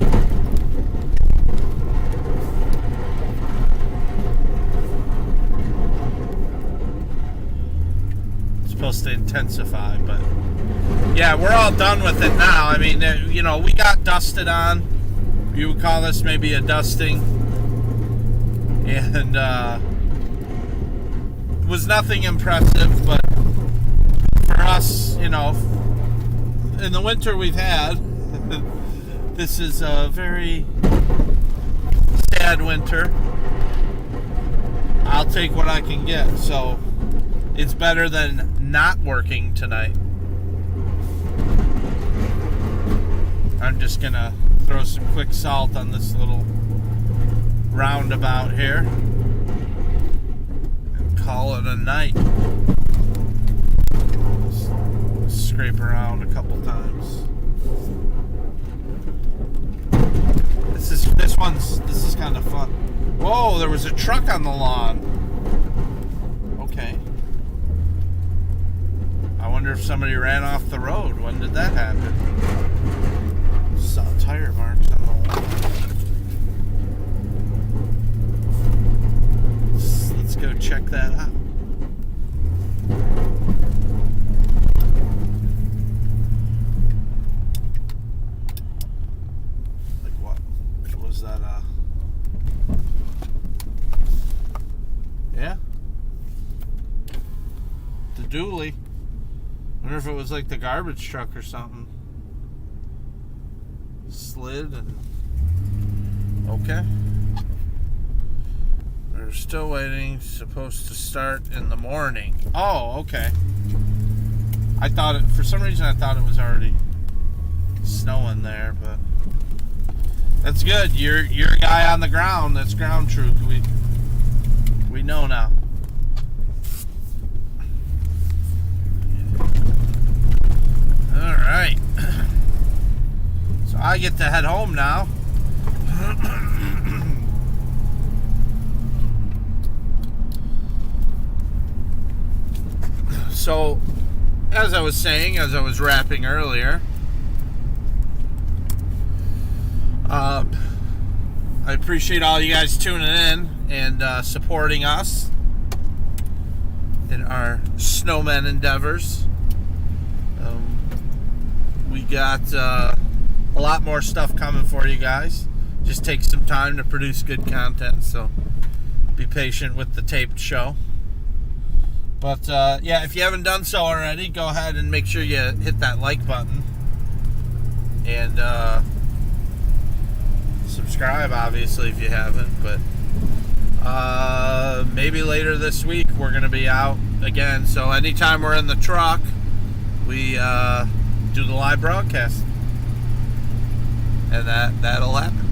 It's supposed to intensify, but yeah, we're all done with it now. I mean, you know, we got dusted on. You would call this maybe a dusting, and it was nothing impressive, but for us, you know, in the winter we've had, this is a very sad winter. I'll take what I can get, so it's better than not working tonight. I'm just gonna throw some quick salt on this little roundabout here and call it a night. Scrape around a couple times. This is kind of fun. Whoa, there was a truck on the lawn. Okay. I wonder if somebody ran off the road. When did that happen? Saw tire marks on the lawn. Let's go check that out. Yeah. The dually. Wonder if it was like the garbage truck or something. Slid and... Okay. We're still waiting. Supposed to start in the morning. Oh, okay. I thought it... For some reason I thought it was already snowing there, but... That's good. You're a guy on the ground. That's ground truth. We know now. All right. So I get to head home now. So, as I was saying, as I was rapping earlier, I appreciate all you guys tuning in and supporting us in our snowman endeavors. We got a lot more stuff coming for you guys. Just takes some time to produce good content, so be patient with the taped show. But yeah, if you haven't done so already, go ahead and make sure you hit that like button and subscribe, obviously, if you haven't. But maybe later this week we're going to be out again. So anytime we're in the truck, we do the live broadcast. And that'll happen.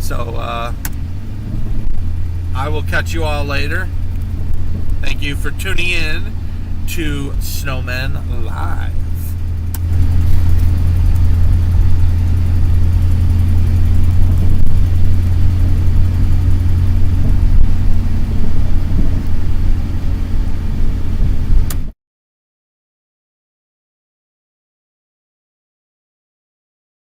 So I will catch you all later. Thank you for tuning in to Snowmen Live.